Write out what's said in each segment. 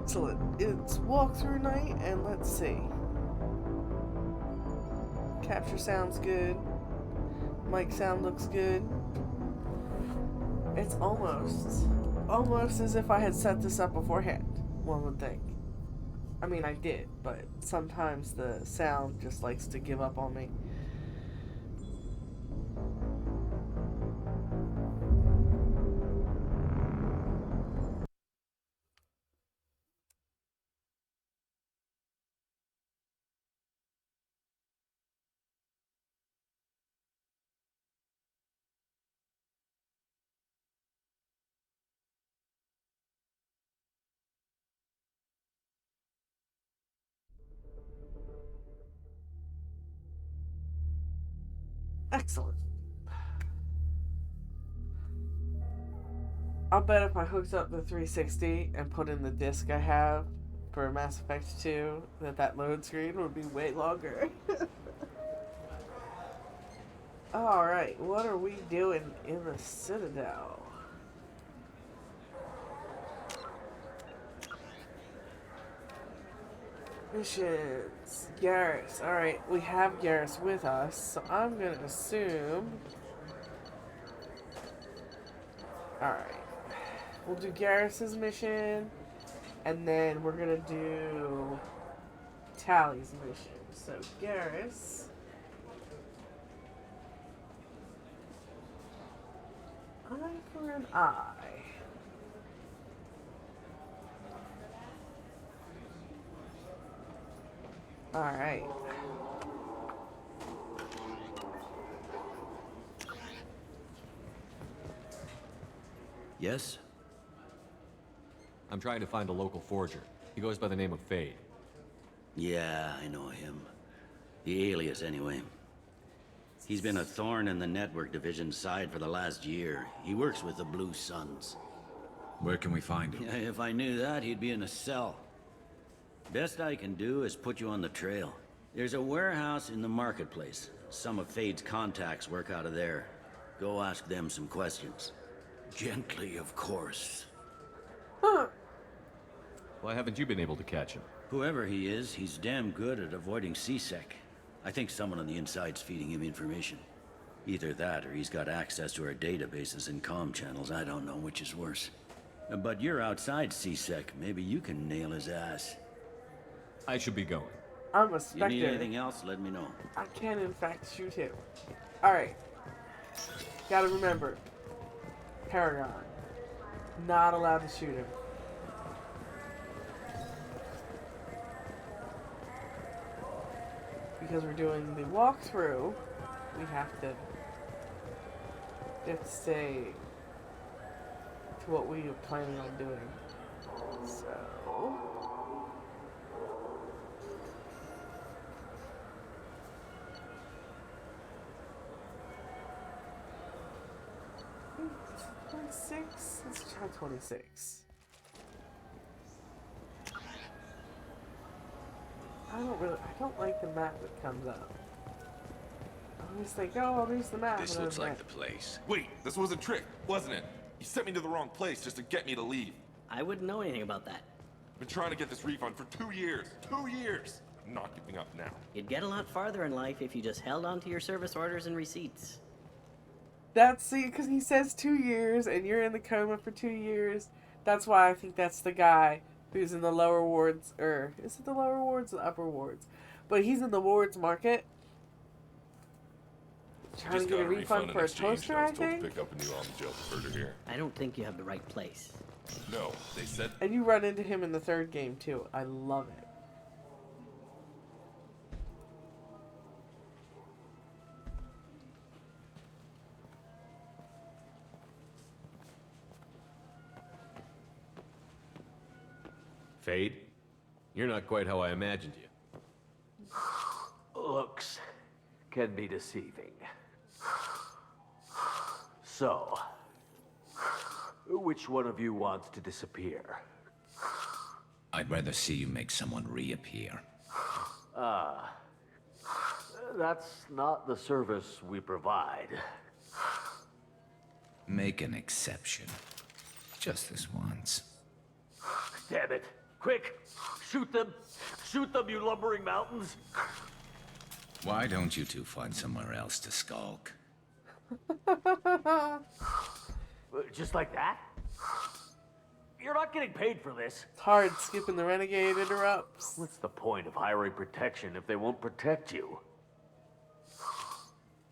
Excellent. It's walkthrough night, and let's see. Capture sounds good. Mic sound looks good. It's almost as if I had set this up beforehand, one would think. I mean, I did, but sometimes the sound just likes to give up on me. Excellent. I'll bet if I hooked up the 360 and put in the disc I have for Mass Effect 2, that load screen would be way longer. Alright, what are we doing in the Citadel? Missions. Garrus. Alright, we have Garrus with us, so I'm gonna assume... Alright. We'll do Garrus's mission, and then we're gonna do Tali's mission. So, Garrus... Eye for an eye. Alright. Yes? I'm trying to find a local forger. He goes by the name of Fade. Yeah, I know him. The alias, anyway. He's been a thorn in the network division's side for the last year. He works with the Blue Suns. Where can we find him? If I knew that, he'd be in a cell. Best I can do is put you on the trail. There's a warehouse in the marketplace. Some of Fade's contacts work out of there. Go ask them some questions. Gently, of course. Huh. Why haven't you been able to catch him? Whoever he is, he's damn good at avoiding C-Sec. I think someone on the inside's feeding him information. Either that, or he's got access to our databases and comm channels. I don't know which is worse. But you're outside C-Sec. Maybe you can nail his ass. I should be going. I'm a You Spectre. need anything else, let me know. I can, in fact, shoot him. Alright. Gotta remember. Paragon. Not allowed to shoot him. Because we're doing the walkthrough, we have to stay to what we are planning on doing. So... 26? Let's try 26. I don't like the map that comes up. I always think, oh, I'll use the map. This looks like the place. Wait, this was a trick, wasn't it? You sent me to the wrong place just to get me to leave. I wouldn't know anything about that. I've been trying to get this refund for 2 years. 2 years! I'm not giving up now. You'd get a lot farther in life if you just held on to your service orders and receipts. That's, see, because he says 2 years, and you're in the coma for 2 years. That's why I think that's the guy who's in the lower wards, or is it the lower wards or the upper wards? But he's in the wards market. Trying Just to get a got refund for a exchange. toaster, I I was told think? to pick up a new on-the-job converter here. I don't think you have the right place. No, they said... And you run into him in the third game, too. I love it. Fade? You're not quite how I imagined you. Looks can be deceiving. So, which one of you wants to disappear? I'd rather see you make someone reappear. That's not the service we provide. Make an exception. Just this once. Damn it. Quick! Shoot them! Shoot them, you lumbering mountains! Why don't you two find somewhere else to skulk? Just like that? You're not getting paid for this. It's hard skipping the renegade interrupts. What's the point of hiring protection if they won't protect you?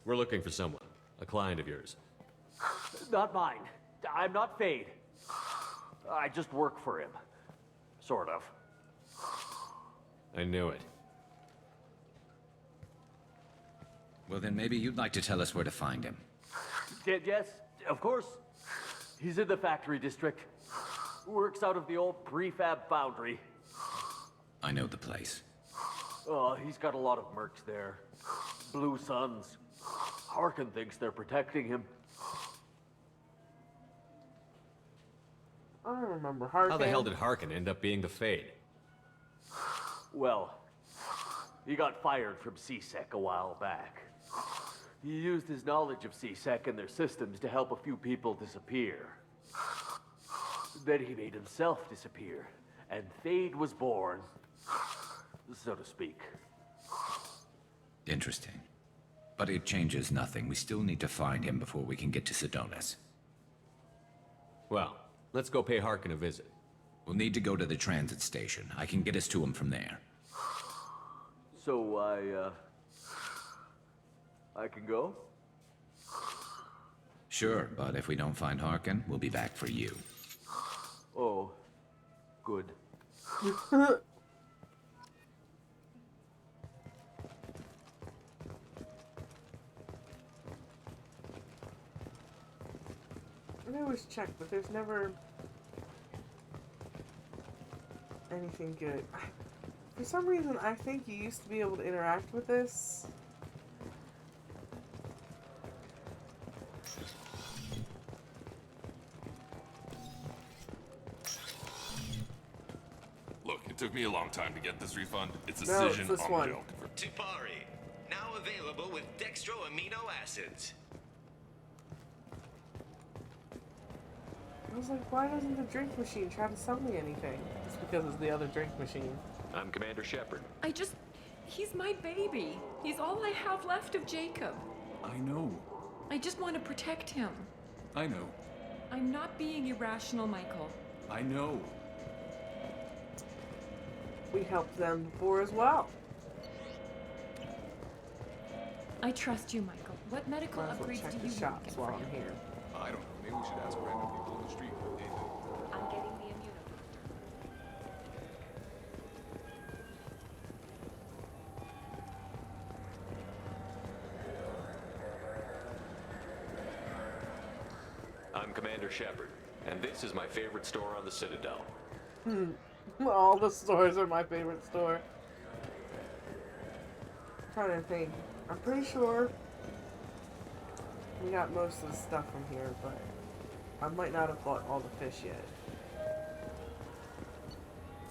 We're looking for someone. A client of yours. Not mine. I'm not Fade. I just work for him. Sort of. I knew it. Well, then maybe you'd like to tell us where to find him. Yes, of course. He's in the factory district. Works out of the old prefab foundry. I know the place. Oh, he's got a lot of mercs there. Blue Suns. Harkin thinks they're protecting him. I don't remember Harkin. How the hell did Harkin end up being the Fade? Well, he got fired from CSEC a while back. He used his knowledge of CSEC and their systems to help a few people disappear. Then he made himself disappear, and Fade was born, so to speak. Interesting. But it changes nothing. We still need to find him before we can get to Sedonis. Well, let's go pay Harkin a visit. We'll need to go to the transit station. I can get us to him from there. So I can go? Sure, but if we don't find Harkin, we'll be back for you. Oh, good. I always check, but there's never anything good. For some reason, I think you used to be able to interact with this. Look, it took me a long time to get this refund. It's a No, it's decision this on one. joke. Tipari, now available with dextro amino acids. I was like, why doesn't the drink machine try to sell me anything? It's because it's the other drink machine. I'm Commander Shepard. He's my baby. He's all I have left of Jacob. I know. I just want to protect him. I know. I'm not being irrational, Michael. I know. We helped them before as well. I trust you, Michael. What medical Might as well upgrades check do the you shops want? while I'm here. I don't know. Maybe we should ask random people on the street what they do. I'm getting the immunobooster. I'm Commander Shepard, and this is my favorite store on the Citadel. All the stores are my favorite store. I'm trying to think. I'm pretty sure we got most of the stuff from here, but I might not have bought all the fish yet.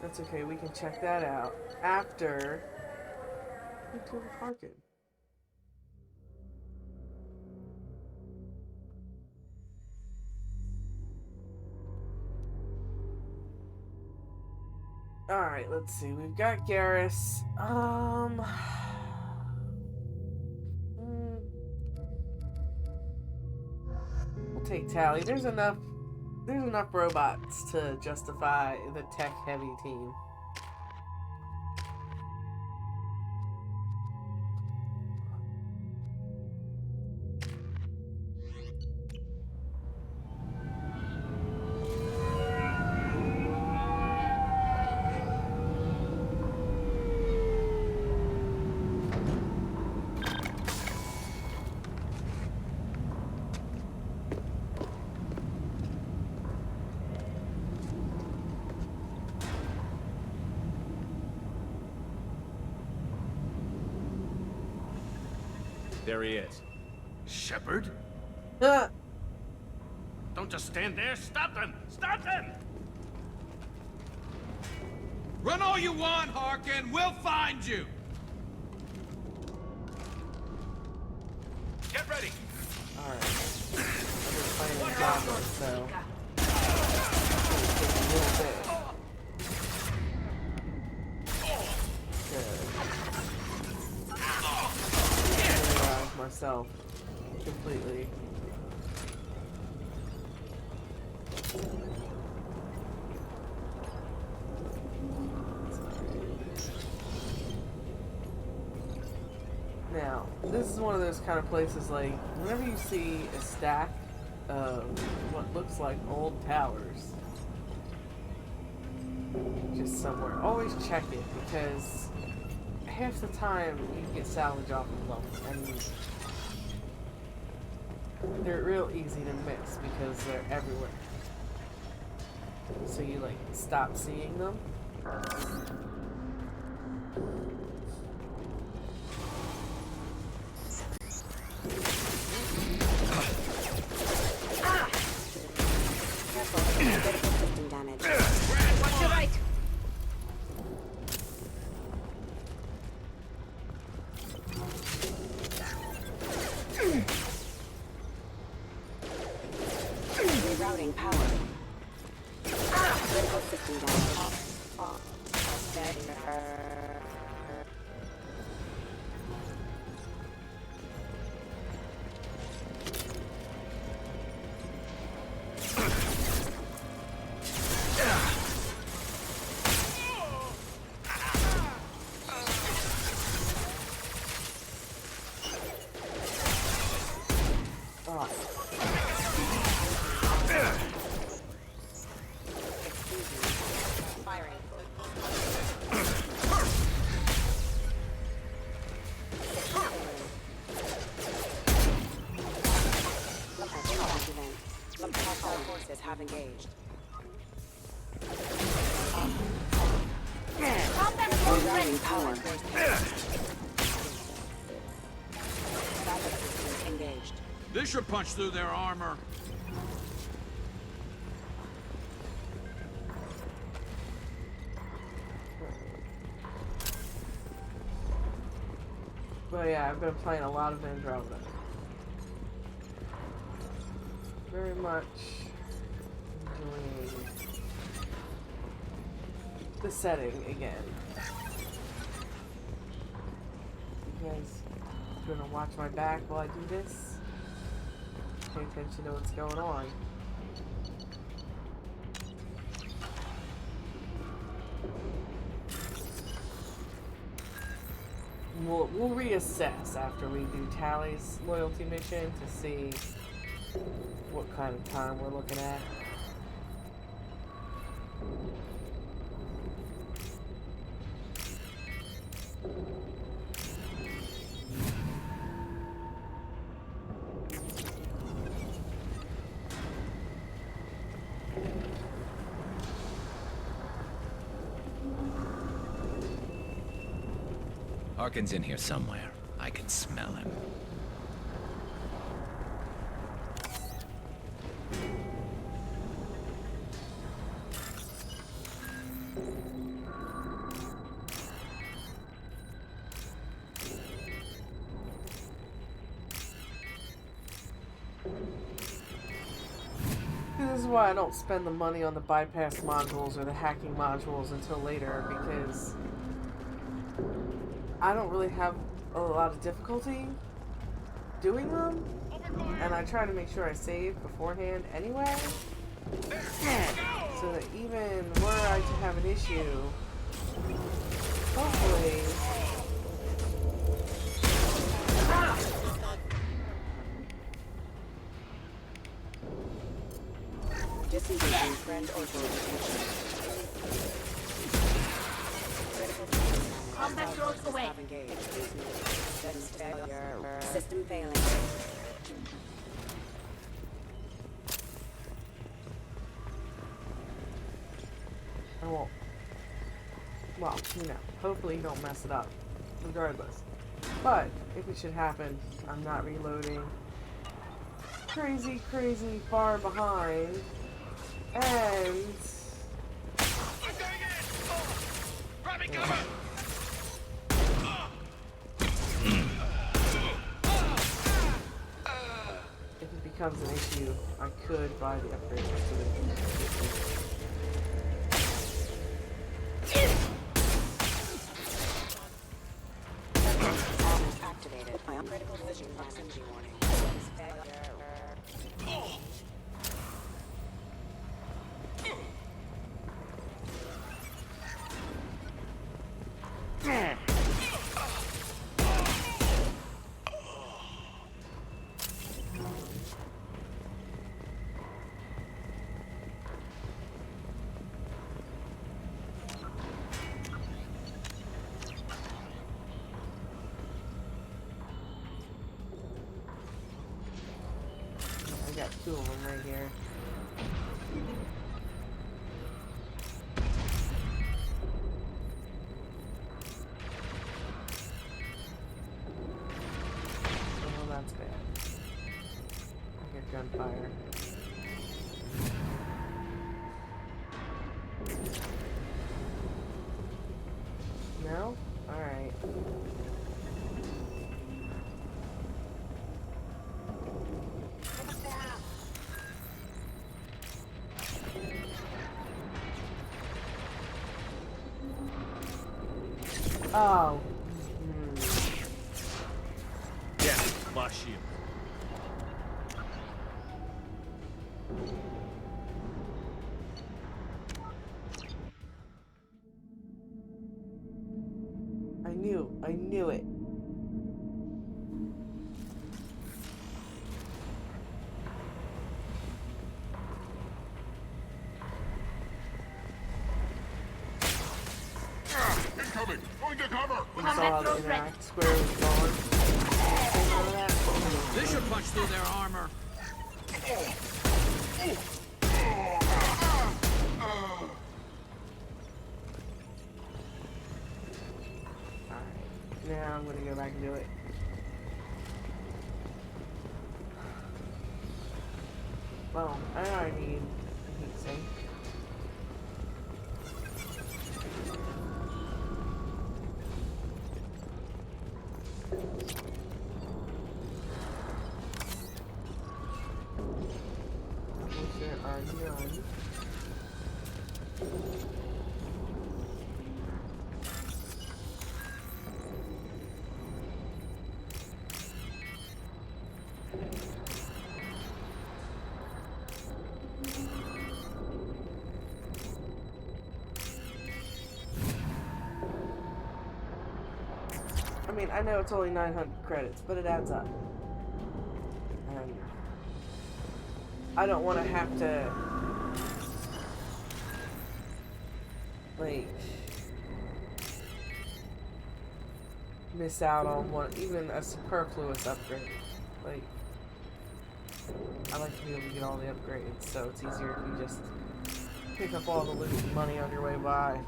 That's okay, we can check that out after we kill the Harkin. Alright, let's see. We've got Garrus. We'll take Tali. There's enough robots to justify the tech-heavy team. There he is. Shepard? Ah! Don't just stand there. Stop them! Stop them! Run all you want, Harkin. We'll find you. Get ready. Alright. I've been playing with goblins, so... It's a little bit. myself completely. Now, this is one of those kind of places, like, whenever you see a stack of what looks like old towers just somewhere, always check it, because half the time you can get salvage off of them, and they're real easy to miss because they're everywhere. So you, like, stop seeing them. Watch your right. Rerouting power. Critical system damage. Have engaged. Power. Engaged. This should punch through their armor. But yeah, I've been playing a lot of Andromeda. Very much enjoying the setting again. You guys gonna watch my back while I do this? Pay attention to what's going on. We'll reassess after we do Tali's loyalty mission to see what kind of time we're looking at. Harkin's in here somewhere. I can smell him. This is why I don't spend the money on the bypass modules or the hacking modules until later, because I don't really have a lot of difficulty doing them, and I try to make sure I save beforehand anyway, so that even were I to have an issue, hopefully Disengaging friend or foe. Combat drones away. System failing. I won't. Well, you know, hopefully you don't mess it up, regardless. But if it should happen, I'm not reloading. Crazy far behind. And if it becomes an issue, I could buy the upgrades to Activated. My critical vision proximity. two of them right here. Oh, that's bad. I hear gunfire. No? Alright. Oh. Yeah, lost shield. I knew it. Incoming! Going to cover! We saw how the interact square was gone. This should punch through their armor. Now I'm gonna go back and do it. Well, I know I need a heat sink. Which there are none. I mean, I know it's only 900 credits, but it adds up. And I don't want to have to, like, miss out on one, even a superfluous upgrade. Like, I like to be able to get all the upgrades, so it's easier if you just pick up all the loot and money on your way by.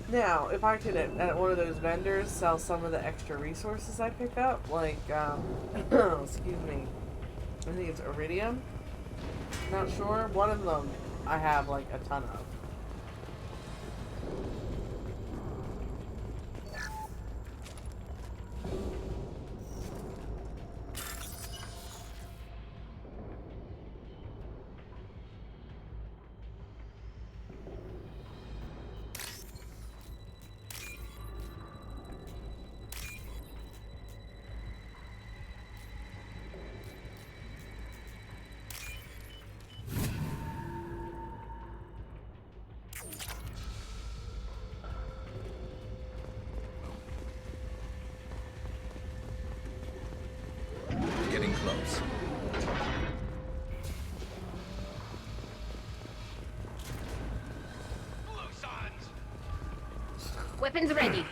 Now, if I could at one of those vendors sell some of the extra resources I pick up, like, excuse me, I think it's iridium. Not sure. One of them I have like a ton of. Getting close. Weapons ready.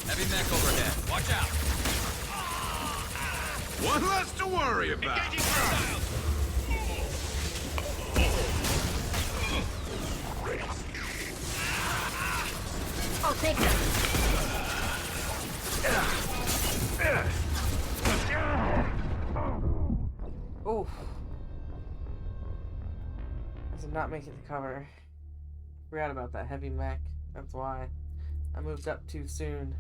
Heavy mech overhead. Watch out. One less to worry about. I'll take them. Oof. I did not make it to cover. Forgot about that heavy mech. That's why. I moved up too soon.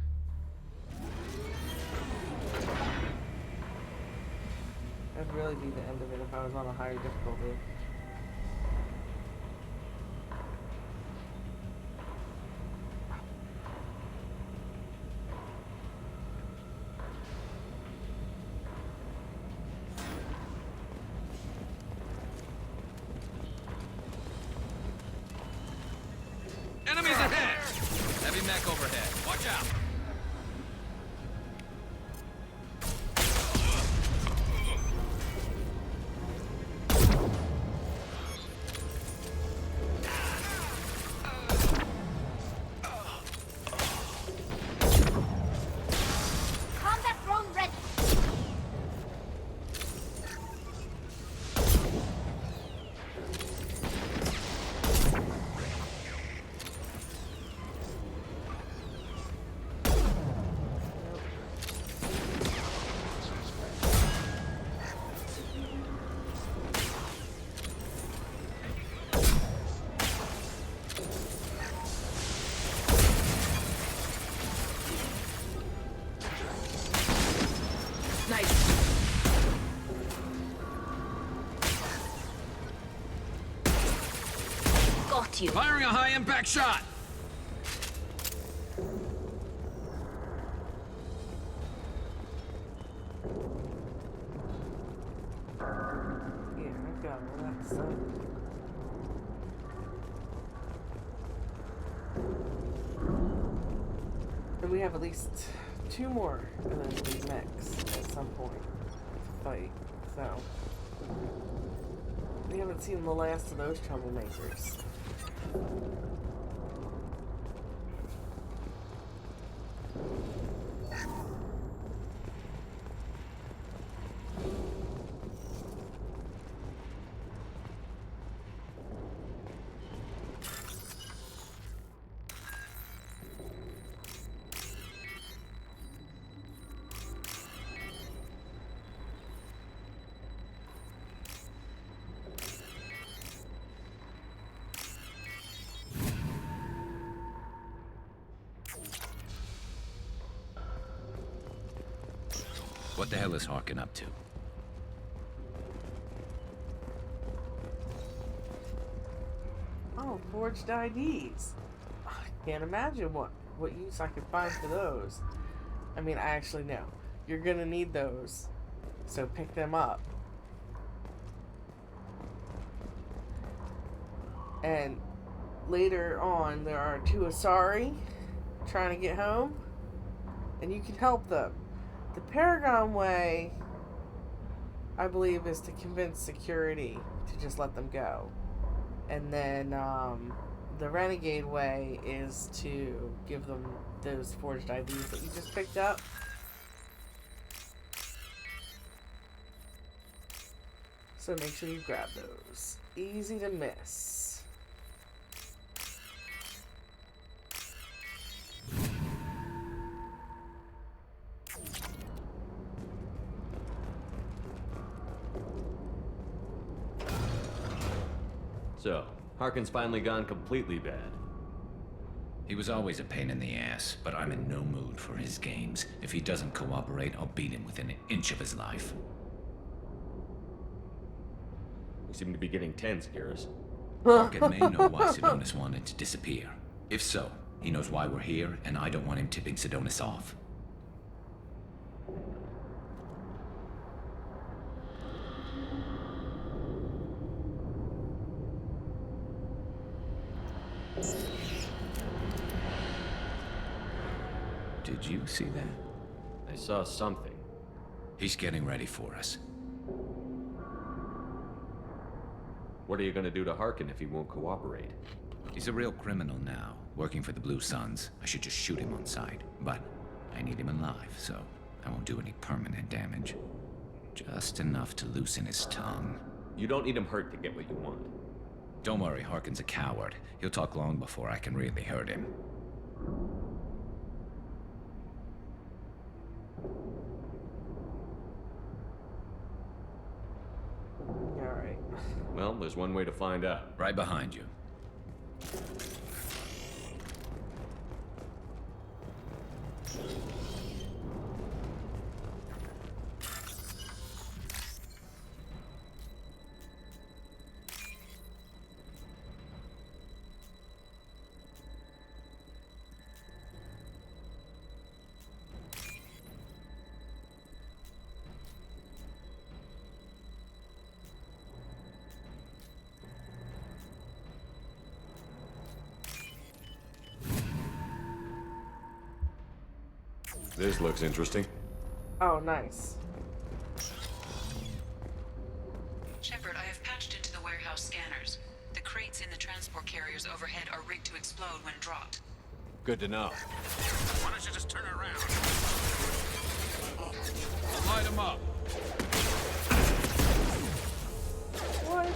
That'd really be the end of it if I was on a higher difficulty. Enemies ahead! Heavy mech overhead. Watch out! Combat drone ready. Got you. Firing a high impact shot! Yeah, I got all that stuff. And we have at least 2 more of those big mechs at some point to fight, so we haven't seen the last of those troublemakers. What the hell is Harkin up to? Oh, forged IDs. I can't imagine what use I could find for those. I mean, I actually know. You're gonna need those, so pick them up. And later on, there are 2 Asari trying to get home, and you can help them. The Paragon way, I believe, is to convince security to just let them go. And then the Renegade way is to give them those forged IDs that you just picked up. So make sure you grab those. Easy to miss. So, Harkin's finally gone completely bad. He was always a pain in the ass, but I'm in no mood for his games. If he doesn't cooperate, I'll beat him within an inch of his life. You seem to be getting tense, Garrus. Harkin may know why Sidonis wanted to disappear. If so, he knows why we're here, and I don't want him tipping Sidonis off. Did you see that? I saw something. He's getting ready for us. What are you gonna do to Harkin if he won't cooperate? He's a real criminal now, working for the Blue Suns. I should just shoot him on sight, but I need him alive, so I won't do any permanent damage. Just enough to loosen his tongue. You don't need him hurt to get what you want. Don't worry, Harkin's a coward. He'll talk long before I can really hurt him. Alright. Well, there's one way to find out. Right behind you. This looks interesting. Oh, nice. Shepard, I have patched into the warehouse scanners. The crates in the transport carriers overhead are rigged to explode when dropped. Good to know. Why don't you just turn around? I'll light them up. What?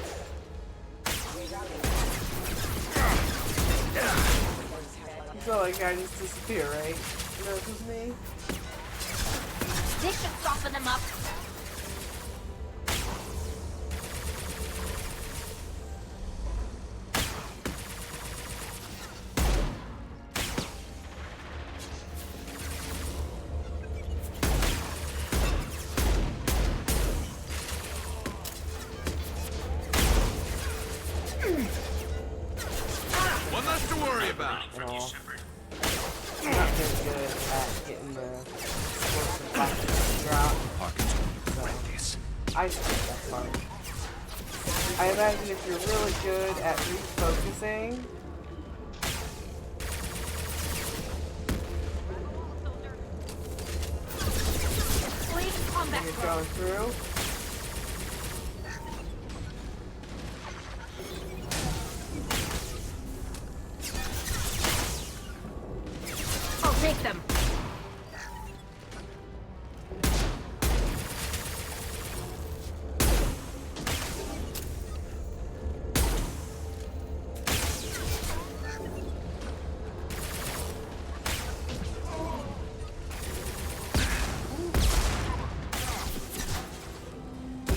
So, like, I just disappear, right? That's just me? This should soften them up. One less to worry about. I'm not very good at getting the explosive boxes to drop. So, I skip that part. I imagine if you're really good at refocusing, and you're going through, I'll take them.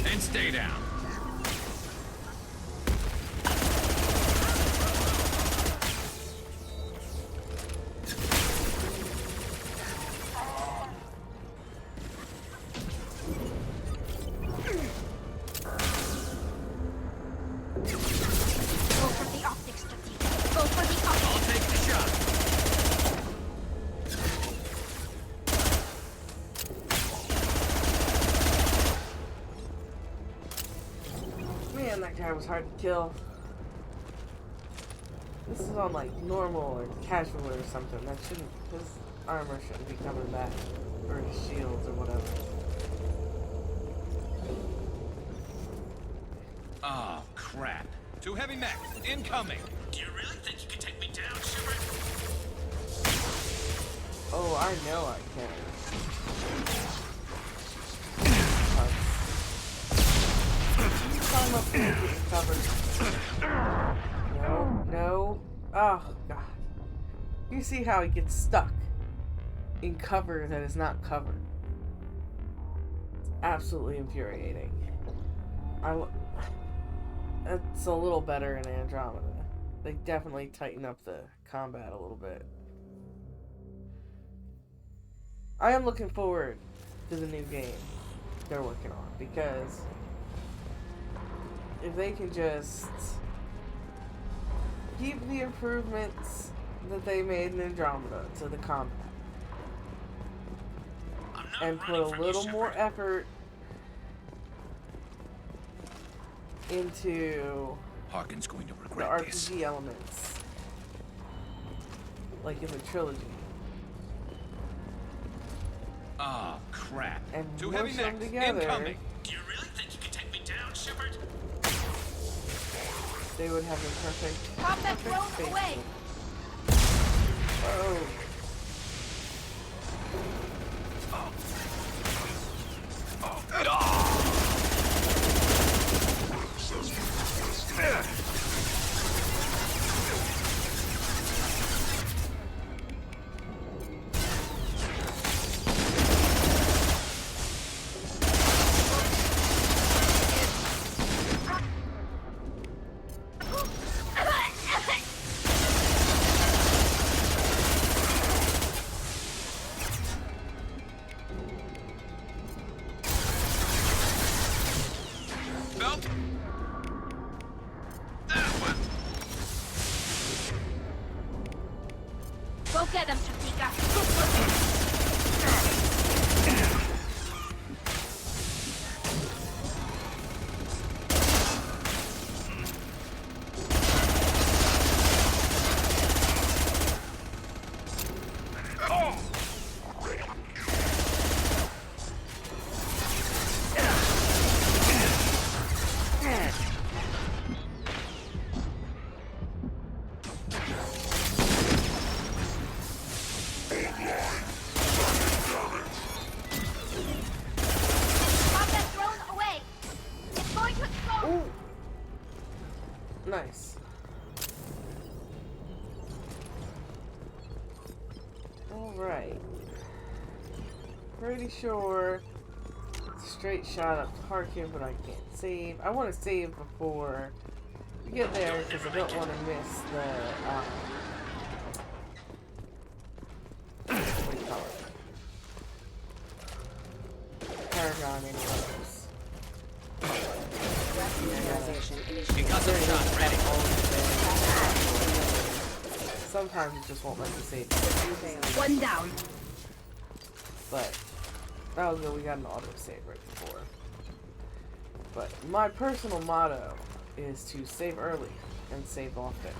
And stay down. Go for the optics, strategic. Go for the optics. I'll take the shot. man, that guy was hard to kill. This is on like normal or casual or something. That shouldn't, his armor shouldn't be coming back, or his shields or whatever. Oh, crap. Two heavy mechs, incoming. Do you really think you can take me down, Shepard? Oh, I know I can. I'm up here getting covered. No, no. Oh, God. You see how he gets stuck in cover that is not covered. It's absolutely infuriating. It's a little better in Andromeda. They definitely tighten up the combat a little bit. I am looking forward to the new game they're working on, because if they can just keep the improvements that they made in Andromeda to the combat and put a little more effort into Harkin's going to the regret this. RPG elements, like in the trilogy, Oh, crap. and Two mush heavy them mechs, together, incoming. Do you really think you can take me down, Shepard? they would have a perfect, Pop that perfect drone space. away. Oh. Belt. That one. Go get them, Chatika. Nice. Alright. Pretty sure it's a straight shot up to Harkin, but I can't save. I want to save before we get there because I don't want to miss the, what do you call it? Paragon anyways. Concussive shot ready. Sometimes it just won't let me save. One down. But that was good. We got an auto save right before. But my personal motto is to save early and save often.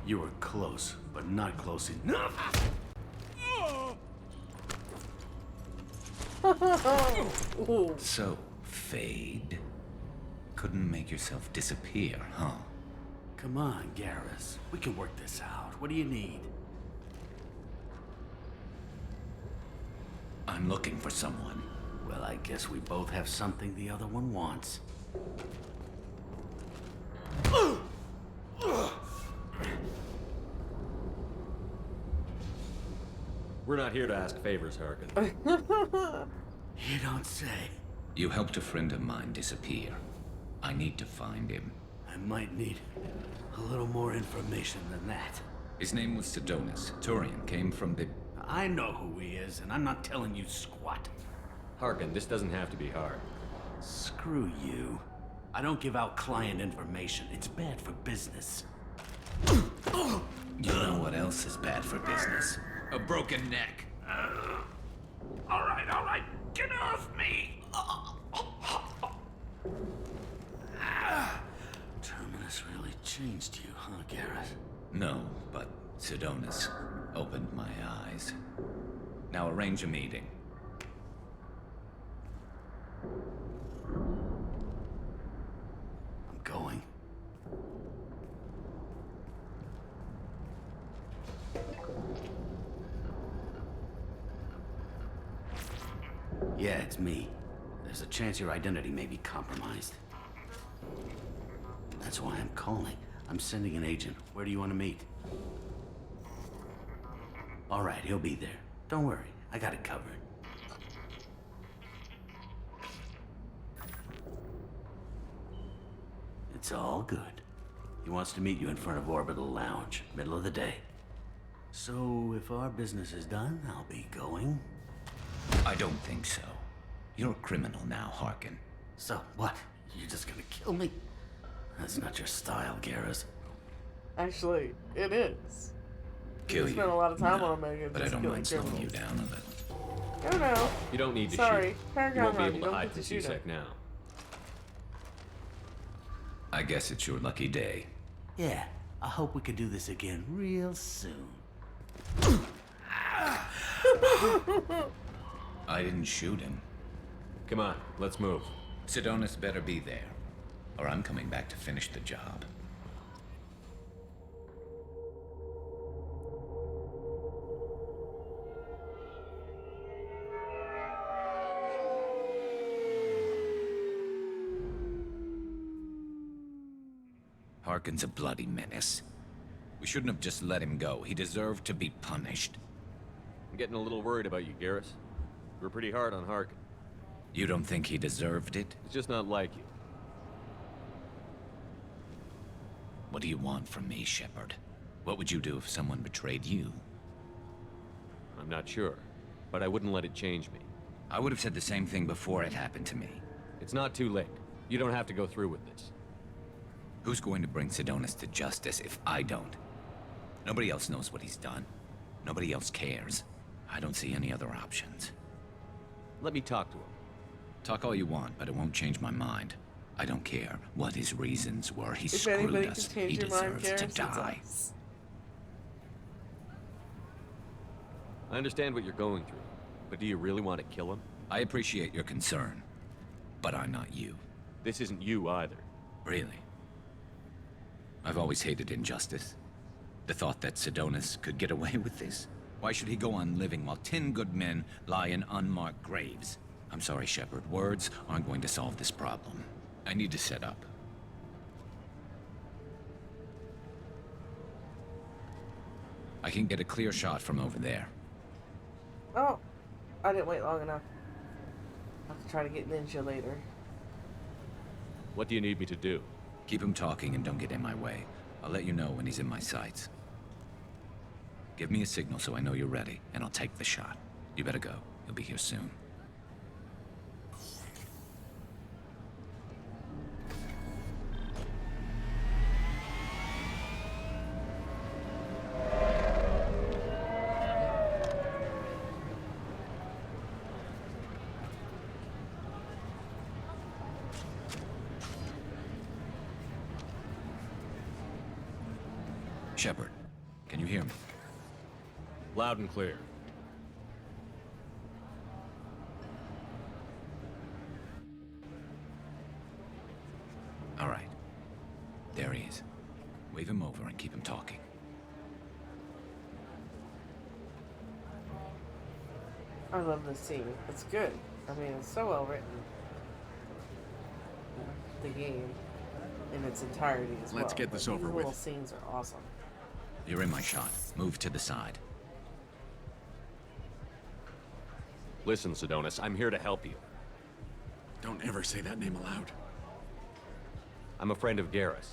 You were close, but not close enough. So, Fade. Couldn't make yourself disappear, huh? Come on, Garrus. We can work this out. What do you need? I'm looking for someone. Well, I guess we both have something the other one wants. We're not here to ask favors, Harkin. You don't say. You helped a friend of mine disappear. I need to find him. I might need a little more information than that. His name was Sidonis. Turian came from the... I know who he is, and I'm not telling you squat. Harkin, this doesn't have to be hard. Screw you. I don't give out client information. It's bad for business. You know what else is bad for business? A broken neck. All right. Get off me! Terminus really changed you, huh, Garrus? No, but Sidonis opened my eyes. Now arrange a meeting. I'm going. Yeah, it's me. There's a chance your identity may be compromised. That's why I'm calling. I'm sending an agent. Where do you want to meet? All right, he'll be there. Don't worry, I got it covered. It's all good. He wants to meet you in front of Orbital Lounge, middle of the day. So, if our business is done, I'll be going. I don't think so. You're a criminal now, Harkin. So, what? You're just gonna kill me? That's not your style, Garrus. Actually, it is. Kill We you? spent a lot of time No, on Omega but I just don't killing mind slowing you criminals. down a little. Oh no. You don't need to Sorry. shoot. Paragon You won't be Run, able you to don't hide get from to shoot C-Sec now. I guess it's your lucky day. Yeah, I hope we can do this again real soon. I didn't shoot him. Come on, let's move. Sidonis better be there, or I'm coming back to finish the job. Harkin's a bloody menace. We shouldn't have just let him go. He deserved to be punished. I'm getting a little worried about you, Garrus. We're pretty hard on Harkin. You don't think he deserved it? It's just not like you. What do you want from me, Shepard? What would you do if someone betrayed you? I'm not sure, but I wouldn't let it change me. I would have said the same thing before it happened to me. It's not too late. You don't have to go through with this. Who's going to bring Sidonis to justice if I don't? Nobody else knows what he's done. Nobody else cares. I don't see any other options. Let me talk to him. Talk all you want, but it won't change my mind. I don't care what his reasons were. He If screwed anybody us. can change He your mind, deserves to Garrus, it's die. us. I understand what you're going through, but do you really want to kill him? I appreciate your concern, but I'm not you. This isn't you either. Really? I've always hated injustice. The thought that Sidonis could get away with this. Why should he go on living while 10 good men lie in unmarked graves? I'm sorry, Shepard. Words aren't going to solve this problem. I need to set up. I can get a clear shot from over there. Oh, I didn't wait long enough. I'll have to try to get Ninja later. What do you need me to do? Keep him talking and don't get in my way. I'll let you know when he's in my sights. Give me a signal so I know you're ready, and I'll take the shot. You better go. He'll be here soon. Shepard, can you hear me? Loud and clear. All right. There he is. Wave him over and keep him talking. I love this scene. It's good. I mean, it's so well written. The game in its entirety as well. Let's get this over These with. little scenes are awesome. You're in my shot. Move to the side. Listen, Sidonis, I'm here to help you. Don't ever say that name aloud. I'm a friend of Garrus.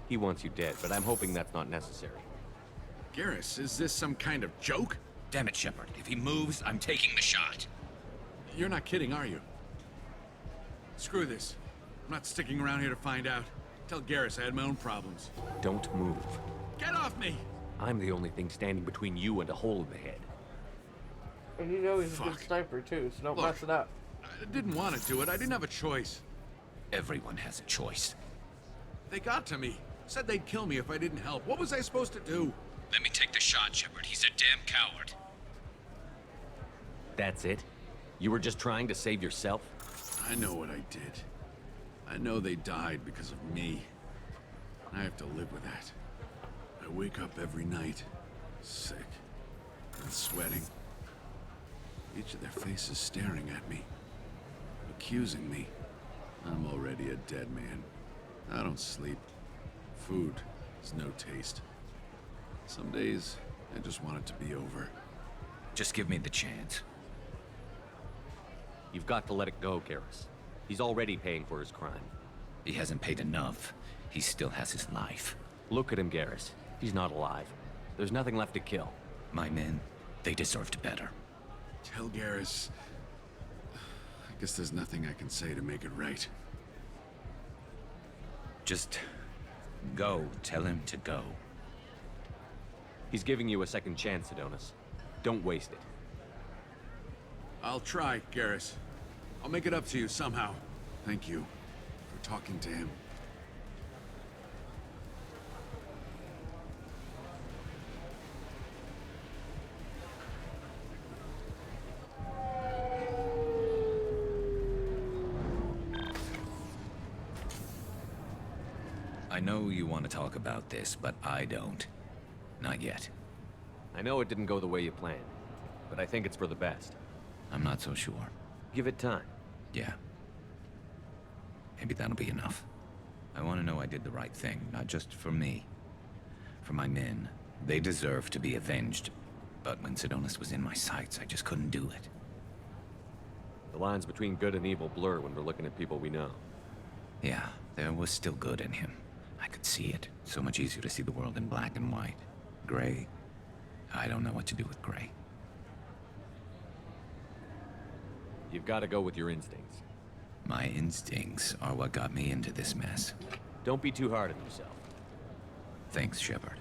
He wants you dead, but I'm hoping that's not necessary. Garrus, is this some kind of joke? Damn it, Shepard. If he moves, I'm taking the shot. You're not kidding, are you? Screw this. I'm not sticking around here to find out. Tell Garrus I had my own problems. Don't move. Get off me! I'm the only thing standing between you and a hole in the head. And you know he's a good sniper too, so don't Look, mess it up. I didn't want to do it. I didn't have a choice. Everyone has a choice. They got to me. Said they'd kill me if I didn't help. What was I supposed to do? Let me take the shot, Shepard. He's a damn coward. That's it? You were just trying to save yourself? I know what I did. I know they died because of me. I have to live with that. I wake up every night, sick and sweating. Each of their faces staring at me, accusing me. I'm already a dead man. I don't sleep. Food has no taste. Some days, I just want it to be over. Just give me the chance. You've got to let it go, Garrus. He's already paying for his crime. He hasn't paid enough. He still has his life. Look at him, Garrus. He's not alive. There's nothing left to kill. My men, they deserved better. Tell Garrus... I guess there's nothing I can say to make it right. Just go. Tell him to go. He's giving you a second chance, Sidonis. Don't waste it. I'll try, Garrus. I'll make it up to you somehow. Thank you for talking to him. I know you want to talk about this, but I don't. Not yet. I know it didn't go the way you planned, but I think it's for the best. I'm not so sure. Give it time. Yeah. Maybe that'll be enough. I want to know I did the right thing, not just for me. For my men. They deserve to be avenged. But when Sidonis was in my sights, I just couldn't do it. The lines between good and evil blur when we're looking at people we know. Yeah, there was still good in him. I could see it. So much easier to see the world in black and white. Gray. I don't know what to do with gray. You've got to go with your instincts. My instincts are what got me into this mess. Don't be too hard on yourself. Thanks, Shepard.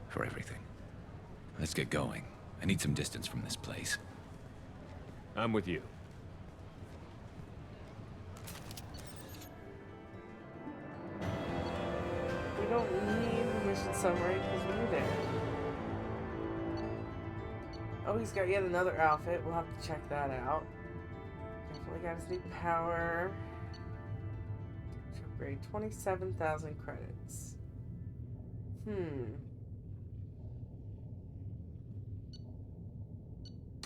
For everything. Let's get going. I need some distance from this place. I'm with you. We don't need the mission summary because we're there. Oh, he's got yet another outfit. We'll have to check that out. Definitely got his new power. Upgrade 27,000 credits.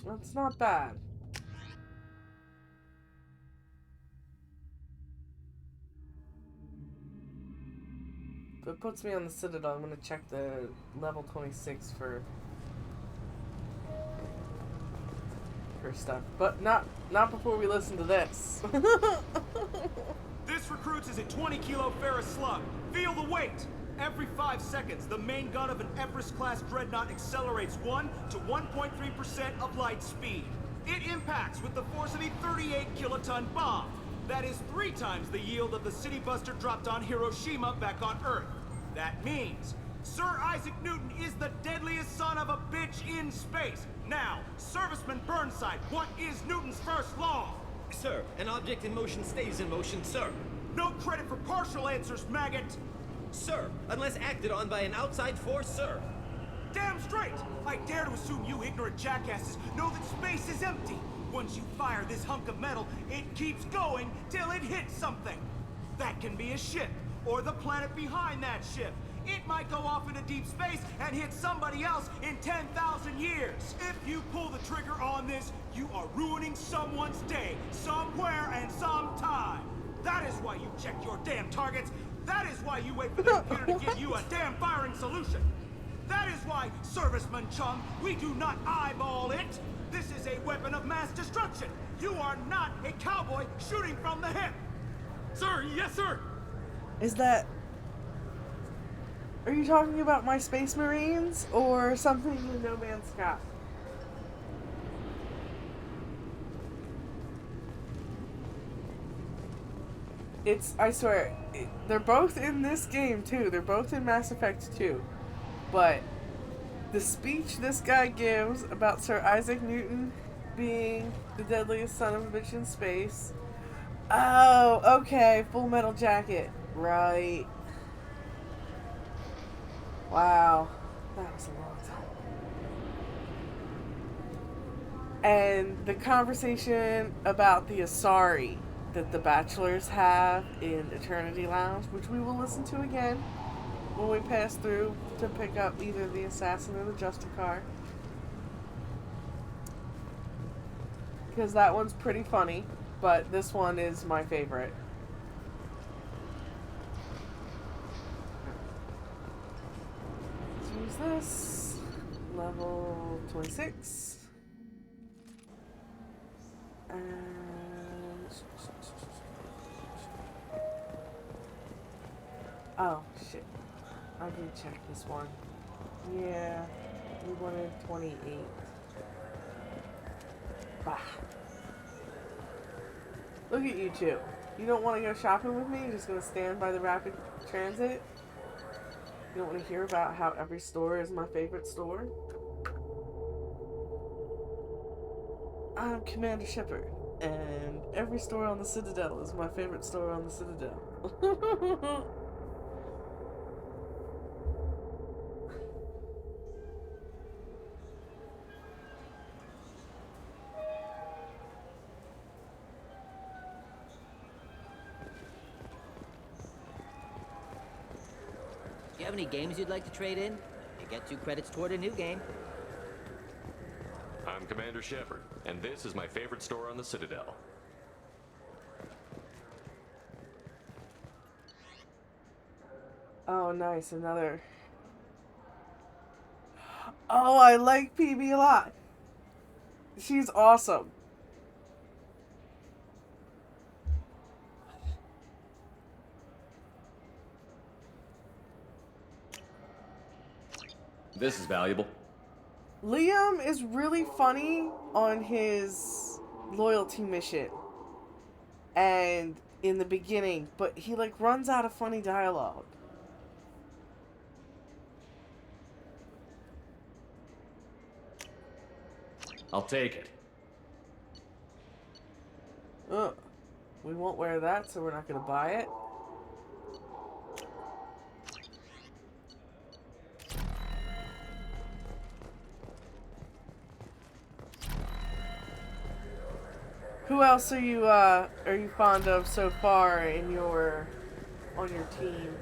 That's not bad. If it puts me on the Citadel, I'm gonna check the level 26 for stuff. But not before we listen to this. This recruits is a 20-kilo ferrous slug. Feel the weight! Every 5 seconds, the main gun of an Everest-class dreadnought accelerates 1 to 1.3% of light speed. It impacts with the force of a 38-kiloton bomb. That is 3 times the yield of the city buster dropped on Hiroshima back on Earth. That means Sir Isaac Newton is the deadliest son of a bitch in space. Now, Serviceman Burnside, what is Newton's first law? Sir, an object in motion stays in motion, sir. No credit for partial answers, maggot! Sir, unless acted on by an outside force, sir. Damn straight! I dare to assume you ignorant jackasses know that space is empty. Once you fire this hunk of metal, it keeps going till it hits something. That can be a ship, or the planet behind that ship. It might go off into deep space and hit somebody else in 10,000 years. If you pull the trigger on this, you are ruining someone's day, somewhere and sometime. That is why you check your damn targets. That is why you wait for the computer to give you a damn firing solution. That is why, Serviceman Chung, we do not eyeball it. This is a weapon of mass destruction. You are not a cowboy shooting from the hip. Sir, yes, sir. Is that... Are you talking about my Space Marines or something in No Man's Sky? I swear, they're both in this game too. They're both in Mass Effect 2. But the speech this guy gives about Sir Isaac Newton being the deadliest son of a bitch in space. Oh, okay. Full Metal Jacket. Right. Wow. That was a long time. And the conversation about the Asari that the Bachelors have in Eternity Lounge, which we will listen to again when we pass through to pick up either the Assassin or the Justicar. Because that one's pretty funny, but this one is my favorite. Let's use this. Level 26. And... oh, shit. I did check this one. Yeah, we wanted 28. Bah. Look at you two. You don't want to go shopping with me? You're just going to stand by the rapid transit? You don't want to hear about how every store is my favorite store? I'm Commander Shepard, and every store on the Citadel is my favorite store on the Citadel. Do you have any games you'd like to trade in? You get 2 credits toward a new game. I'm Commander Shepard, and this is my favorite store on the Citadel. Oh, nice. Another. Oh, I like PB a lot. She's awesome. This is valuable. Liam is really funny on his loyalty mission and in the beginning, but he like runs out of funny dialogue. I'll take it. We won't wear that, so we're not going to buy it. Who else are you fond of so far in your on your team?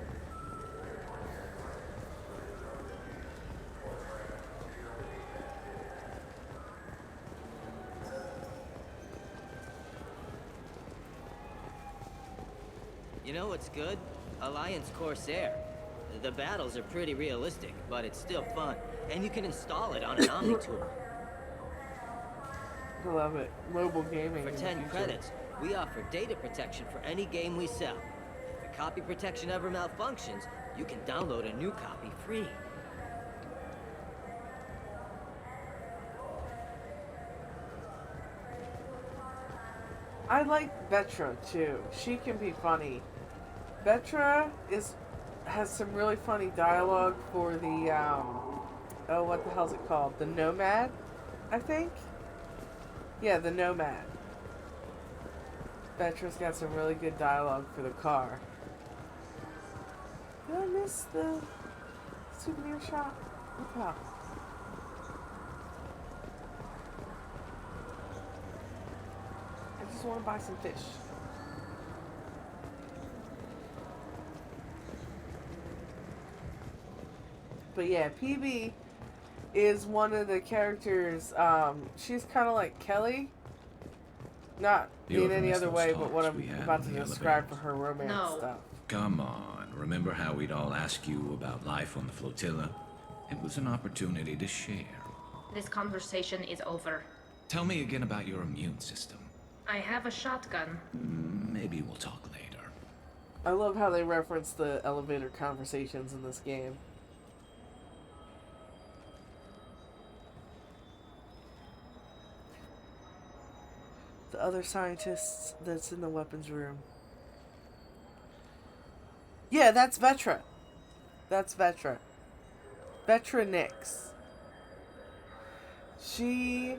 You know what's good? Alliance Corsair. The battles are pretty realistic, but it's still fun. And you can install it on an Omni tool. I love it. Mobile gaming. For 10 credits, we offer data protection for any game we sell. If a copy protection ever malfunctions, you can download a new copy free. I like Vetra too. She can be funny. Vetra has some really funny dialogue for the oh, what the hell's it called? The Nomad, I think. Yeah, the Nomad. Vetra's got some really good dialogue for the car. Did I miss the souvenir shop? What the hell? I just want to buy some fish. But yeah, PB is one of the characters. She's kind of like Kelly. Not in any other way, but what I'm about to describe for her romance stuff. Come on, remember how we'd all ask you about life on the flotilla? It was an opportunity to share. This conversation is over. Tell me again about your immune system. I have a shotgun. Maybe we'll talk later. I love how they reference the elevator conversations in this game. The other scientists that's in the weapons room. Yeah, that's Vetra. That's Vetra. Vetra Nix. She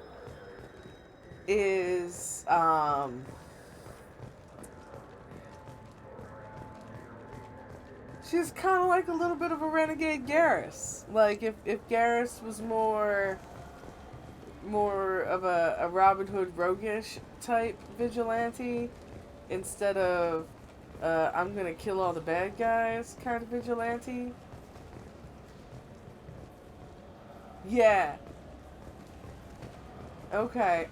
is, she's kind of like a little bit of a renegade Garrus. Like, if Garrus was more of a Robin Hood roguish type vigilante instead of I'm gonna kill all the bad guys kind of vigilante. Yeah. Okay.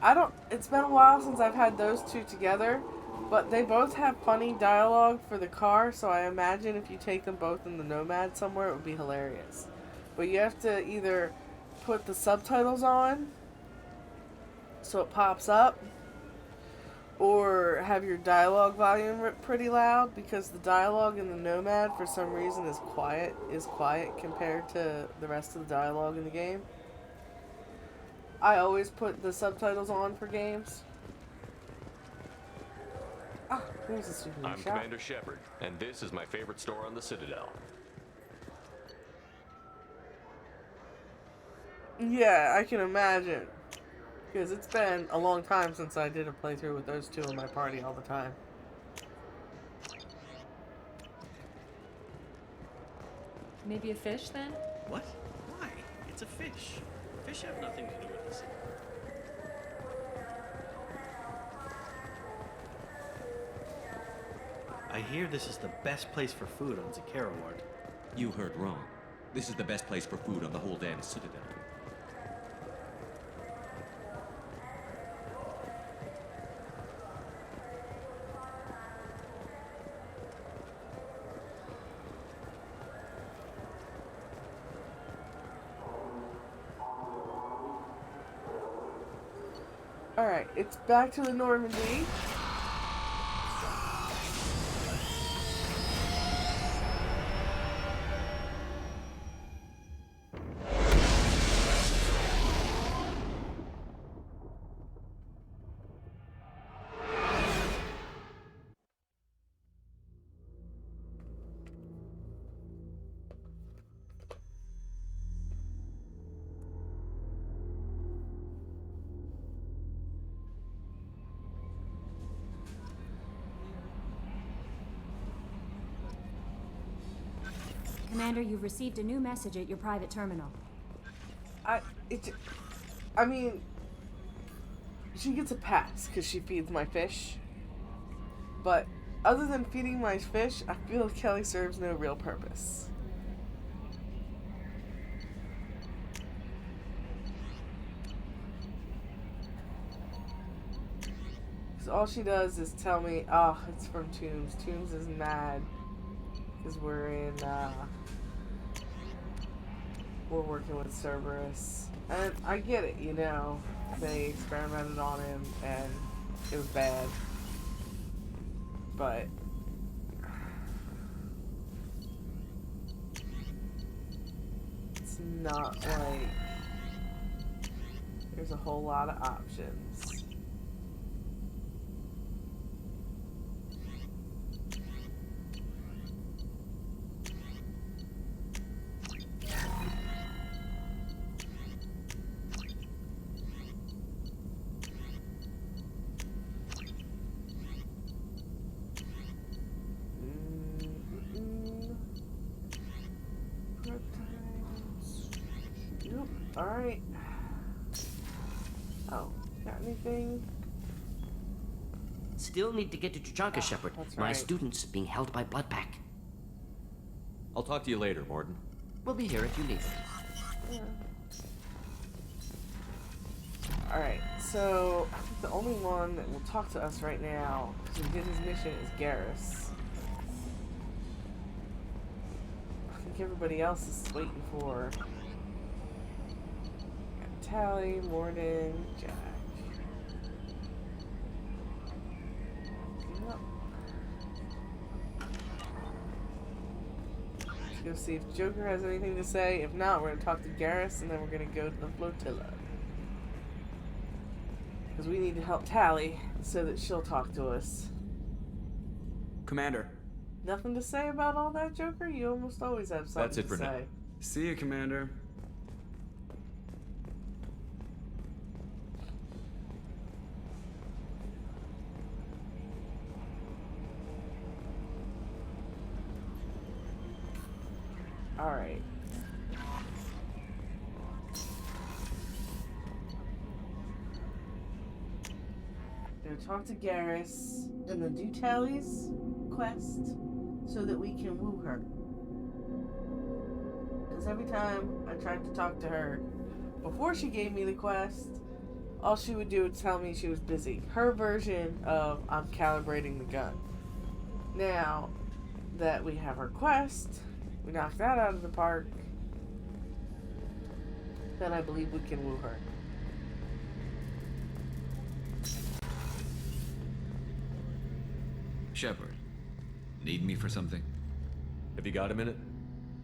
It's been a while since I've had those two together, but they both have funny dialogue for the car, so I imagine if you take them both in the Nomad somewhere, it would be hilarious. But you have to either put the subtitles on so it pops up, or have your dialogue volume pretty loud, because the dialogue in the Nomad for some reason is quiet compared to the rest of the dialogue in the game. I always put the subtitles on for games. Ah, there's a souvenir I'm shop. Commander Shepard, and this is my favorite store on the Citadel. Yeah, I can imagine. Because it's been a long time since I did a playthrough with those two in my party all the time. Maybe a fish then? What? Why? It's a fish. Fish have nothing to do with this. I hear this is the best place for food on Zakara Ward. You heard wrong. This is the best place for food on the whole damn Citadel. Alright, it's back to the Normandy. Commander, you've received a new message at your private terminal. I mean, she gets a pass because she feeds my fish. But other than feeding my fish, I feel like Kelly serves no real purpose. Because all she does is tell me, oh, it's from Tombs. Tombs is mad because we're working with Cerberus. And I get it, you know. They experimented on him and it was bad. But it's not like there's a whole lot of options. Nope. Alright. Oh, got anything? Still need to get to Tuchanka, Shepard. That's My right. student's being held by Bloodpack. I'll talk to you later, Morton. We'll be here if you need it. Alright, so I think the only one that will talk to us right now, who did his mission, is Garrus. I think everybody else is waiting for Tali, Morton, Jack. Yep. Let's go see if Joker has anything to say. If not, we're going to talk to Garrus and then we're going to go to the flotilla. Because we need to help Tali so that she'll talk to us. Commander. Nothing to say about all that, Joker? You almost always have something That's it for to say. now. See you, Commander. Alright. Gonna talk to Garrus and then do Tali's quest so that we can woo her. Because every time I tried to talk to her before she gave me the quest, all she would do was tell me she was busy. Her version of I'm calibrating the gun. Now that we have her quest, we knock that out of the park, then I believe we can woo her. Shepard, need me for something? Have you got a minute?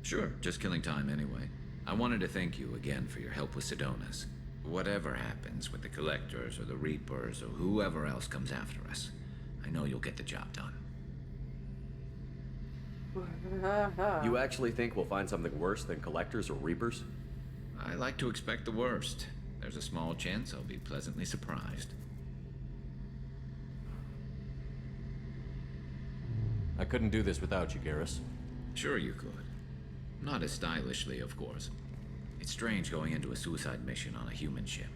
Sure, just killing time anyway. I wanted to thank you again for your help with Sidonis. Whatever happens with the Collectors or the Reapers or whoever else comes after us, I know you'll get the job done. You actually think we'll find something worse than Collectors or Reapers? I like to expect the worst. There's a small chance I'll be pleasantly surprised. I couldn't do this without you, Garrus. Sure you could. Not as stylishly, of course. It's strange going into a suicide mission on a human ship.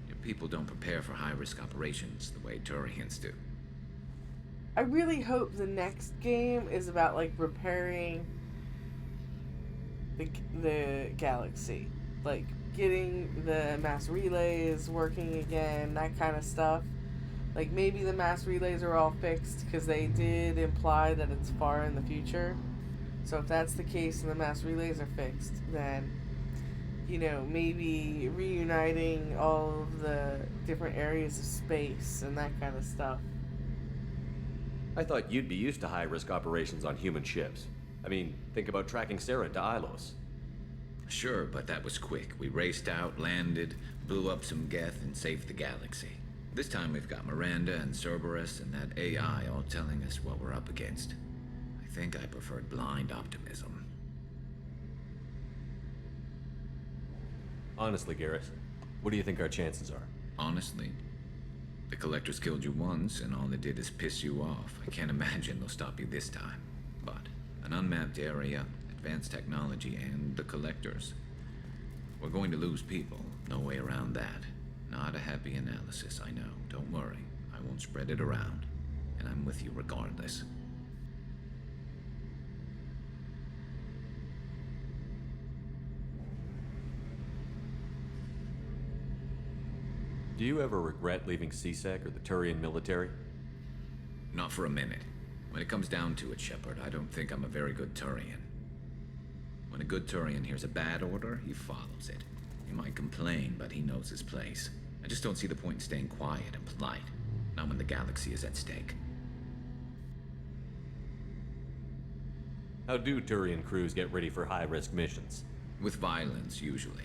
Your people don't prepare for high-risk operations the way Turians do. I really hope the next game is about like repairing the galaxy, like getting the mass relays working again, that kind of stuff. Like maybe the mass relays are all fixed because they did imply that it's far in the future. So if that's the case and the mass relays are fixed, then you know, maybe reuniting all of the different areas of space and that kind of stuff. I thought you'd be used to high-risk operations on human ships. I mean, think about tracking Sarah to Ilos. Sure, but that was quick. We raced out, landed, blew up some Geth, and saved the galaxy. This time we've got Miranda and Cerberus and that AI all telling us what we're up against. I think I preferred blind optimism. Honestly, Garrus, what do you think our chances are? Honestly, the Collectors killed you once, and all they did is piss you off. I can't imagine they'll stop you this time. But an unmapped area, advanced technology, and the Collectors. We're going to lose people. No way around that. Not a happy analysis, I know. Don't worry. I won't spread it around. And I'm with you regardless. Do you ever regret leaving CSEC or the Turian military? Not for a minute. When it comes down to it, Shepard, I don't think I'm a very good Turian. When a good Turian hears a bad order, he follows it. He might complain, but he knows his place. I just don't see the point in staying quiet and polite. Not when the galaxy is at stake. How do Turian crews get ready for high-risk missions? With violence, usually.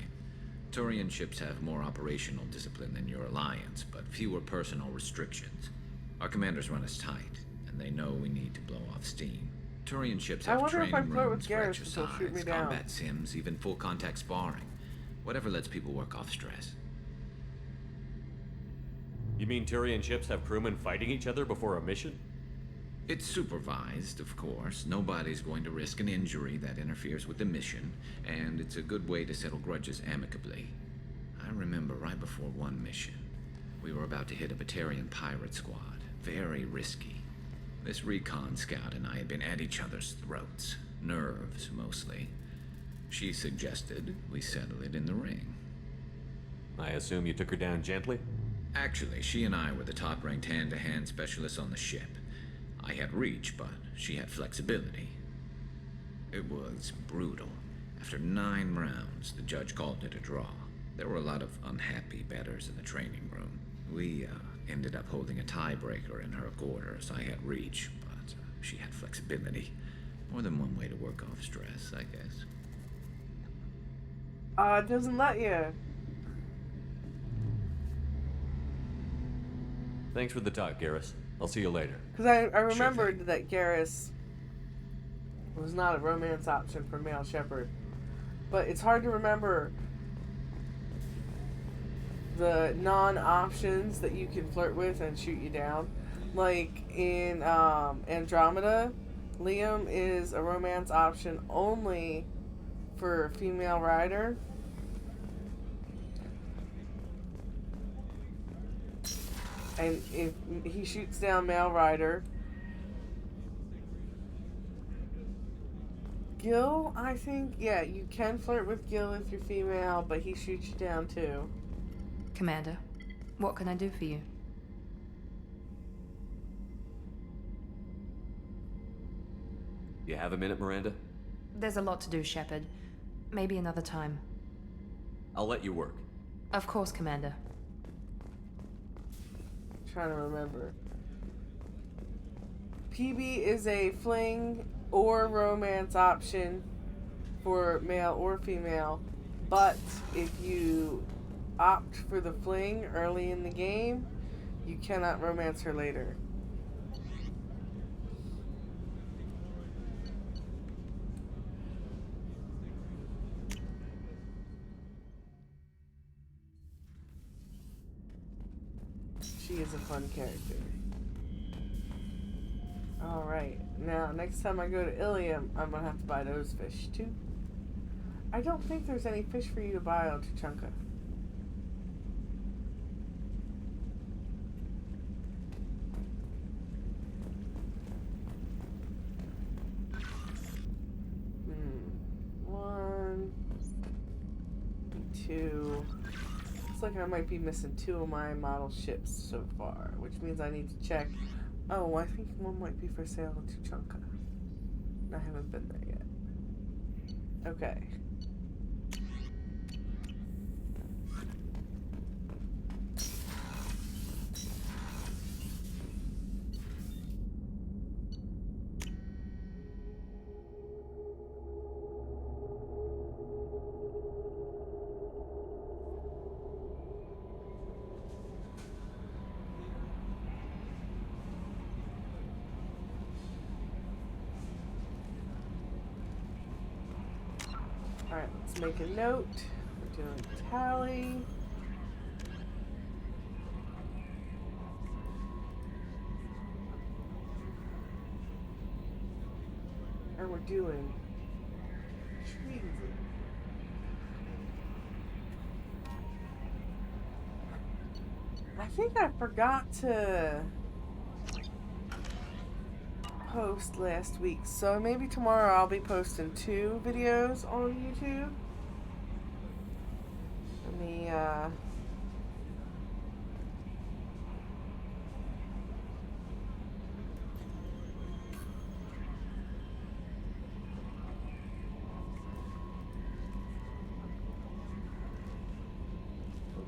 Turian ships have more operational discipline than your alliance, but fewer personal restrictions. Our commanders run us tight, and they know we need to blow off steam. Turian ships have training rooms for exercise, combat sims, even full-contact sparring. Whatever lets people work off stress. You mean Turian ships have crewmen fighting each other before a mission? It's supervised, of course. Nobody's going to risk an injury that interferes with the mission, and it's a good way to settle grudges amicably. I remember right before one mission, we were about to hit a Batarian pirate squad. Very risky. This recon scout and I had been at each other's throats. Nerves, mostly. She suggested we settle it in the ring. I assume you took her down gently? Actually, she and I were the top-ranked hand-to-hand specialists on the ship. I had reach, but she had flexibility. It was brutal. After 9 rounds, the judge called it a draw. There were a lot of unhappy bettors in the training room. We ended up holding a tiebreaker in her quarters. I had reach, but she had flexibility. More than one way to work off stress, I guess. It doesn't let you. Thanks for the talk, Garrus. I'll see you later. Because I remembered that Garrus was not a romance option for male Shepard. But it's hard to remember the non-options that you can flirt with and shoot you down. Like in Andromeda, Liam is a romance option only for a female rider. And if he shoots down male rider, Gil, I think, yeah, you can flirt with Gil if you're female, but he shoots you down too. Commander, what can I do for you? You have a minute, Miranda? There's a lot to do, Shepard. Maybe another time. I'll let you work. Of course, Commander. Trying to remember. PB is a fling or romance option for male or female, but if you opt for the fling early in the game, you cannot romance her later. She is a fun character. Alright, now next time I go to Ilium, I'm gonna have to buy those fish too. I don't think there's any fish for you to buy on Tuchanka. One, 2. Looks like I might be missing 2 of my model ships so far, which means I need to check. Oh, I think one might be for sale in Tuchanka. I haven't been there yet. Okay. Alright, let's make a note. We're doing Tali. And we're doing Treason. think I forgot to post last week, so maybe tomorrow I'll be posting 2 videos on YouTube. Let me,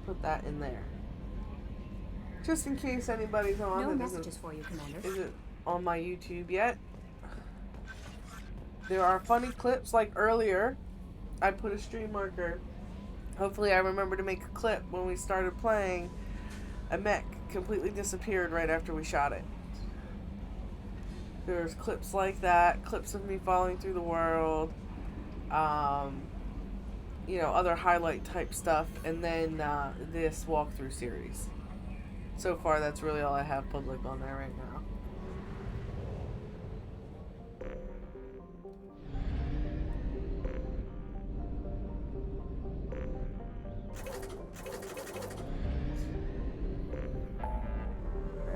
put that in there. Just in case anybody's on. No messages for you, Commander. Isn't on my YouTube yet. There are funny clips, like earlier, I put a stream marker. Hopefully I remember to make a clip when we started playing. A mech completely disappeared right after we shot it. There's clips like that, clips of me falling through the world, you know, other highlight type stuff, and then this walkthrough series. So far, that's really all I have public on there right now.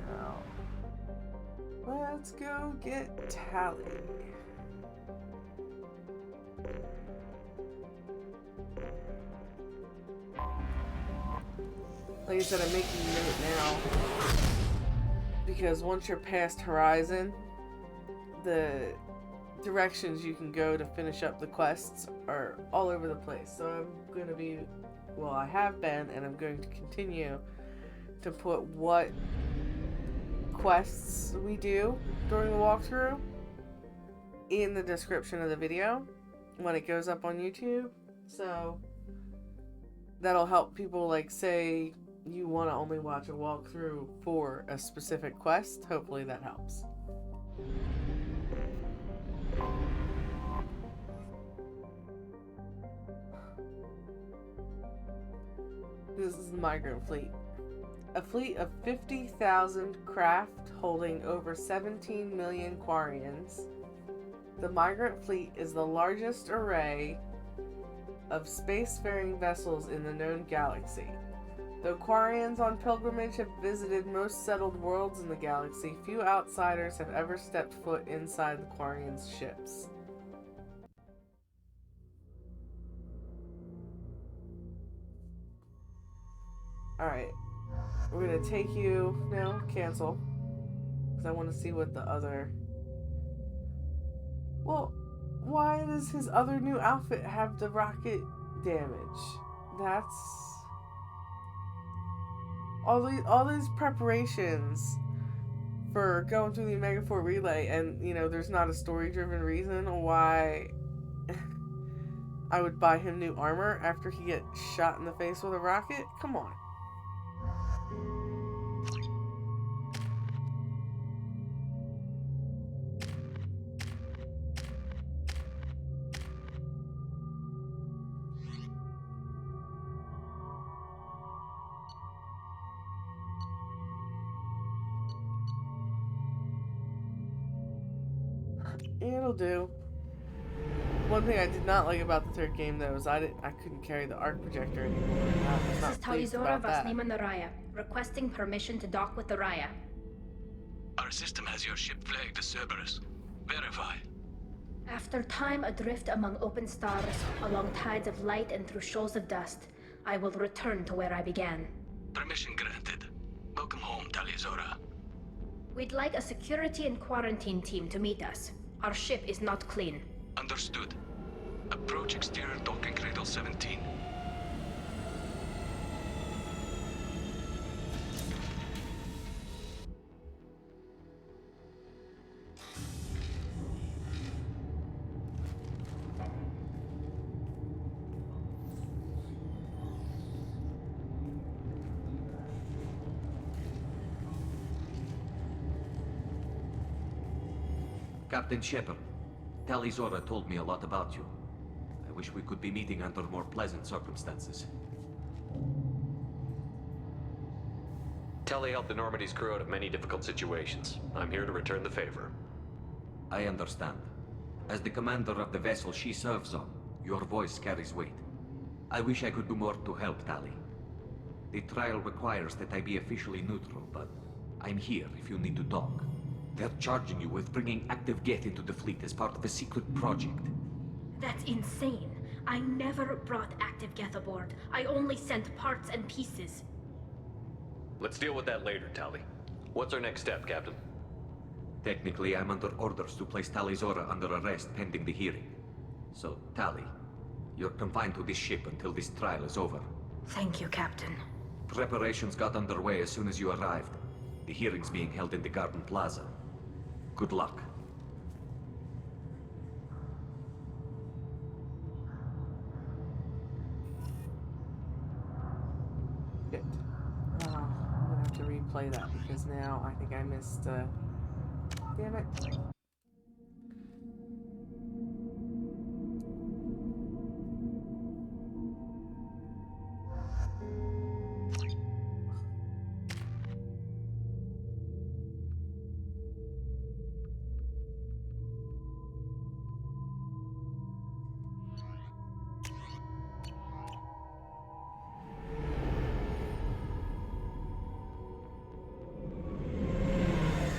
Now, let's go get Tali. Like I said, I'm making a note now because once you're past Horizon, the directions you can go to finish up the quests are all over the place. So I'm going to be, well, I have been, and I'm going to continue to put what quests we do during the walkthrough in the description of the video when it goes up on YouTube. So that'll help people, like, say you want to only watch a walkthrough for a specific quest. Hopefully that helps. This is the migrant fleet. A fleet of 50,000 craft holding over 17 million Quarians. The migrant fleet is the largest array of spacefaring vessels in the known galaxy. Though Quarians on pilgrimage have visited most settled worlds in the galaxy, few outsiders have ever stepped foot inside the Quarians' ships. Alright. We're gonna take you... No, cancel. Because I want to see what the other... Well, why does his other new outfit have the rocket damage? That's... All these preparations for going through the Omega 4 relay, and, you know, there's not a story-driven reason why I would buy him new armor after he gets shot in the face with a rocket? Come on. It'll do. One thing I did not like about the third game, though, is I couldn't carry the arc projector anymore. This is Talizora Vasnima Naraya, requesting permission to dock with the Raya. Our system has your ship flagged as Cerberus. Verify. After time adrift among open stars, along tides of light and through shoals of dust, I will return to where I began. Permission granted. Welcome home, Talizora. We'd like a security and quarantine team to meet us. Our ship is not clean. Understood. Approach exterior docking cradle 17. Captain Shepard, Talizora told me a lot about you. I wish we could be meeting under more pleasant circumstances. Tali helped the Normandy's crew out of many difficult situations. I'm here to return the favor. I understand. As the commander of the vessel she serves on, your voice carries weight. I wish I could do more to help Tali. The trial requires that I be officially neutral, but I'm here if you need to talk. They're charging you with bringing active Geth into the fleet as part of a secret project. That's insane. I never brought active Geth aboard. I only sent parts and pieces. Let's deal with that later, Tali. What's our next step, Captain? Technically, I'm under orders to place Tali Zora under arrest pending the hearing. So, Tali, you're confined to this ship until this trial is over. Thank you, Captain. Preparations got underway as soon as you arrived. The hearing's being held in the Garden Plaza. Good luck. Shit. I'm gonna have to replay that because now I think I missed, damn it.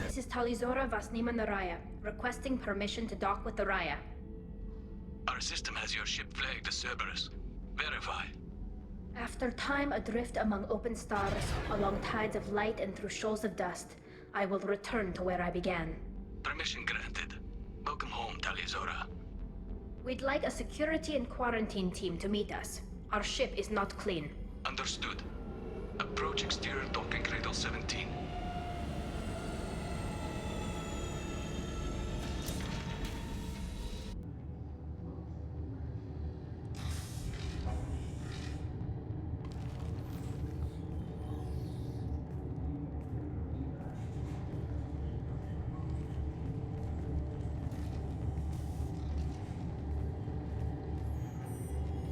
This is Talizora Vasnima Naraya, requesting permission to dock with the Raya. Our system has your ship flagged as Cerberus. Verify. After time adrift among open stars, along tides of light and through shoals of dust, I will return to where I began. Permission granted. Welcome home, Talizora. We'd like a security and quarantine team to meet us. Our ship is not clean. Understood. Approach exterior docking cradle 17.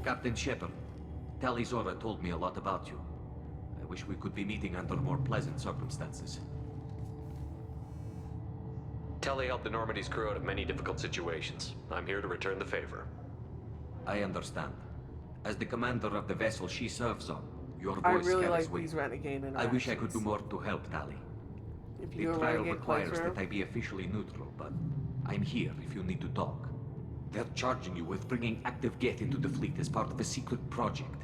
Captain Shepard, Tali Zora told me a lot about you. I wish we could be meeting under more pleasant circumstances. Tali helped the Normandy's crew out of many difficult situations. I'm here to return the favor. I understand. As the commander of the vessel she serves on, your I voice really carries like weight. these renegade interactions. I wish I could do more to help, Tali. If The you a trial renegade requires playthrough, that I be officially neutral, but I'm here if you need to talk. They're charging you with bringing active Geth into the fleet as part of a secret project.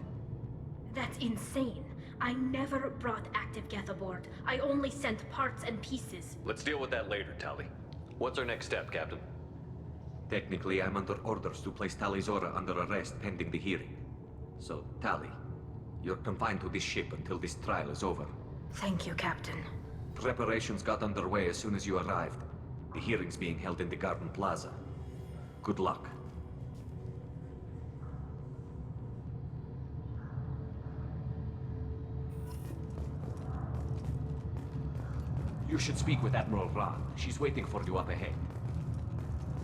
That's insane. I never brought active Geth aboard. I only sent parts and pieces. Let's deal with that later, Tali. What's our next step, Captain? Technically, I'm under orders to place Tali Zora under arrest pending the hearing. So, Tali, you're confined to this ship until this trial is over. Thank you, Captain. Preparations got underway as soon as you arrived. The hearing's being held in the Garden Plaza. Good luck. You should speak with Admiral Ran. She's waiting for you up ahead.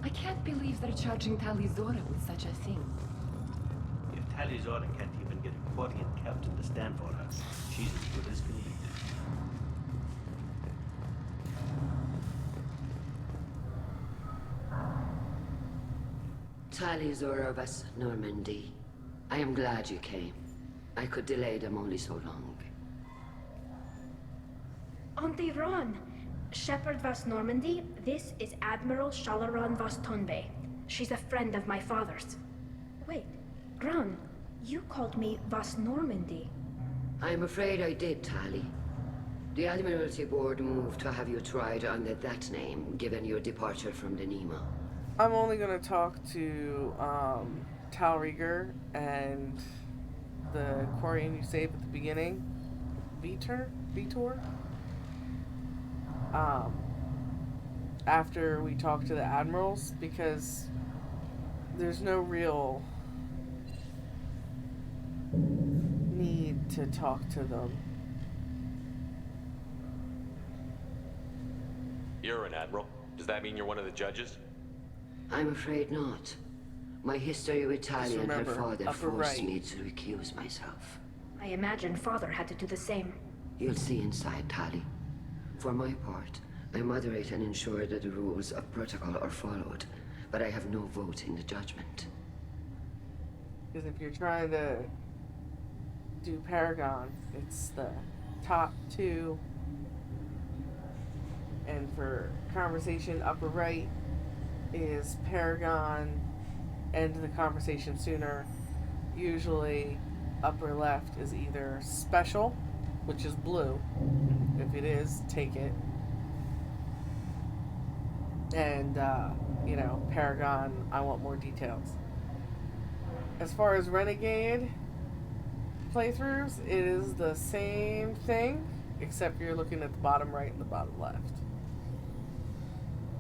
I can't believe they're charging Talizora with such a thing. If Talizora can't even get a Quarian captain to stand for her, she's as good as convicted. Tali Zorobas, Normandy. I am glad you came. I could delay them only so long. Auntie Ron! Shepard Vas Normandy, this is Admiral Shalaran Vas Tonbe. She's a friend of my father's. Wait, Ron, you called me Vas Normandy. I'm afraid I did, Tali. The Admiralty Board moved to have you tried under that name, given your departure from the Nima. I'm only gonna talk to Talrieger and the Quarian you saved at the beginning. Vitor? After we talk to the admirals, because there's no real need to talk to them. You're an admiral. Does that mean you're one of the judges? I'm afraid not. My history with Tali and her father upper forced right. me to recuse myself. I imagine father had to do the same. You'll see inside, Tali. For my part, I moderate and ensure that the rules of protocol are followed, but I have no vote in the judgment. Because if you're trying to do Paragon. It's the top two. And for conversation, upper right is Paragon. End the conversation sooner. Usually, upper left is either special, which is blue. If it is, take it. And, Paragon, I want more details. As far as Renegade playthroughs, it is the same thing, except you're looking at the bottom right and the bottom left.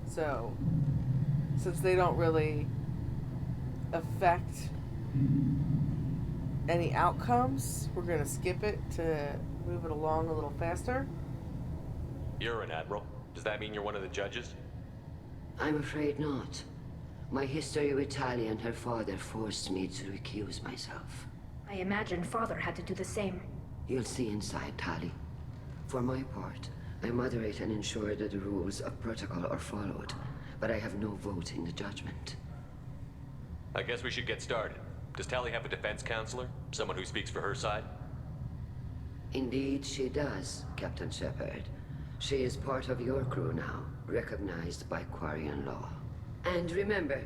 So, since they don't really affect any outcomes, we're going to skip it to move it along a little faster. You're an admiral. Does that mean you're one of the judges? I'm afraid not. My history with Tali and her father forced me to recuse myself. I imagine Father had to do the same. You'll see inside, Tali. For my part, I moderate and ensure that the rules of protocol are followed, but I have no vote in the judgment. I guess we should get started. Does Tali have a defense counselor? Someone who speaks for her side? Indeed, she does, Captain Shepard. She is part of your crew now, recognized by Quarian law. And remember,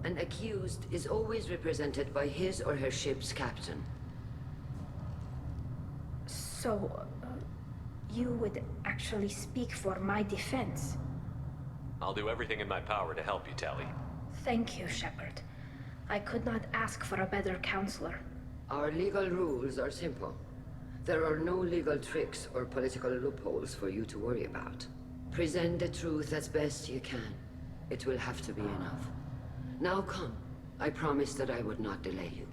an accused is always represented by his or her ship's captain. So, you would actually speak for my defense? I'll do everything in my power to help you, Tali. Thank you, Shepard. I could not ask for a better counselor. Our legal rules are simple. There are no legal tricks or political loopholes for you to worry about. Present the truth as best you can. It will have to be enough. Now come. I promised that I would not delay you.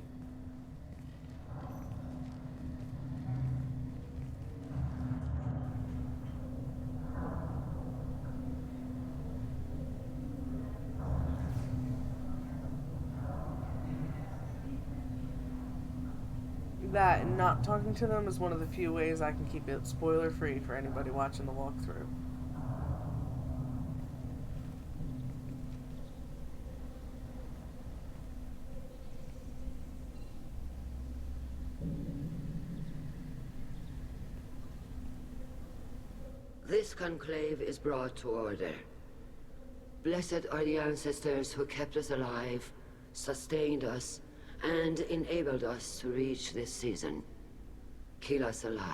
That and not talking to them is one of the few ways I can keep it spoiler free for anybody watching the walkthrough. This conclave is brought to order. Blessed are the ancestors who kept us alive, sustained us, and enabled us to reach this season. Keep us alive.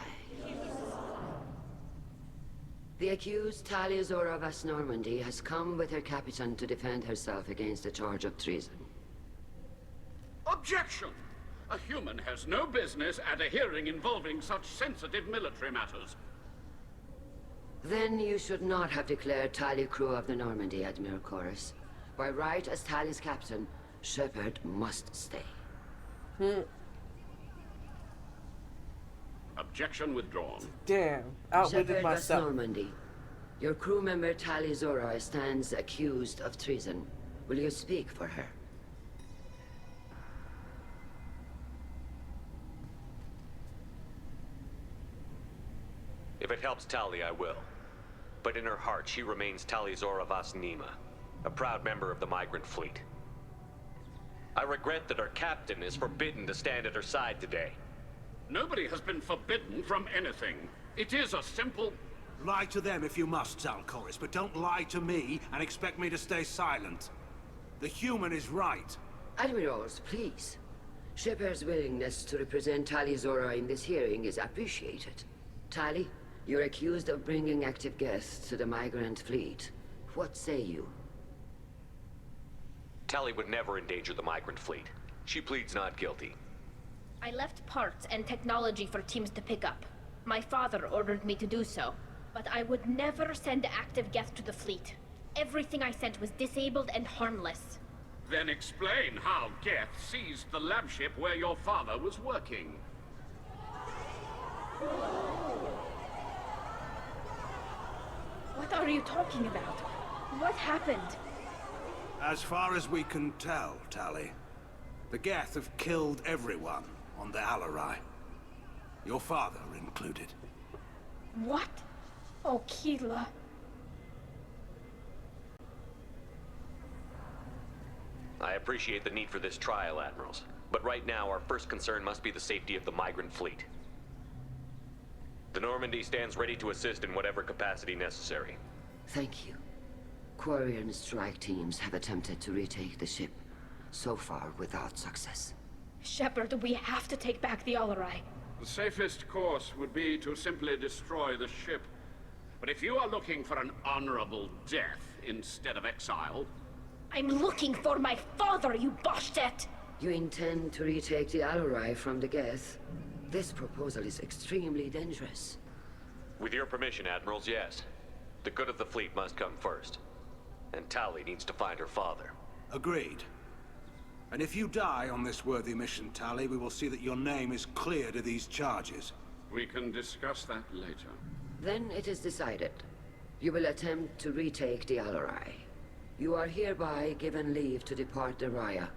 The accused Tali Zora Vas Normandy has come with her captain to defend herself against a charge of treason. Objection! A human has no business at a hearing involving such sensitive military matters. Then you should not have declared Tali crew of the Normandy, Admiral Chorus. By right as Tali's captain, Shepard must stay. Objection withdrawn. Damn, outwitted Shepard myself. Vas Normandy, your crew member Tali Zora stands accused of treason. Will you speak for her? If it helps Tali, I will. But in her heart, she remains Tali Zora Vas Nima, a proud member of the migrant fleet. I regret that our captain is forbidden to stand at her side today. Nobody has been forbidden from anything. It is a simple... Lie to them if you must, Zalcoris, but don't lie to me and expect me to stay silent. The human is right. Admirals, please. Shepard's willingness to represent Tali Zora in this hearing is appreciated. Tali, you're accused of bringing active guests to the migrant fleet. What say you? Tali would never endanger the migrant fleet. She pleads not guilty. I left parts and technology for teams to pick up. My father ordered me to do so. But I would never send active guests to the fleet. Everything I sent was disabled and harmless. Then explain how Geth seized the lab ship where your father was working. What are you talking about? What happened? As far as we can tell, Tali, the Geth have killed everyone on the Alarai. Your father included. What? Oh, Keela. I appreciate the need for this trial, Admirals. But right now, our first concern must be the safety of the migrant fleet. The Normandy stands ready to assist in whatever capacity necessary. Thank you. Quarry and strike teams have attempted to retake the ship, so far without success. Shepard, we have to take back the Alarai. The safest course would be to simply destroy the ship. But if you are looking for an honorable death instead of exile... I'm looking for my father, you bastet! You intend to retake the Alarai from the Geth? This proposal is extremely dangerous. With your permission, Admirals, yes. The good of the fleet must come first. And Tali needs to find her father. Agreed. And if you die on this worthy mission, Tali, we will see that your name is cleared of these charges. We can discuss that later. Then it is decided. You will attempt to retake the Alarai. You are hereby given leave to depart the Raya.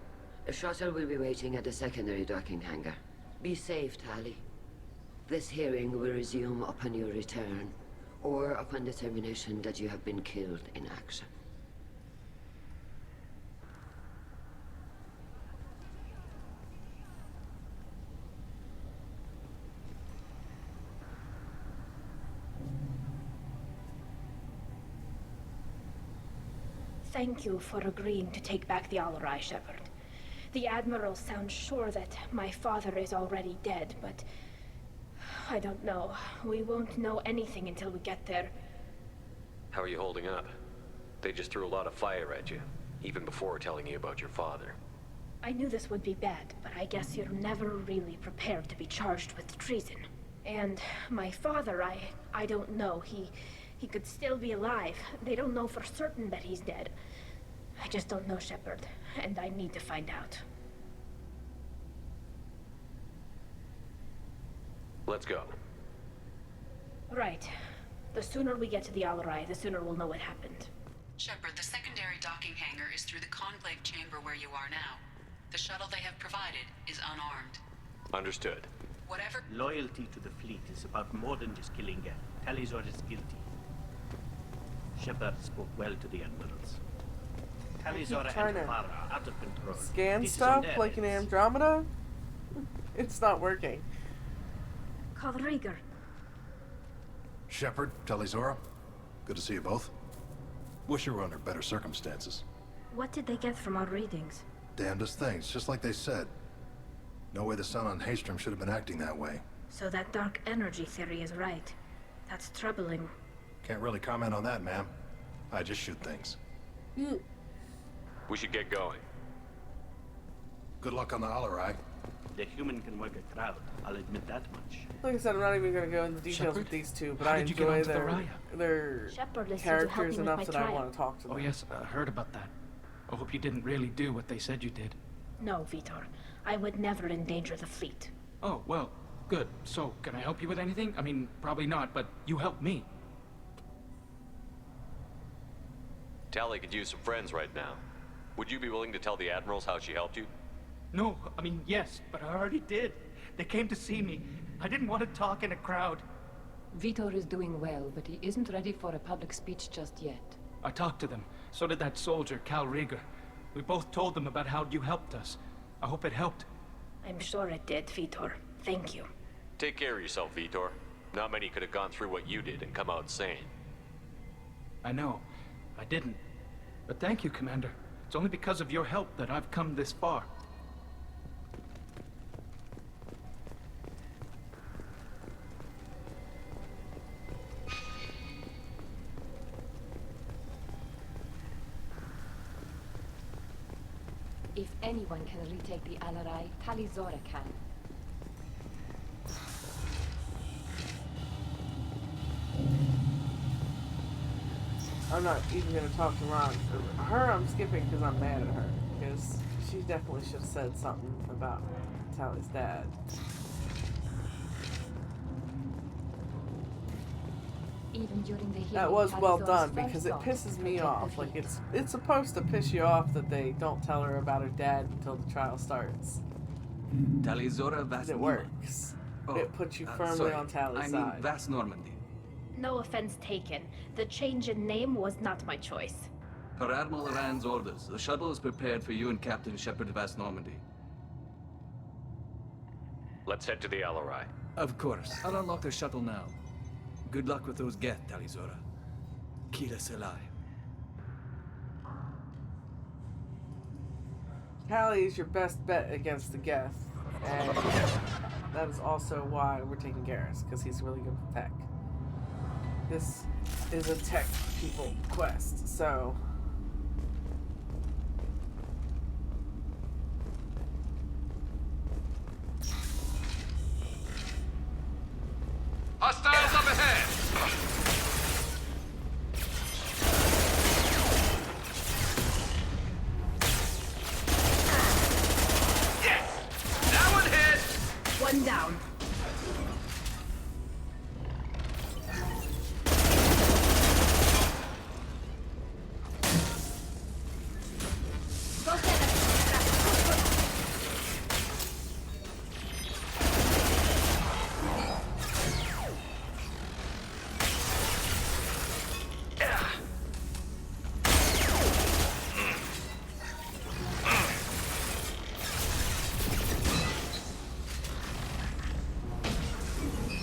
A shuttle will be waiting at the secondary docking hangar. Be safe, Tali. This hearing will resume upon your return, or upon determination that you have been killed in action. Thank you for agreeing to take back the Alarai, Shepard. The Admiral sounds sure that my father is already dead, but... I don't know. We won't know anything until we get there. How are you holding up? They just threw a lot of fire at you, even before telling you about your father. I knew this would be bad, but I guess you're never really prepared to be charged with treason. And my father, I don't know. He could still be alive. They don't know for certain that he's dead. I just don't know, Shepard, and I need to find out. Let's go. Right. The sooner we get to the Alarai, the sooner we'll know what happened. Shepard, the secondary docking hangar is through the conclave chamber where you are now. The shuttle they have provided is unarmed. Understood. Whatever... Loyalty to the fleet is about more than just killing Geth. Talizor is guilty. Shepard spoke well to the admirals. Talizor and Mara are out of control. Scan This is stuff on their like in heads. Andromeda? It's not working. Call Rieger. Shepard, Talizora, good to see you both. Wish you were under better circumstances. What did they get from our readings? Damnedest things, just like they said. No way the sun on Haystrom should have been acting that way. So that dark energy theory is right. That's troubling. Can't really comment on that, ma'am. I just shoot things. We should get going. Good luck on the Alarai. The human can work a crowd, I'll admit that much. Like I said, I'm not even going to go into details with these two, but I enjoy their Shepard listened to characters help me with enough my that trial. I want to talk to them. Oh yes, I heard about that. I hope you didn't really do what they said you did. No, Vitor. I would never endanger the fleet. Oh, well, good. So, can I help you with anything? I mean, probably not, but you helped me. Tali could use some friends right now. Would you be willing to tell the Admirals how she helped you? No, I mean, yes, but I already did. They came to see me. I didn't want to talk in a crowd. Vitor is doing well, but he isn't ready for a public speech just yet. I talked to them. So did that soldier, Cal Rieger. We both told them about how you helped us. I hope it helped. I'm sure it did, Vitor. Thank you. Take care of yourself, Vitor. Not many could have gone through what you did and come out sane. I know. I didn't. But thank you, Commander. It's only because of your help that I've come this far. If anyone can retake the Alarai, Talizora can. I'm not even going to talk to Ron. Her, I'm skipping because I'm mad at her. Because she definitely should have said something about Tali's dad. Even during the That was well done because it pisses me off. Like it's supposed to piss you off that they don't tell her about her dad until the trial starts. Talizora Vas It works. It puts you firmly sorry. on Tali's I mean, side. Vas Normandy. No offense taken. The change in name was not my choice. Per Admiral Rand's orders, the shuttle is prepared for you and Captain Shepard Vast Normandy. Let's head to the LRI. Of course. I'll unlock the shuttle now. Good luck with those Geth, Talizora. Kira Selai. Tali is your best bet against the Geth, and that is also why we're taking Garrus, because he's really good with tech. This is a tech people quest, so... Hostiles up ahead! One down.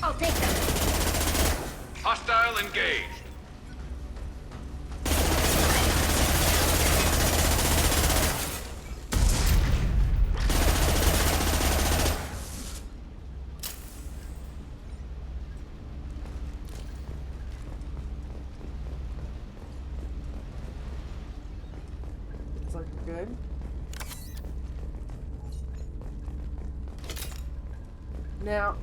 I'll take them. Hostile engaged. It's looking good. Now,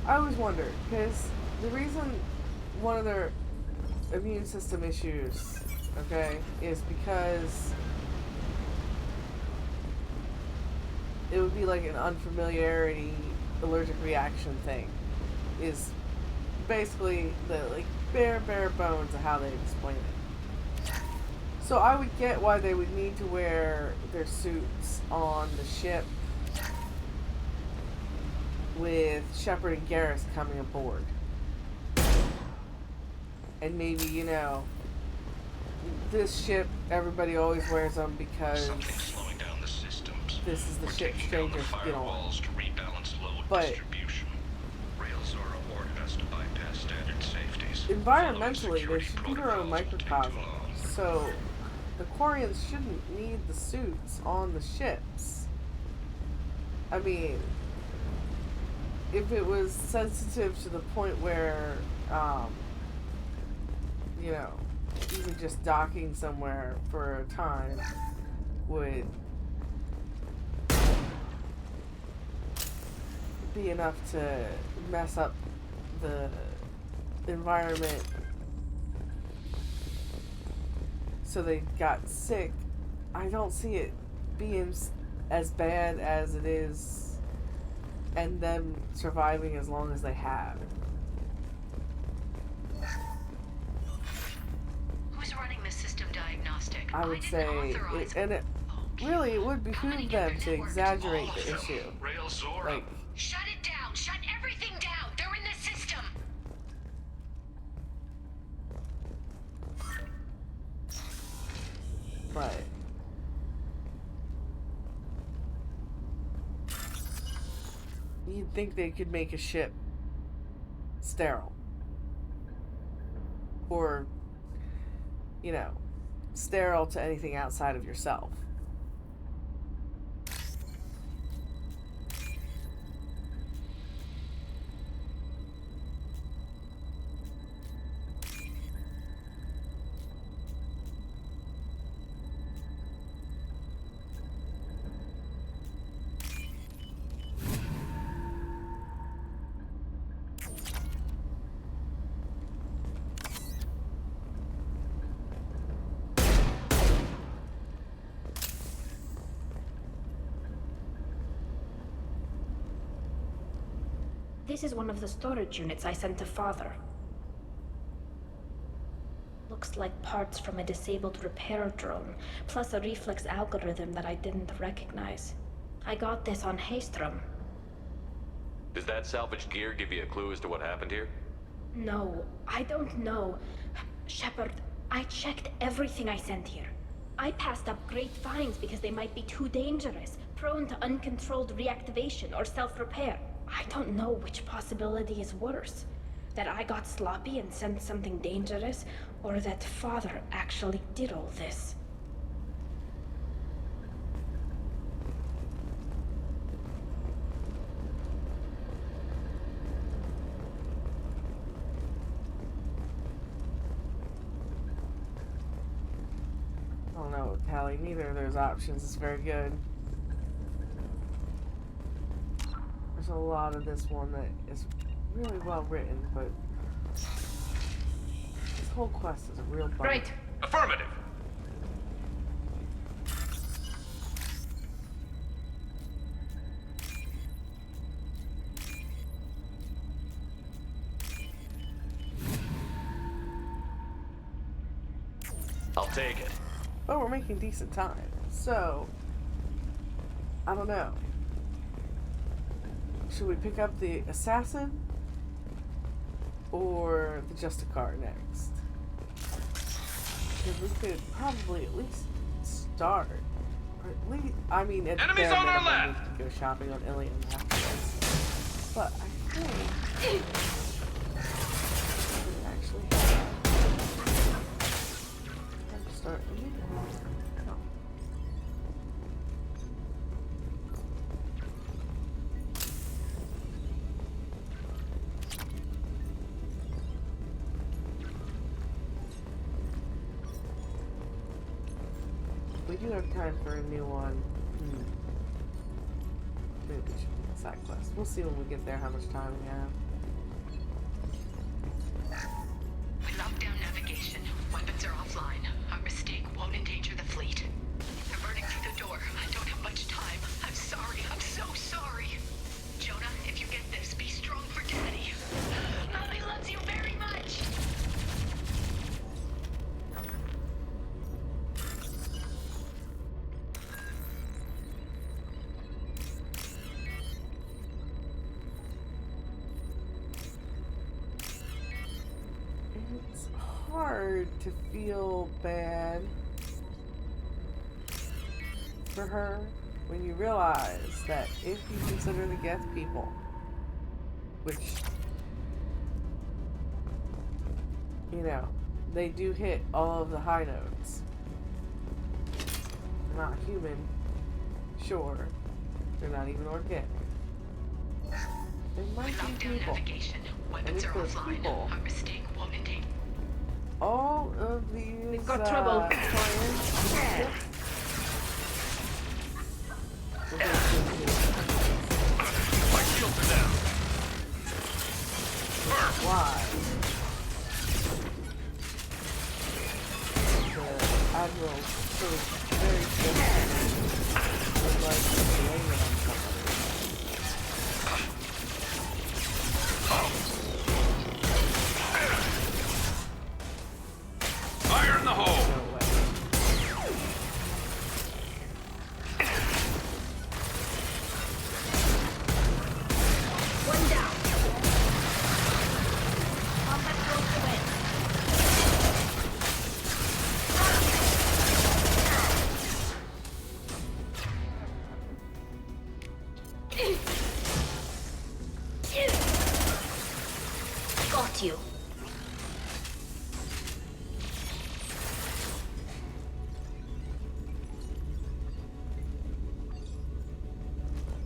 I always wondered, because the reason one of their immune system issues, okay, is because it would be like an unfamiliarity allergic reaction thing, is basically the like bare bones of how they explain it. So I would get why they would need to wear their suits on the ship with Shepard and Garrus coming aboard. And maybe, you know, this ship, everybody always wears them because slowing down the systems. This is the ship strangers get on. To rebalance load But distribution. Railzora ordered us to bypass standard safeties. environmentally, they should be their own microcosm. So the Quarians shouldn't need the suits on the ships. I mean, if it was sensitive to the point where, you know, even just docking somewhere for a time would be enough to mess up the environment so they got sick, I don't see it being as bad as it is and them surviving as long as they have. Who's running the system diagnostic? I would say, it would behoove them to exaggerate the issue. Like, Shut it down! Shut everything down! They're in the system! but you'd think they could make a ship sterile. Or, you know, sterile to anything outside of yourself. This is one of the storage units I sent to Father. Looks like parts from a disabled repair drone, plus a reflex algorithm that I didn't recognize. I got this on Haystrom. Does that salvaged gear give you a clue as to what happened here? No, I don't know. Shepard, I checked everything I sent here. I passed up great finds because they might be too dangerous, prone to uncontrolled reactivation or self-repair. I don't know which possibility is worse. That I got sloppy and sent something dangerous, or that Father actually did all this. I don't know, Tali. Neither of those options is very good. There's a lot of this one that is really well written, but this whole quest is a real bummer. Right. Affirmative. I'll take it. But we're making decent time, so I don't know. Should we pick up the assassin or the Justicar next? Because we could probably at least start, or at least, I mean, at Enemies bare on our minimum, left! we could go shopping on Ilium after this. But I think we actually have to start immediately. No. We do have time for a new one. Maybe we should do a side quest. We'll see when we get there how much time we have. We locked down navigation. Weapons are offline. Our mistake won't endanger the fleet. They're burning through the door. I don't have much time. I'm sorry. I'm so sorry. Jonah, if you get this, be strong for Daddy. Mommy loves you very much. It's hard to feel bad for her when you realize that if you consider the Geth people, which, you know, they do hit all of the high notes. They're not human, sure. They're not even organic. They might be people. And if those people, Our mistake won't endanger. all of these We've got trouble. clients, My shields are down. why the Admiral sort of very gently would like to blame it on somebody. Fire in the hole. No way. One down. Combat goes to win. Got you.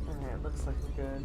Alright, looks like we're good.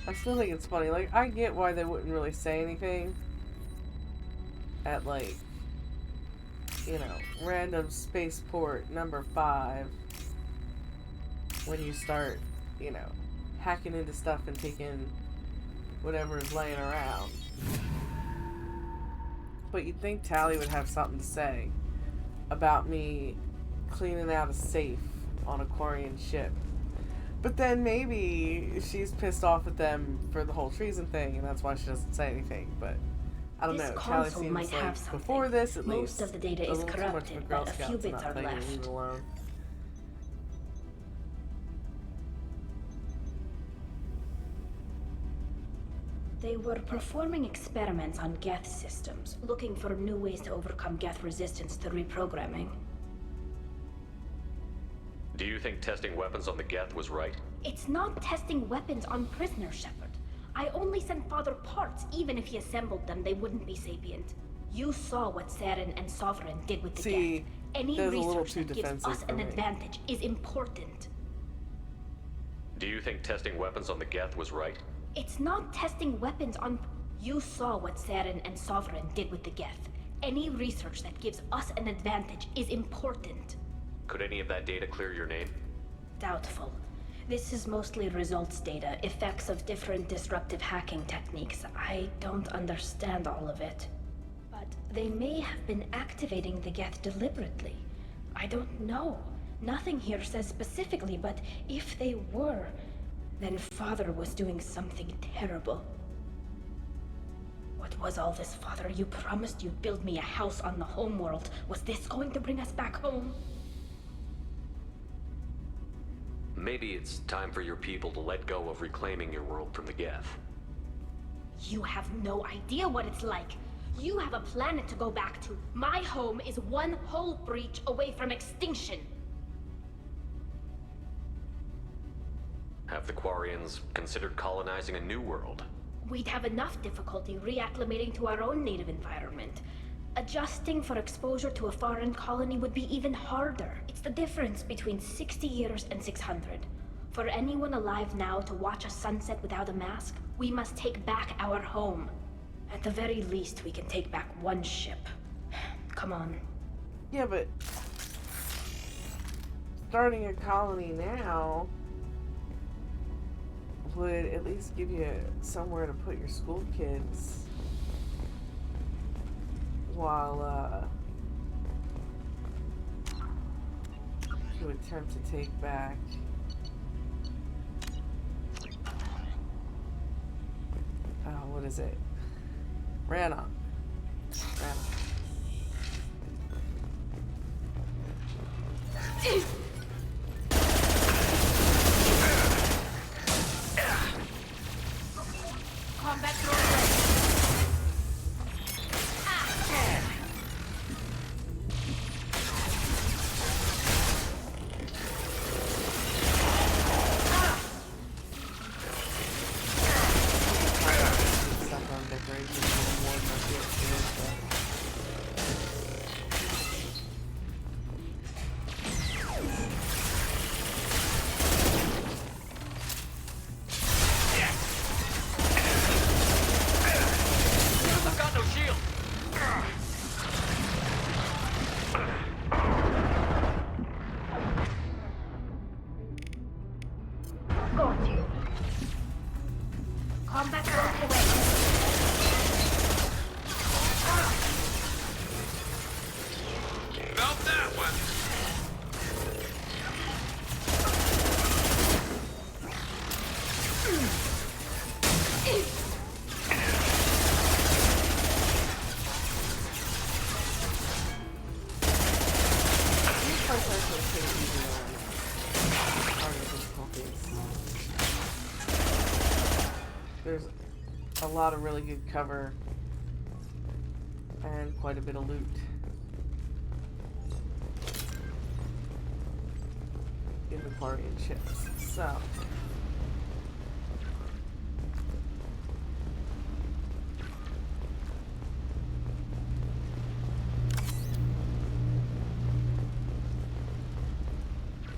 I still think it's funny. Like, I get why they wouldn't really say anything at, like, you know, random spaceport number 5 when you start, you know, hacking into stuff and taking whatever is laying around. But you'd think Tali would have something to say. about me cleaning out a safe on a Quarian ship. But then maybe she's pissed off at them for the whole treason thing, and that's why she doesn't say anything. But I don't know. Tali seems might like have something. before this, at Most least, of the data a is little too much of a corrupted, Girl but a Scout few to bits not are play and leave left. it alone. They were performing experiments on Geth systems, looking for new ways to overcome Geth resistance to reprogramming. Do you think testing weapons on the Geth was right? It's not testing weapons on prisoners, Shepard. I only sent Father parts. Even if he assembled them, they wouldn't be sapient. You saw what Saren and Sovereign did with the Geth. Any research that gives us an advantage is important. Do you think testing weapons on the Geth was right? It's not testing weapons on... You saw what Saren and Sovereign did with the Geth. Any research that gives us an advantage is important. Could any of that data clear your name? Doubtful. This is mostly results data, effects of different disruptive hacking techniques. I don't understand all of it. But they may have been activating the Geth deliberately. I don't know. Nothing here says specifically, but if they were, then Father was doing something terrible. What was all this, Father? You promised you'd build me a house on the homeworld. Was this going to bring us back home? Maybe it's time for your people to let go of reclaiming your world from the Geth. You have no idea what it's like. You have a planet to go back to. My home is one hull breach away from extinction. Have the Quarians considered colonizing a new world? We'd have enough difficulty reacclimating to our own native environment. Adjusting for exposure to a foreign colony would be even harder. It's the difference between 60 years and 600. For anyone alive now to watch a sunset without a mask, we must take back our home. At the very least, we can take back one ship. Come on. Yeah, but starting a colony now would at least give you somewhere to put your school kids while you attempt to take back what is it? Rannoch. Combat drone ready. There's a lot of really good cover and quite a bit of loot in the Quarian ships. So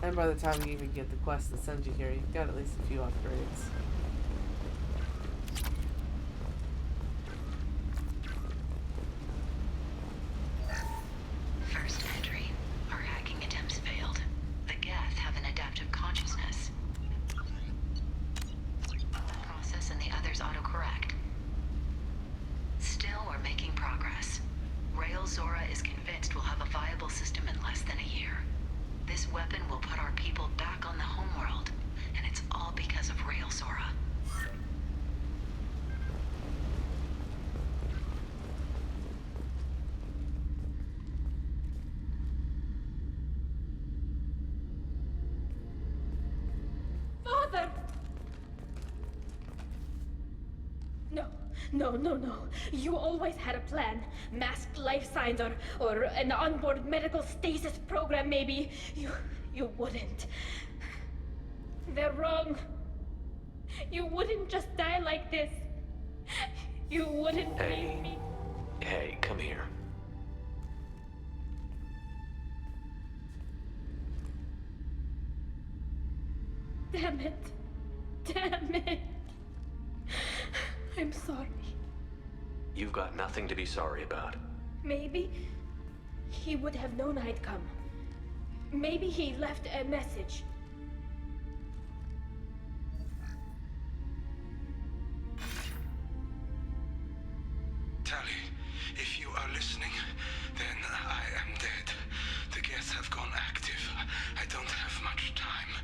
and by the time you even get the quest that sends you here, you've got at least a few upgrades. First entry. Our hacking attempts failed. The Geth have an adaptive consciousness. Process and the others autocorrect. Still, we're making progress. Rail Zora is convinced we'll have a viable system No, no, no. You always had a plan. Masked life signs or an onboard medical stasis program, maybe. You wouldn't. They're wrong. You wouldn't just die like this. You wouldn't leave me. Hey, come here. Damn it. Damn it. I'm sorry. You've got nothing to be sorry about. Maybe he would have known I'd come. Maybe he left a message. Tali, if you are listening, then I am dead. The geth have gone active. I don't have much time.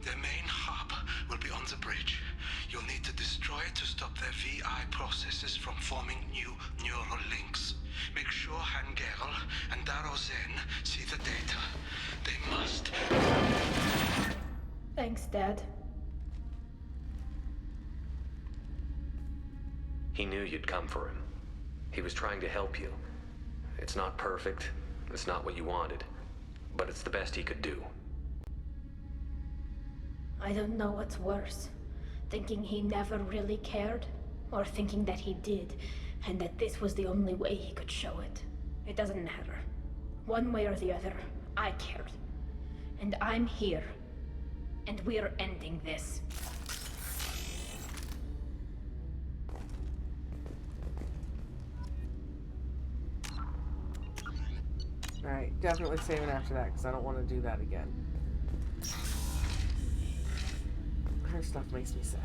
The main hub will be on the bridge. You'll need to destroy it to stop their VI processes from forming new neural links. Make sure Hangerl and Darozen see the data. They must. Thanks, Dad. He knew you'd come for him. He was trying to help you. It's not perfect. It's not what you wanted. But it's the best he could do. I don't know what's worse. Thinking he never really cared, or thinking that he did, and that this was the only way he could show it. It doesn't matter. One way or the other, I cared. And I'm here. And we're ending this. Alright, definitely saving after that, because I don't want to do that again. Her stuff makes me sad.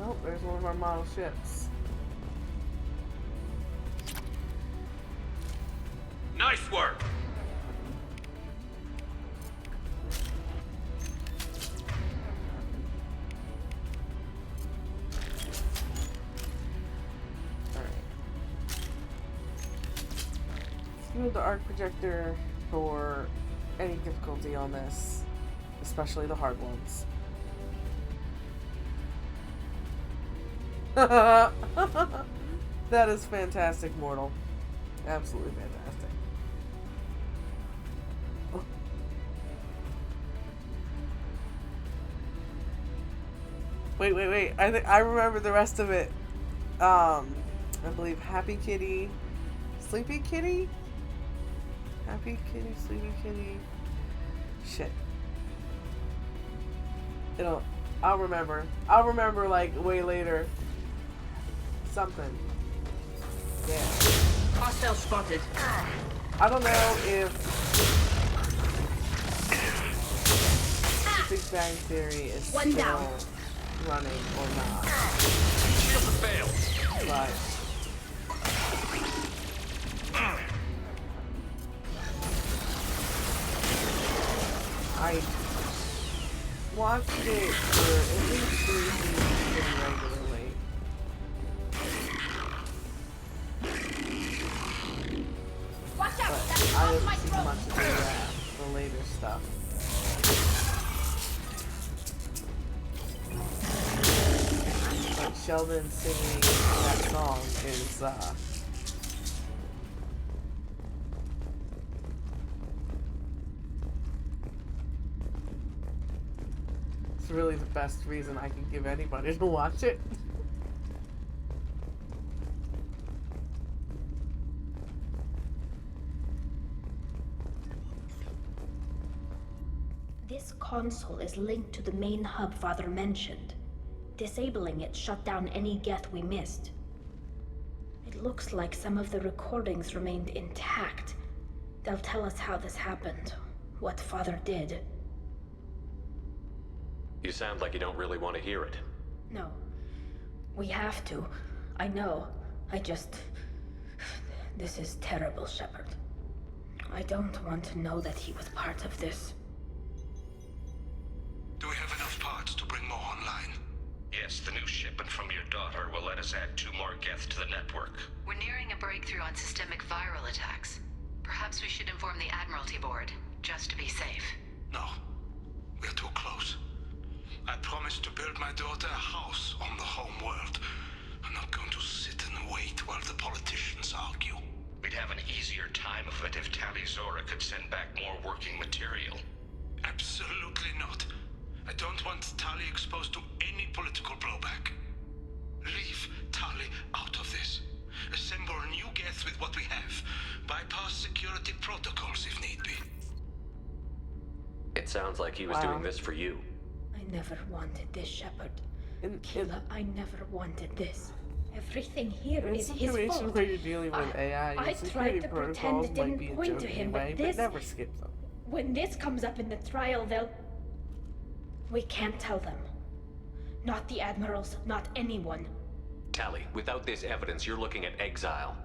Oh, there's one of our model ships. Nice work! Alright. Let's move the arc projector for any difficulty on this, especially the hard ones. That is fantastic, mortal. Absolutely fantastic. Oh. Wait. I remember the rest of it. I believe Happy Kitty, Sleepy Kitty? Happy Kitty, Sleepy Kitty. Shit. I'll remember. I'll remember, like, way later. Something. Yeah. Hostile spotted. I don't know if Big Bang Theory is One still down. running or not. Shield has failed. But I watched it for at least 3 seasons pretty regularly. Watch out! But That's I off my haven't seen throat! much of the later stuff. But Sheldon singing that song is, it's really the best reason I can give anybody to watch it. This console is linked to the main hub Father mentioned. Disabling it shut down any Geth we missed. It looks like some of the recordings remained intact. They'll tell us how this happened, what Father did. You sound like you don't really want to hear it. No. We have to. I know. This is terrible, Shepard. I don't want to know that he was part of this. Do we have enough parts to bring more online? Yes, the new shipment from your daughter will let us add 2 more Geth to the network. We're nearing a breakthrough on systemic viral attacks. Perhaps we should inform the Admiralty Board, just to be safe. No. We're too close. I promised to build my daughter a house on the home world. I'm not going to sit and wait while the politicians argue. We'd have an easier time of it if Tali Zora could send back more working material. Absolutely not. I don't want Tali exposed to any political blowback. Leave Tali out of this. Assemble a new Geth with what we have. Bypass security protocols if need be. It sounds like he was doing this for you. I never wanted this, Shepard. Keela, I never wanted this. Everything here is his fault. In situations where you're dealing with AI, your security protocols might be a joke anyway, but never skip them. When this comes up in the trial, we can't tell them. Not the admirals, not anyone. Tali, without this evidence, you're looking at exile.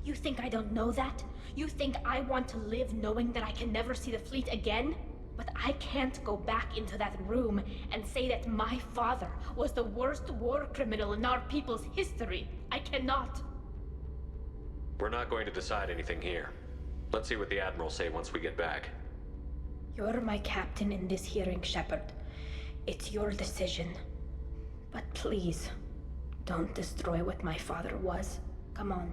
You think I don't know that? You think I want to live knowing that I can never see the fleet again? But I can't go back into that room and say that my father was the worst war criminal in our people's history. I cannot. We're not going to decide anything here. Let's see what the Admirals say once we get back. You're my captain in this hearing, Shepard. It's your decision. But please, don't destroy what my father was. Come on.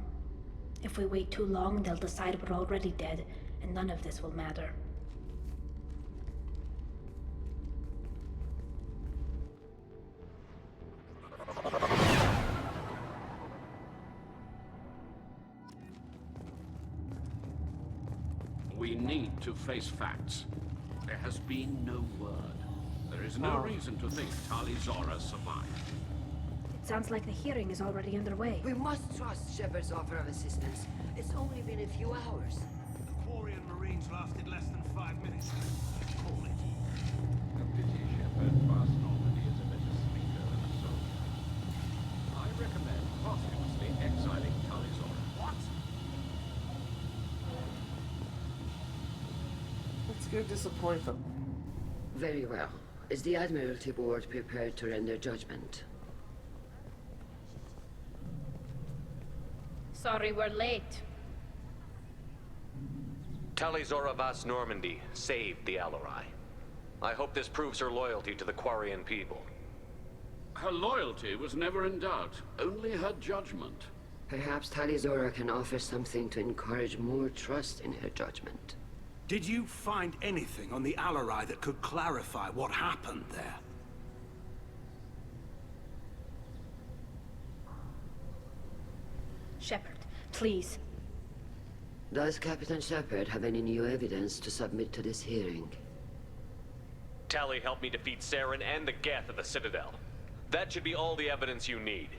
If we wait too long, they'll decide we're already dead, and none of this will matter. We need to face facts. There has been no word. There is no reason to think Tali Zora survived. It sounds like the hearing is already underway. We must trust Shepard's offer of assistance. It's only been a few hours. The Quarian Marines lasted less than 5 minutes. Call it. A pity Shepard vast Normandy is a better speaker than a soldier. I recommend posthumously exiling Tali Zora. What? Let's go disappoint them. Very well. Is the Admiralty Board prepared to render judgment? Sorry we're late. Tali Zora Vas Normandy saved the Alarai. I hope this proves her loyalty to the Quarian people. Her loyalty was never in doubt, only her judgment. Perhaps Tali Zora can offer something to encourage more trust in her judgment. Did you find anything on the Alarai that could clarify what happened there? Shepard, please. Does Captain Shepard have any new evidence to submit to this hearing? Tali helped me defeat Saren and the Geth at the Citadel. That should be all the evidence you need.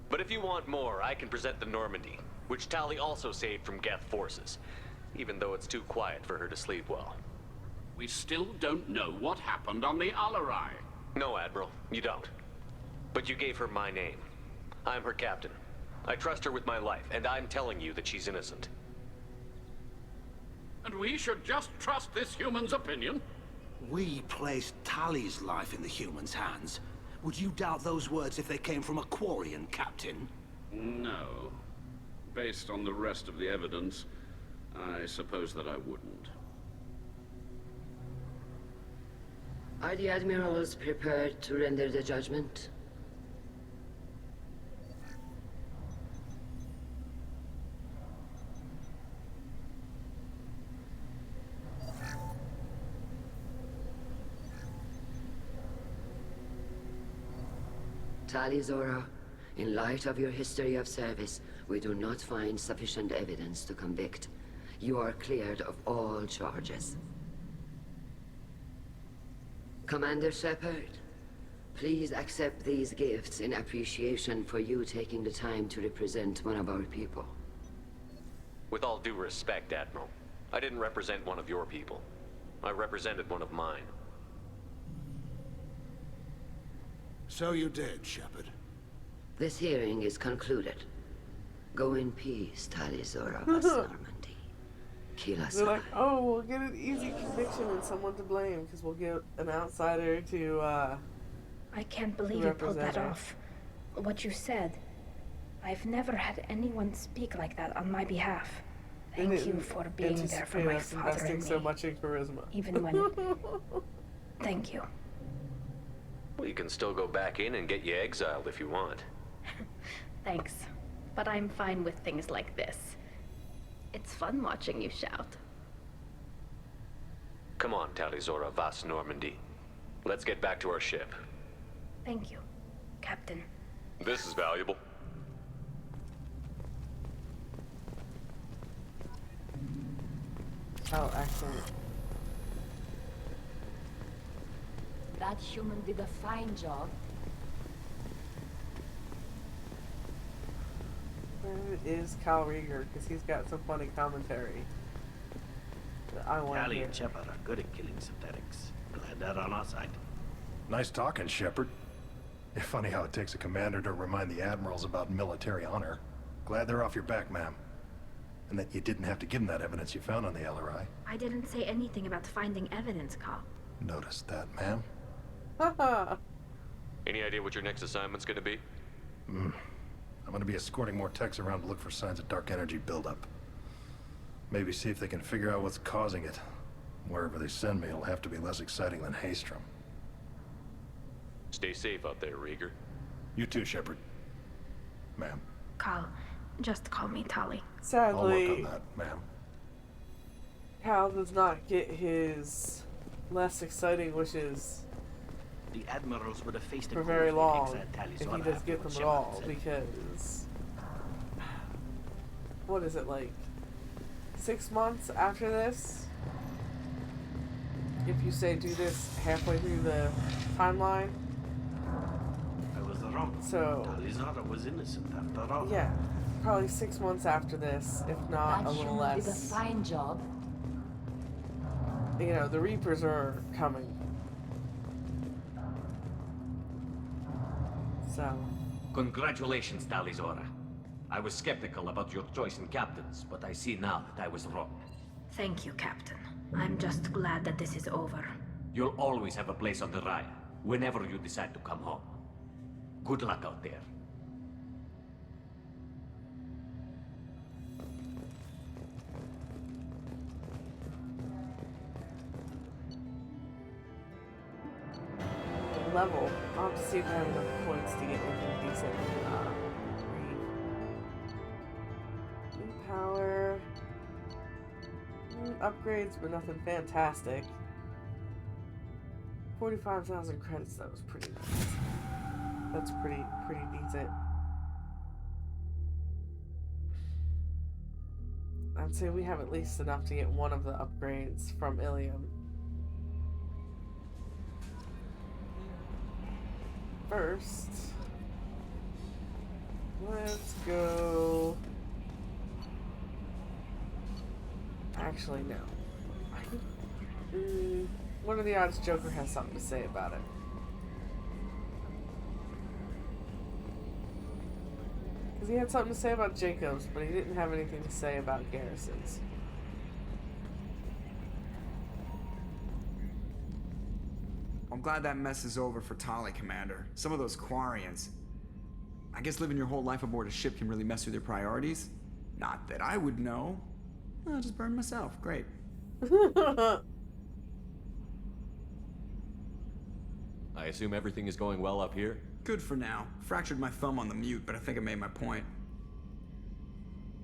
But if you want more, I can present the Normandy, which Tali also saved from Geth forces, even though it's too quiet for her to sleep well. We still don't know what happened on the Alarai. No, Admiral, you don't. But you gave her my name. I'm her captain. I trust her with my life, and I'm telling you that she's innocent. And we should just trust this human's opinion? We placed Tali's life in the human's hands. Would you doubt those words if they came from a Quarian captain? No. Based on the rest of the evidence, I suppose that I wouldn't. Are the Admirals prepared to render the judgment? Tali Zora, in light of your history of service, we do not find sufficient evidence to convict. You are cleared of all charges. Commander Shepard, please accept these gifts in appreciation for you taking the time to represent one of our people. With all due respect, Admiral, I didn't represent one of your people. I represented one of mine. So you did, Shepard. This hearing is concluded. Go in peace, Tali Zora of Normandy. Kila They're like, oh, we'll get an easy conviction and someone to blame because we'll get an outsider to, I can't believe you pulled that off. What you said. I've never had anyone speak like that on my behalf. Thank you for being there for my father and me. So much in charisma. Even when... Thank you. Well, you can still go back in and get you exiled if you want. Thanks. But I'm fine with things like this. It's fun watching you shout. Come on, Tali Zora Vas Normandy. Let's get back to our ship. Thank you, Captain. This is valuable. Oh, excellent. That human did a fine job. Where is Kyle Rieger? Because he's got some funny commentary that I want to Tali hear. and Shepard are good at killing synthetics. Glad they're on our side. Nice talking, Shepard. It's funny how it takes a commander to remind the admirals about military honor. Glad they're off your back, ma'am. And that you didn't have to give them that evidence you found on the LRI. I didn't say anything about finding evidence, Carl. Noticed that, ma'am. Any idea what your next assignment's gonna be? I'm gonna be escorting more techs around to look for signs of dark energy buildup. Maybe see if they can figure out what's causing it. Wherever they send me, it'll have to be less exciting than Haystrom. Stay safe out there, Rieger. You too, Shepard. Ma'am. Carl, just call me Tali. Sadly, I'll work on that, ma'am. Cal does not get his less exciting wishes The admirals would have faced for a very long Tali if he Zora does get after them what at all, Shepard said. because what is it, like 6 months after this? If you say do this halfway through the timeline. I was wrong. So Tali Zora was innocent after all. yeah, probably 6 months after this, if not That a little human did a less. fine job. You know, the Reapers are coming. So. Congratulations, Tali Zora. I was skeptical about your choice in captains, but I see now that I was wrong. Thank you, Captain. I'm just glad that this is over. You'll always have a place on the Raya, whenever you decide to come home. Good luck out there. Level. I'll have to see if I have enough points to get anything decent. New power. Upgrades, but nothing fantastic. 45,000 credits, that was pretty nice. That's pretty decent. I'd say we have at least enough to get one of the upgrades from Ilium. First, let's go. Actually, no. What are the odds Joker has something to say about it? Because he had something to say about Jacobs, but he didn't have anything to say about Garrus's. I'm glad that mess is over for Tali, Commander. Some of those Quarians. I guess living your whole life aboard a ship can really mess with your priorities. Not that I would know. I'll just burn myself. Great. I assume everything is going well up here? Good for now. Fractured my thumb on the mute, but I think I made my point.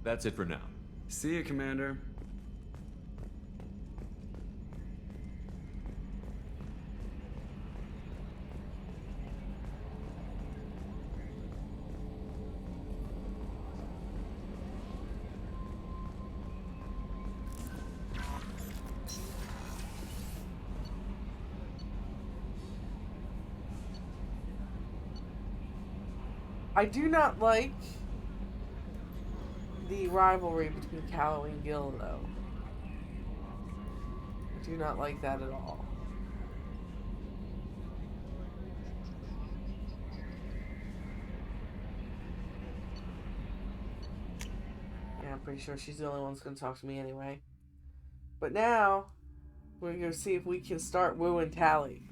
That's it for now. See you, Commander. I do not like the rivalry between Callow and Gil, though. I do not like that at all. Yeah, I'm pretty sure she's the only one that's going to talk to me anyway. But now, we're going to go see if we can start wooing Tali.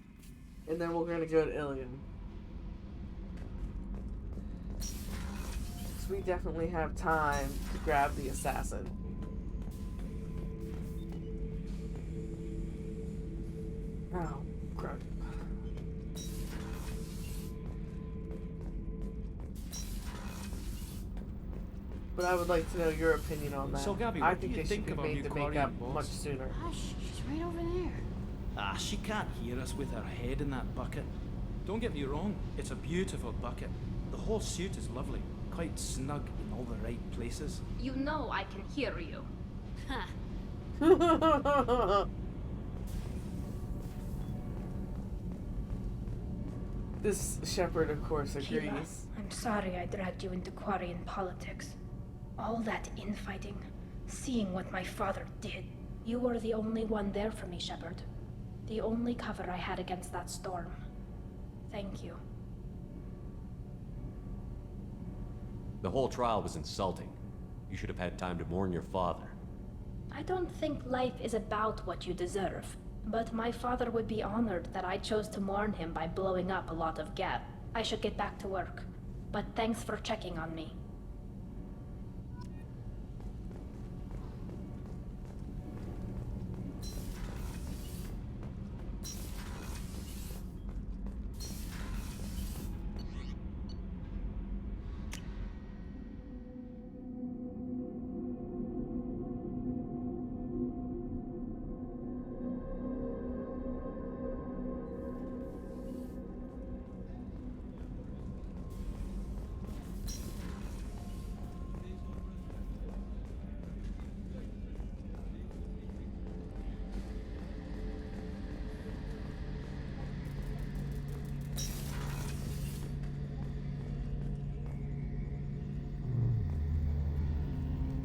And then we're going to go to Ilium. So we definitely have time to grab the assassin. Oh, crap. But I would like to know your opinion on that. So, Gabby, I what think do you they think should of have our made new the quarry, makeup boss? much sooner. Hush, she's right over there. Ah, she can't hear us with her head in that bucket. Don't get me wrong, it's a beautiful bucket. The whole suit is lovely, quite snug in all the right places. You know I can hear you. This shepherd, of course, agrees. Keela, I'm sorry I dragged you into quarry and politics. All that infighting, seeing what my father did. You were the only one there for me, Shepherd. The only cover I had against that storm. Thank you. The whole trial was insulting. You should have had time to mourn your father. I don't think life is about what you deserve, but my father would be honored that I chose to mourn him by blowing up a lot of gap. I should get back to work, but thanks for checking on me.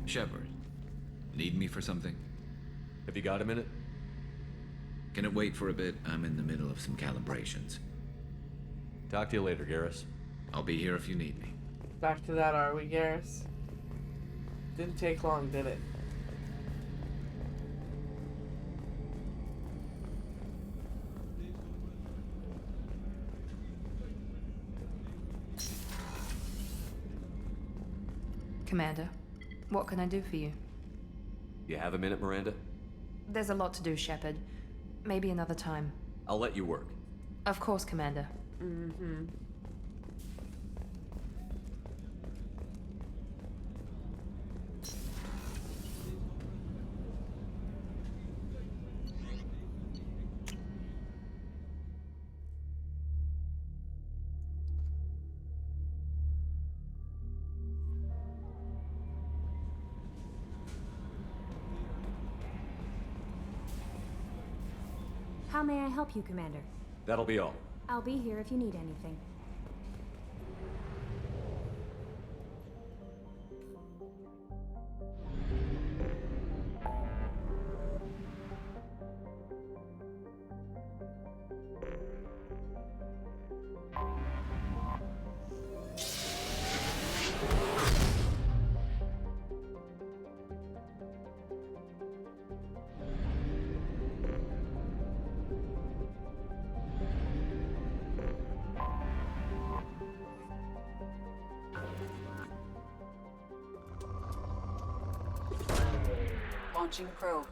Shepard, need me for something? Have you got a minute? Can it wait for a bit? I'm in the middle of some calibrations. Talk to you later, Garrus. I'll be here if you need me. Back to that, are we, Garrus? Didn't take long, did it? Commander, what can I do for you? You have a minute, Miranda? There's a lot to do, Shepard. Maybe another time. I'll let you work. Of course, Commander. Mm-hmm. How may I help you, Commander? That'll be all. I'll be here if you need anything. Launching probe.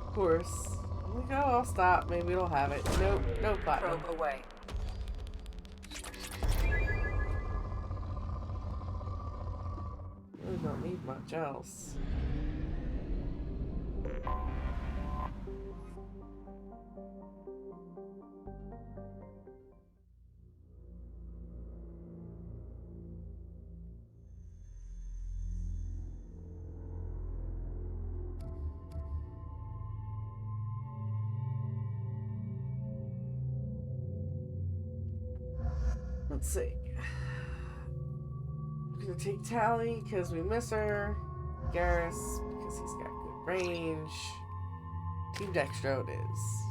Of course. We go, I'll stop. Maybe it'll have it. Nope, no platinum. Probe away. Really don't need much else. Let's see. We're gonna take Tali because we miss her. Garrus because he's got good range. Team Dextro it is.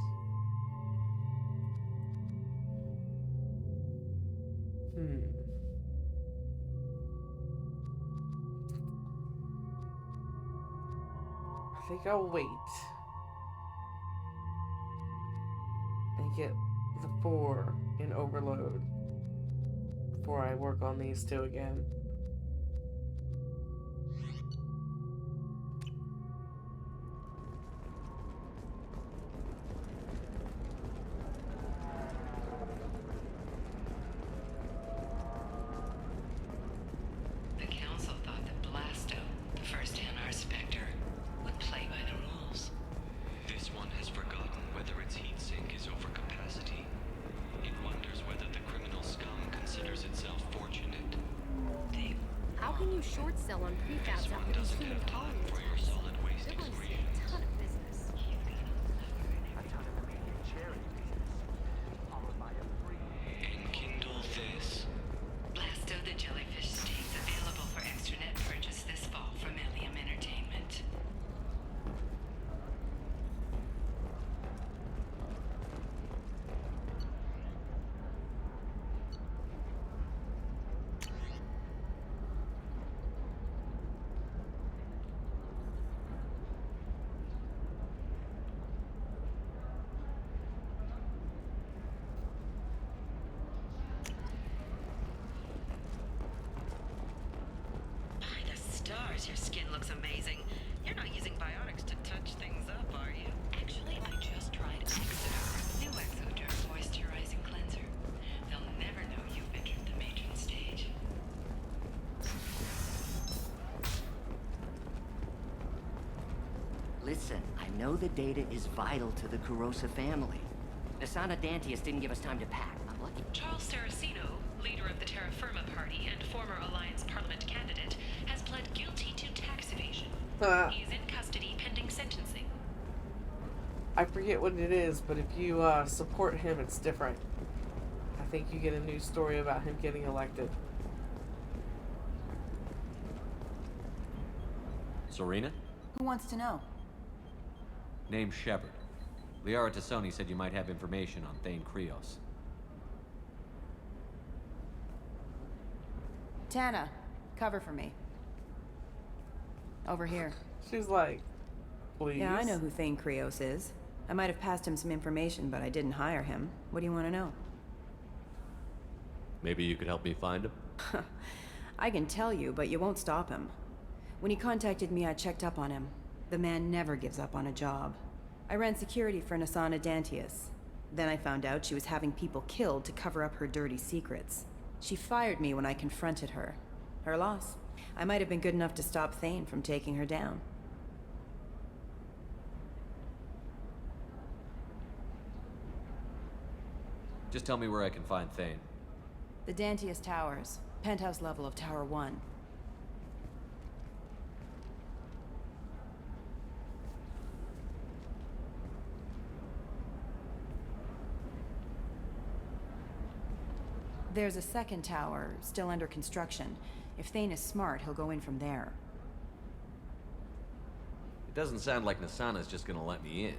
I think I'll wait and get the 4 in overload before I work on these 2 again. The Council thought that Blasto, the first NR Spectre, would play by the rules. This one has forgotten whether its heat sink is over capacity. It wonders whether the criminal scum considers itself fortunate. How can you short sell on prefabs This one after these doesn't human have time colonies? for your solid waste They're going to see excretions. a ton of business. Enkindle this. Blasto the Jellyfish stays available for extranet purchase this fall from Ilium Entertainment. By the stars, your skin looks amazing. You're not using biotics to touch things up, are you? Actually, I just tried Exoderm, new Exoderm moisturizing cleanser. They'll never know you've entered the matron stage. Listen, I know the data is vital to the Kurosa family. Asana Dantius didn't give us time to pack. I'm lucky. Charles Saraceno, leader of the Terra Firma Party and former Alliance Parliament candidate, has pled guilty to tax evasion. He is in custody pending sentencing. I forget what it is, but if you support him, it's different. I think you get a new story about him getting elected. Serena? Who wants to know? Name's Shepard. Liara Tassoni said you might have information on Thane Krios. Tana, cover for me. Over here. She's like, please. Yeah, I know who Thane Krios is. I might have passed him some information, but I didn't hire him. What do you want to know? Maybe you could help me find him? I can tell you, but you won't stop him. When he contacted me, I checked up on him. The man never gives up on a job. I ran security for Asana Dantius. Then I found out she was having people killed to cover up her dirty secrets. She fired me when I confronted her. Her loss. I might have been good enough to stop Thane from taking her down. Just tell me where I can find Thane. The Dantius Towers. Penthouse level of Tower 1. There's a second tower, still under construction. If Thane is smart, he'll go in from there. It doesn't sound like Nasana's just gonna let me in.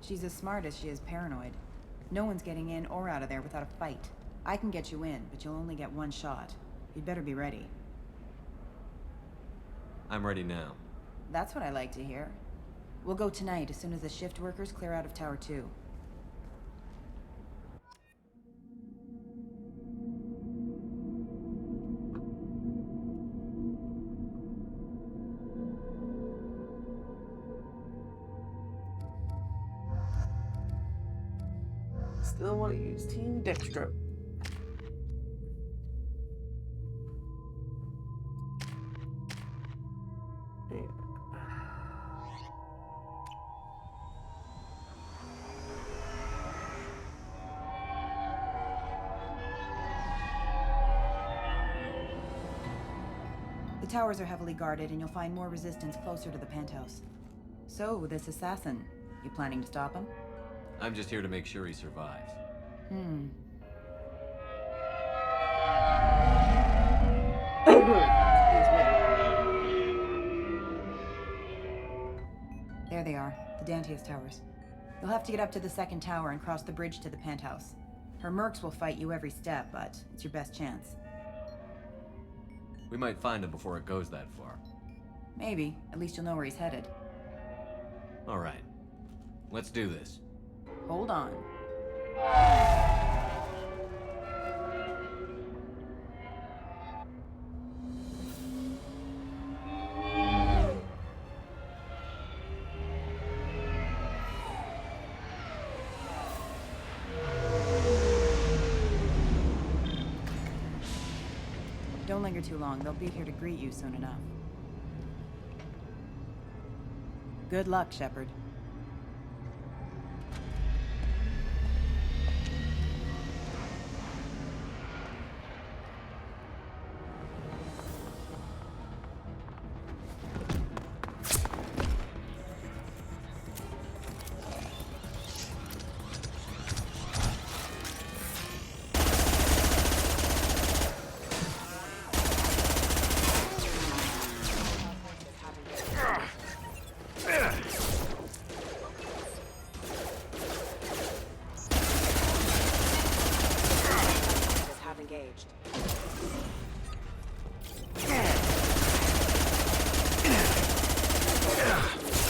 She's as smart as she is paranoid. No one's getting in or out of there without a fight. I can get you in, but you'll only get one shot. You'd better be ready. I'm ready now. That's what I like to hear. We'll go tonight as soon as the shift workers clear out of Tower 2. Still want to use Team Dextro. Yeah. The towers are heavily guarded, and you'll find more resistance closer to the penthouse. So, this assassin, you planning to stop him? I'm just here to make sure he survives. There they are, the Dantius towers. You'll have to get up to the second tower and cross the bridge to the penthouse. Her mercs will fight you every step, but it's your best chance. We might find him before it goes that far. Maybe. At least you'll know where he's headed. All right. Let's do this. Hold on. Don't linger too long. They'll be here to greet you soon enough. Good luck, Shepard.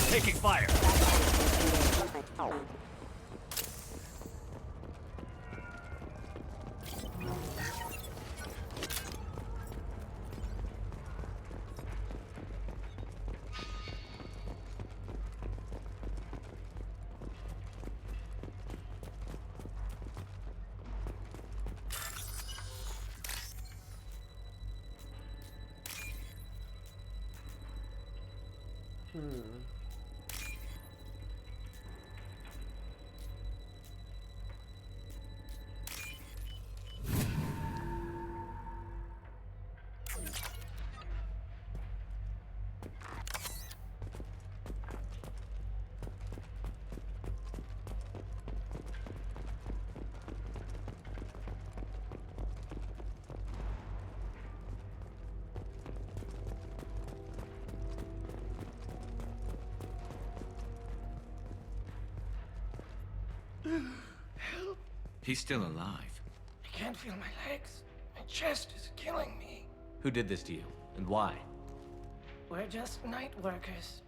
Taking fire. Help! He's still alive. I can't feel my legs. My chest is killing me. Who did this to you, and why? We're just night workers.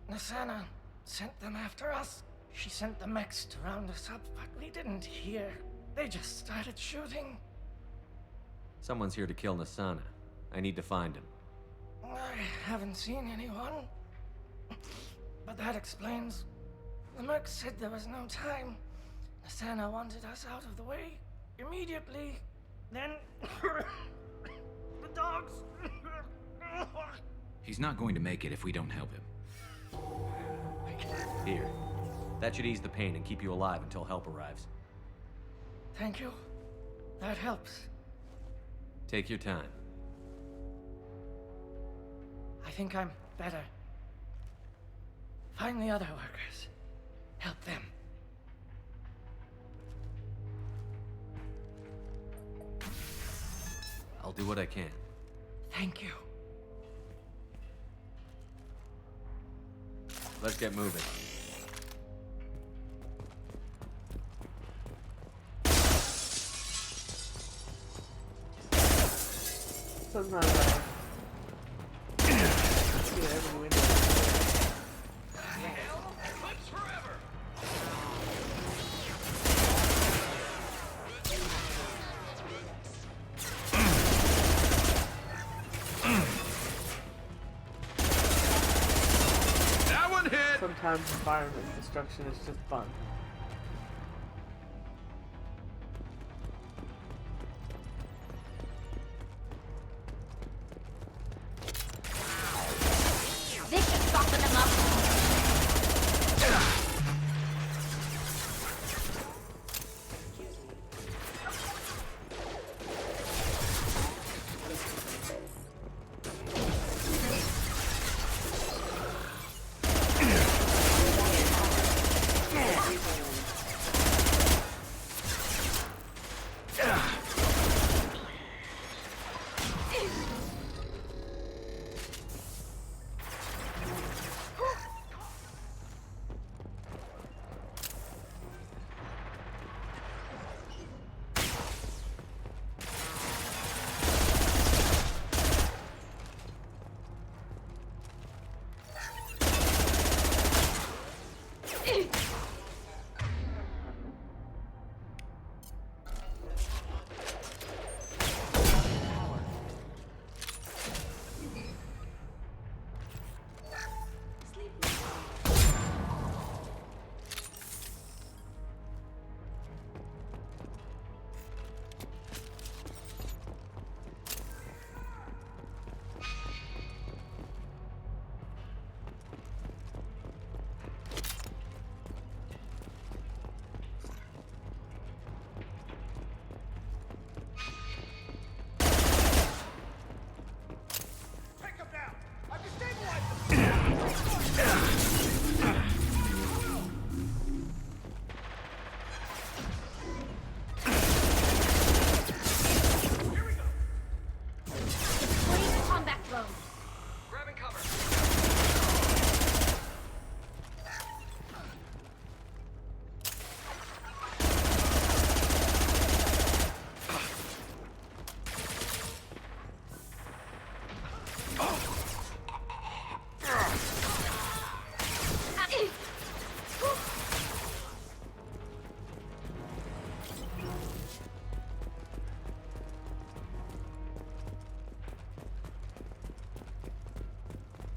Nasana sent them after us. She sent the mechs to round us up, but we didn't hear. They just started shooting. Someone's here to kill Nasana. I need to find him. I haven't seen anyone. But that explains. The mercs said there was no time. Nasana wanted us out of the way immediately. Then the dogs. He's not going to make it if we don't help him. Here. That should ease the pain and keep you alive until help arrives. Thank you. That helps. Take your time. I think I'm better. Find the other workers. Help them. I'll do what I can. Thank you. Let's get moving. Sometimes I see it every window. Sometimes environment destruction is just fun. This should soften them up.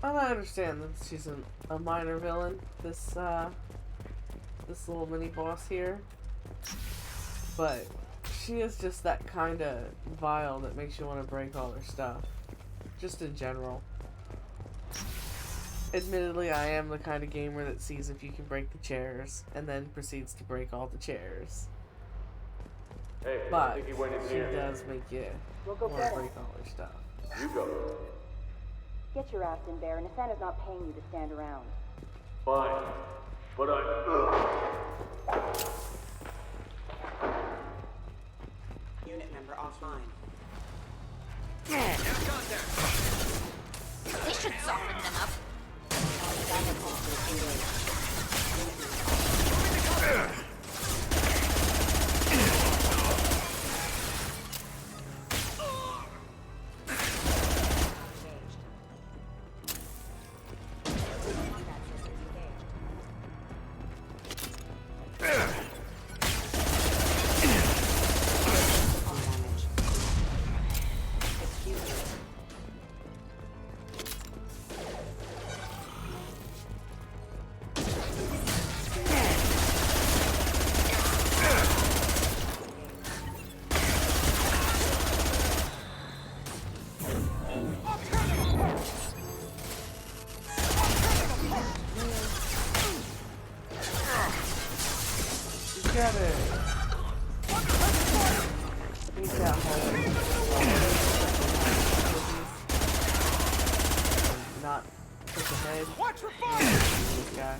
And I understand that she's a minor villain, this little mini-boss here. But she is just that kind of vile that makes you want to break all her stuff. Just in general. Admittedly, I am the kind of gamer that sees if you can break the chairs, and then proceeds to break all the chairs. Hey, but I think he went in she here. does make you We'll go want get to him. break all her stuff. You go. Get your ass in there, and Asana's not paying you to stand around. Fine. But Unit member offline. They should soften them up. Get it. Beat that hole. Not push ahead. Watch your fire! This guy.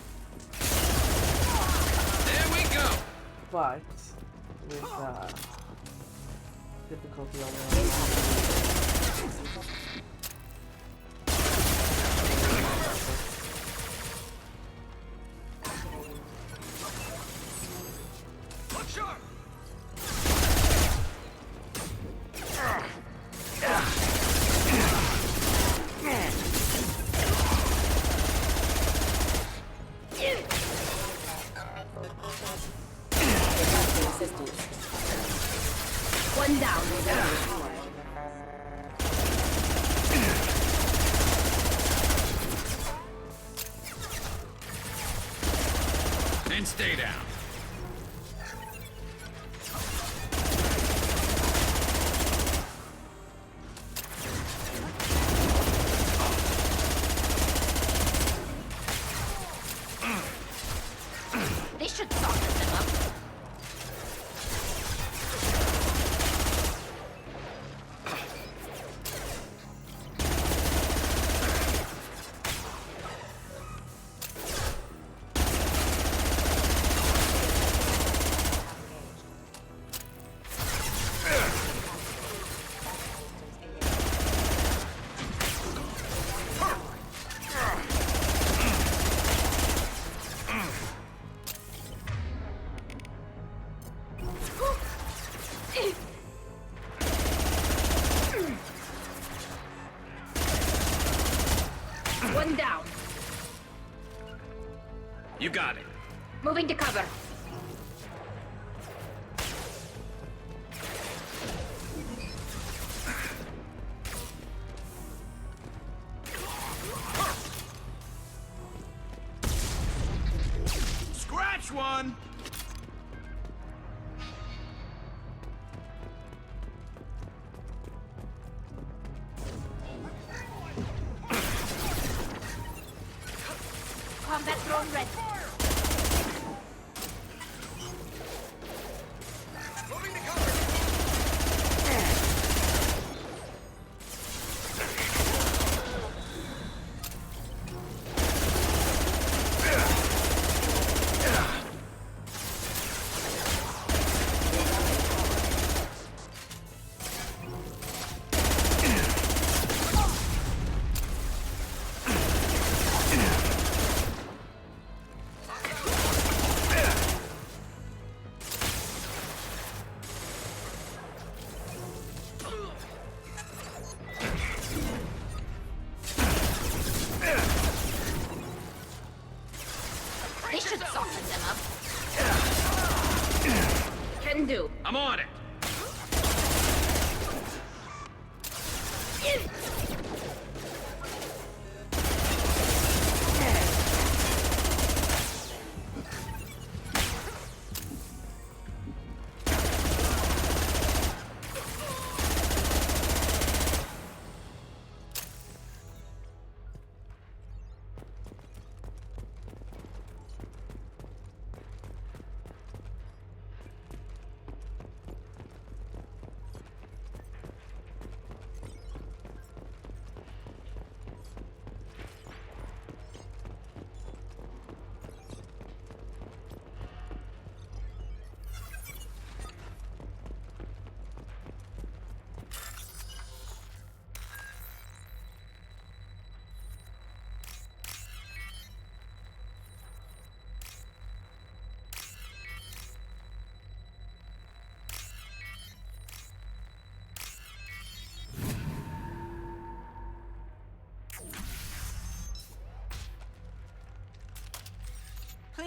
There we go! But with difficulty on Look sharp! One down. And stay down. They should soften them up. One down. You got it. Moving to cover. Scratch one! Combat drone ready. Moving to cover. They should soften them up. Can do. I'm on it.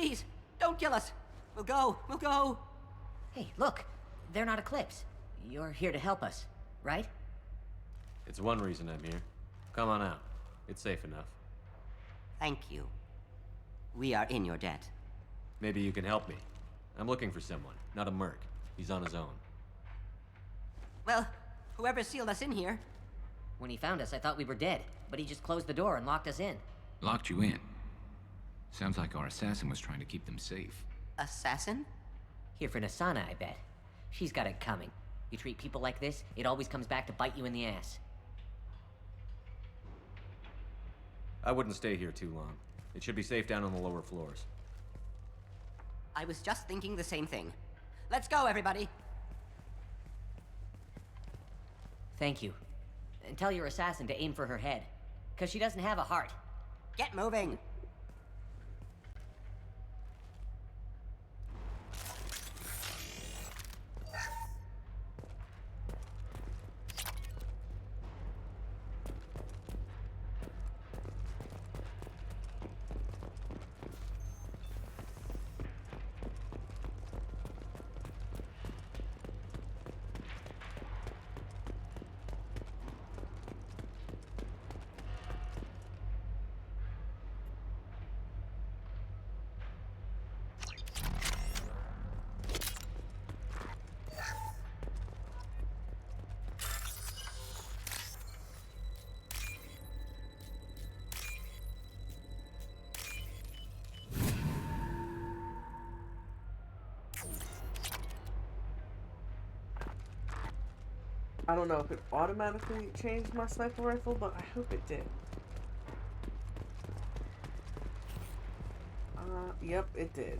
Please, don't kill us. We'll go. We'll go. Hey, look. They're not Eclipse. You're here to help us, right? It's one reason I'm here. Come on out. It's safe enough. Thank you. We are in your debt. Maybe you can help me. I'm looking for someone, not a merc. He's on his own. Well, whoever sealed us in here. When he found us, I thought we were dead, but he just closed the door and locked us in. Locked you in? Sounds like our assassin was trying to keep them safe. Assassin? Here for Nasana, I bet. She's got it coming. You treat people like this, it always comes back to bite you in the ass. I wouldn't stay here too long. It should be safe down on the lower floors. I was just thinking the same thing. Let's go, everybody! Thank you. And tell your assassin to aim for her head. 'Cause she doesn't have a heart. Get moving! I don't know if it automatically changed my sniper rifle, but I hope it did. Yep, it did.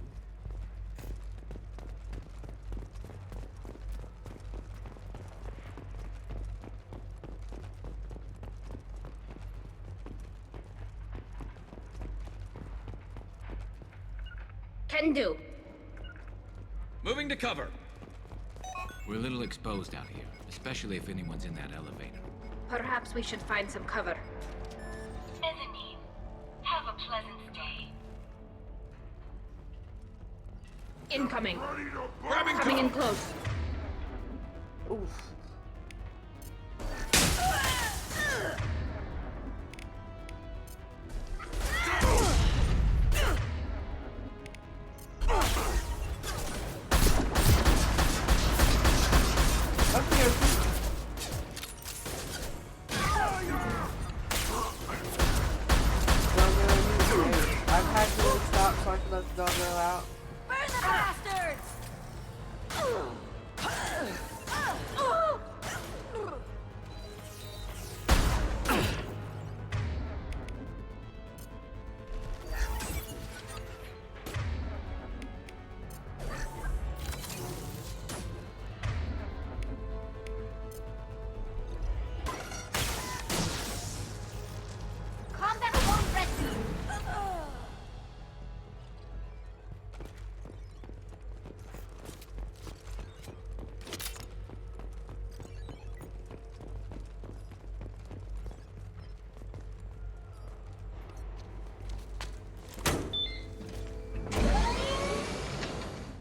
Can do. Moving to cover. We're a little exposed out here, especially if anyone's in that elevator. Perhaps we should find some cover. Mezzanine. Have a pleasant stay. Incoming. Coming in close. Oof.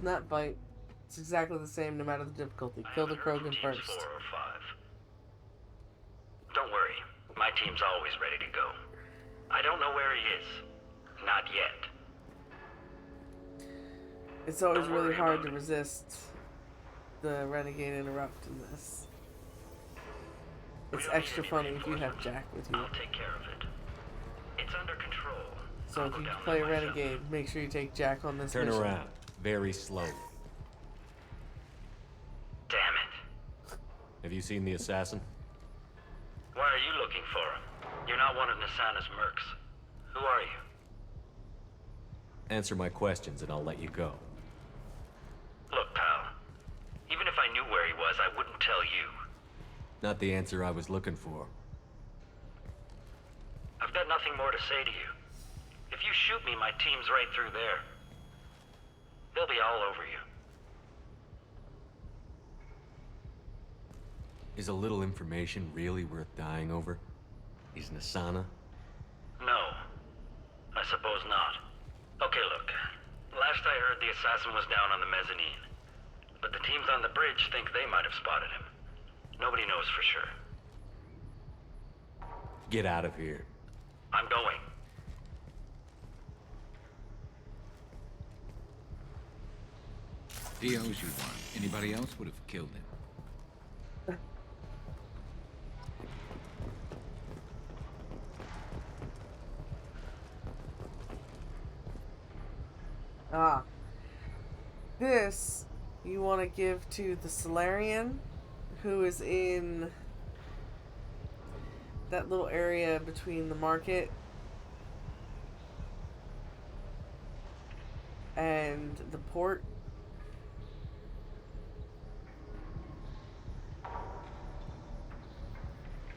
Not bite. It's exactly the same no matter the difficulty. Kill the Krogan first. 4 or 5. Don't worry. My team's always ready to go. I don't know where he is. Not yet. It's always really hard to resist the Renegade interrupt in this. It's extra funny if you have Jack with you. I'll take care of it. It's under control. So if you play a Renegade, make sure you take Jack on this Turn mission. around. Very slowly. Damn it. Have you seen the assassin? Why are you looking for him? You're not one of Nasana's mercs. Who are you? Answer my questions and I'll let you go. Look, pal. Even if I knew where he was, I wouldn't tell you. Not the answer I was looking for. I've got nothing more to say to you. If you shoot me, my team's right through there. They'll be all over you. Is a little information really worth dying over? Is Nasana? No. I suppose not. Okay, look. the assassin was down on the mezzanine. But the teams on the bridge think they might have spotted him. Nobody knows for sure. Get out of here. I'm going. He owes you one. Anybody else would have killed him. This you want to give to the Solarian, who is in that little area between the market and the port.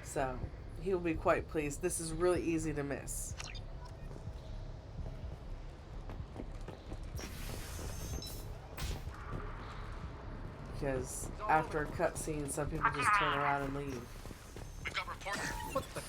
So, he'll be quite pleased. This is really easy to miss. Because after a cutscene, some people just turn around and leave. We've got reports. What the?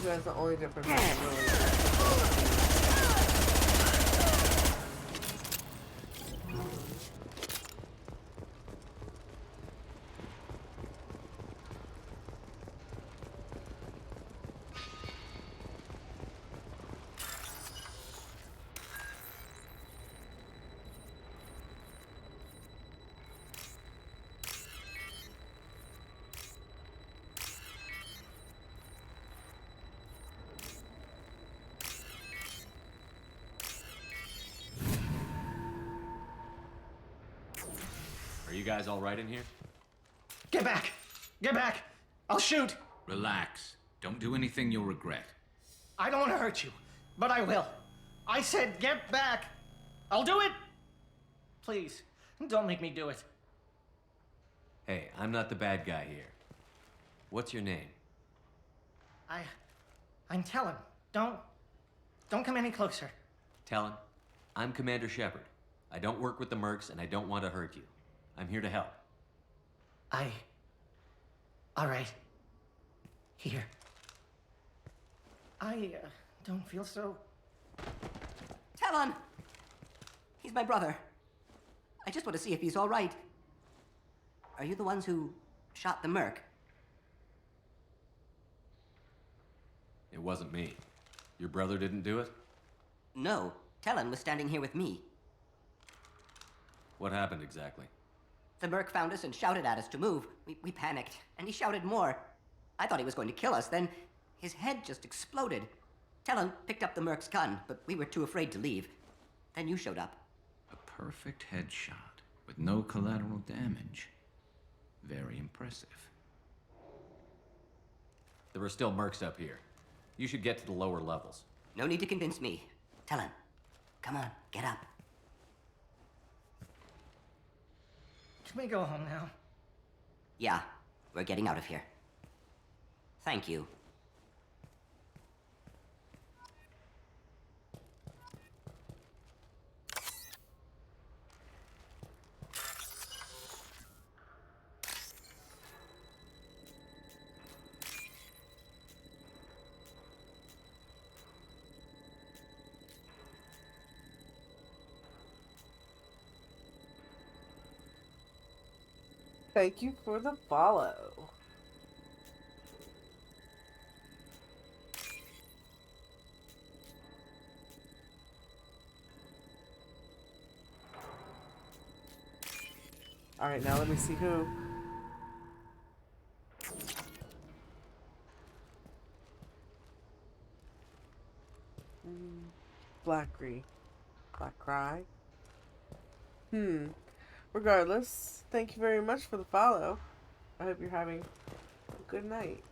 That's the only difference. Are you guys all right in here? Get back! Get back! I'll shoot! Relax. Don't do anything you'll regret. I don't want to hurt you, but I will. I said get back! I'll do it! Please, don't make me do it. Hey, I'm not the bad guy here. What's your name? I'm Talon. Don't come any closer. Talon, I'm Commander Shepard. I don't work with the mercs and I don't want to hurt you. I'm here to help. All right. Here. I don't feel so... Talon! He's my brother. I just want to see if he's all right. Are you the ones who shot the merc? It wasn't me. Your brother didn't do it? No. Talon was standing here with me. What happened exactly? The merc found us and shouted at us to move. We panicked, and he shouted more. I thought he was going to kill us, then his head just exploded. Talon picked up the merc's gun, but we were too afraid to leave. Then you showed up. A perfect headshot with no collateral damage. Very impressive. There were still mercs up here. You should get to the lower levels. No need to convince me. Talon, come on, get up. Can we go home now? Yeah, we're getting out of here. Thank you. Thank you for the follow. Alright, now let me see who. Blackry. Black Cry. Regardless, thank you very much for the follow. I hope you're having a good night.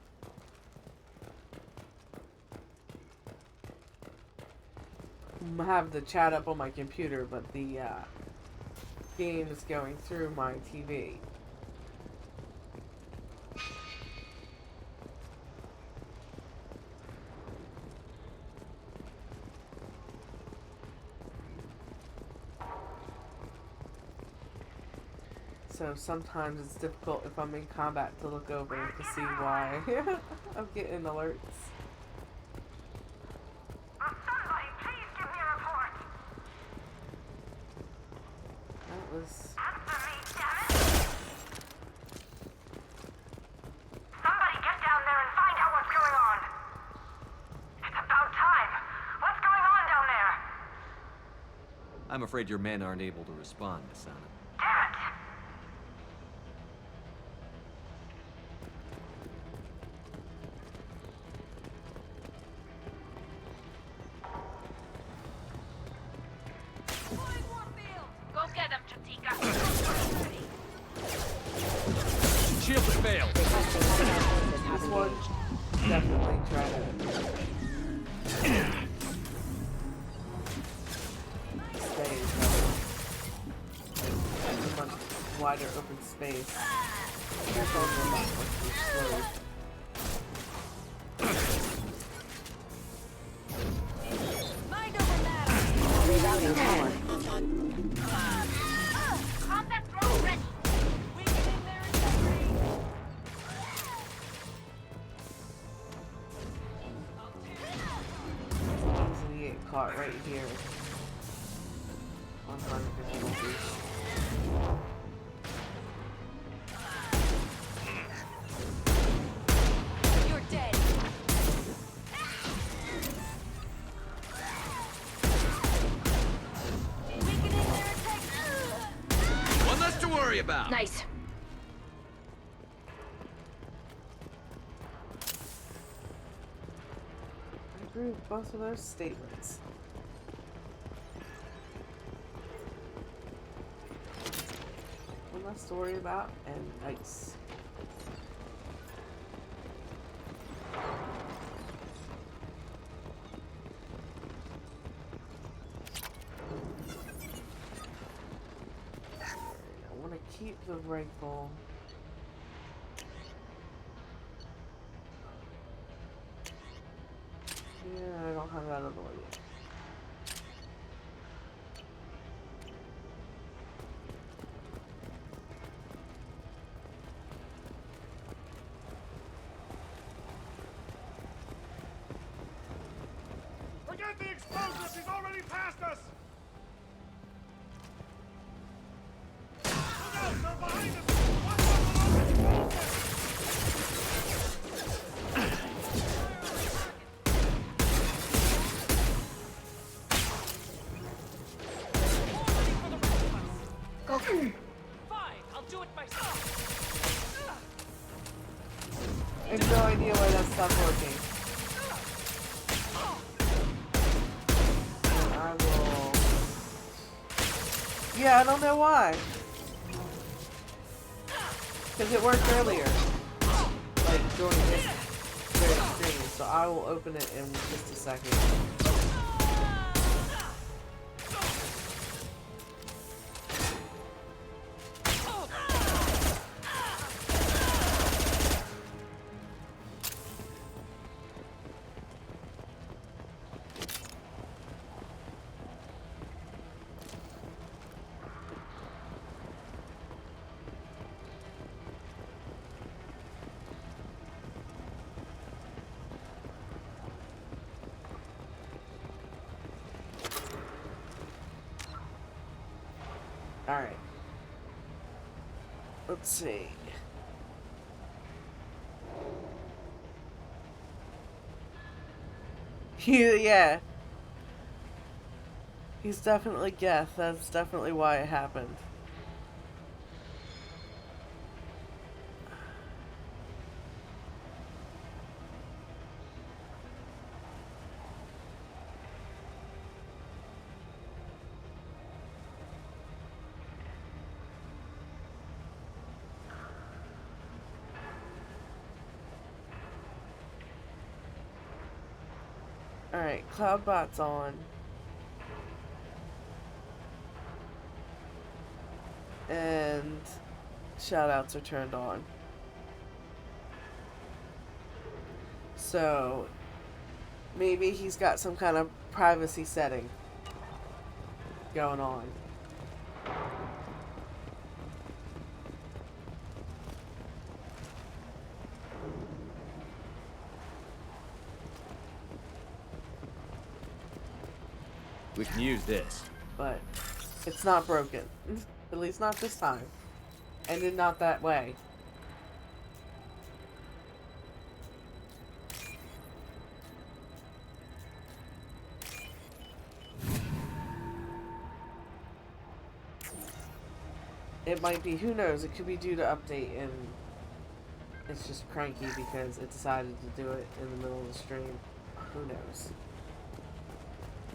I have the chat up on my computer, but the game is going through my TV. So sometimes it's difficult if I'm in combat to look over to see why I'm getting alerts. Somebody, please give me a report. That was... Answer me, damn it! Somebody get down there and find out what's going on. It's about time. What's going on down there? I'm afraid your men aren't able to respond, Asana. Damn it! Go get him, Chatika. Shield has failed. This one definitely try to stay a much wider open space. Careful of the lot once you explode. Mind over matter. Rerouting power. Combat drone ready. Weakening their integrity. Easily get caught right here. 150 meters. You're dead. Weakening their integrity. One less to worry about. Nice. I agree with both of those statements. One less to worry about, and nice. I want to keep the rifle. Yeah, I don't have that other one yet. Forget the explosives! He's already past us! Look out! They're behind us! Watch out for those explosives! Go. Fine, I'll do it myself. I have no idea why that stopped working. And I will... Yeah, I don't know why. Because it worked earlier. Like, during this very stream. So I will open it in just a second. Alright. Let's see. Yeah. He's definitely Geth. That's definitely why it happened. Alright, Cloudbot's on. And shoutouts are turned on. So maybe he's got some kind of privacy setting going on. We can use this. But it's not broken. At least not this time. And then not that way. It might be, who knows, it could be due to update and it's just cranky because it decided to do it in the middle of the stream. Who knows?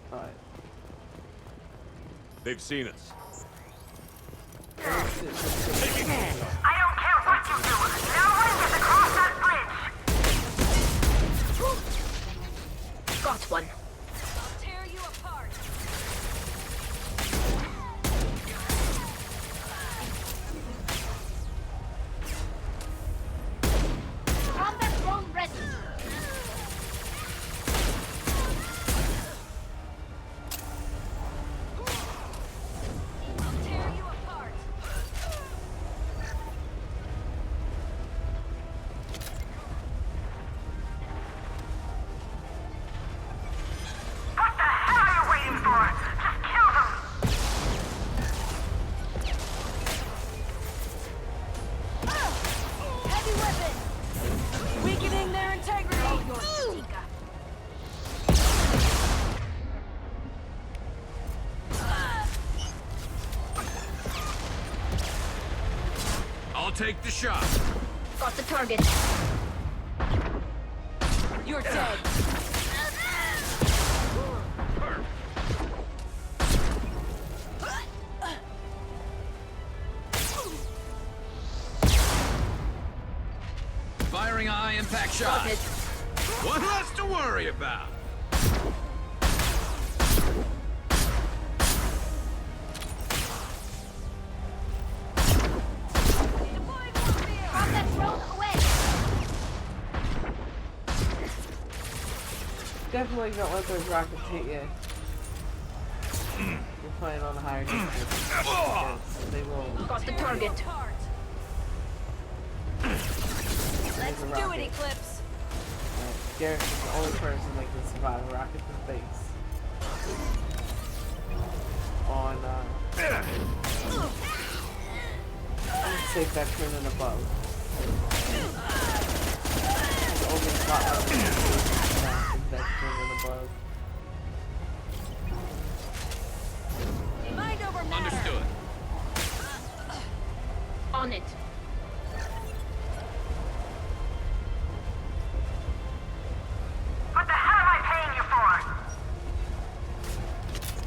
But they've seen us. I don't care what you do. No one gets across that bridge. Got one. I'll tear you apart. Combat drone ready. I'll tear you apart. What the hell are you waiting for? Just kill them. Heavy weapon. Weakening their integrity. Oh, your Tika. I'll take the shot. Got the target. You're dead. Firing a high impact shot. Got it. What less to worry about? Combat drone away. definitely don't let those rockets hit you. You're playing on a higher distance. Because they will. Got the target. Let's do it, Eclipse. Garrus is the only person that can survive a rocket to space. On, let's say veteran and above. The only spotlight is veteran and above. Mind over matter. Understood. On it. What the hell am I paying you for?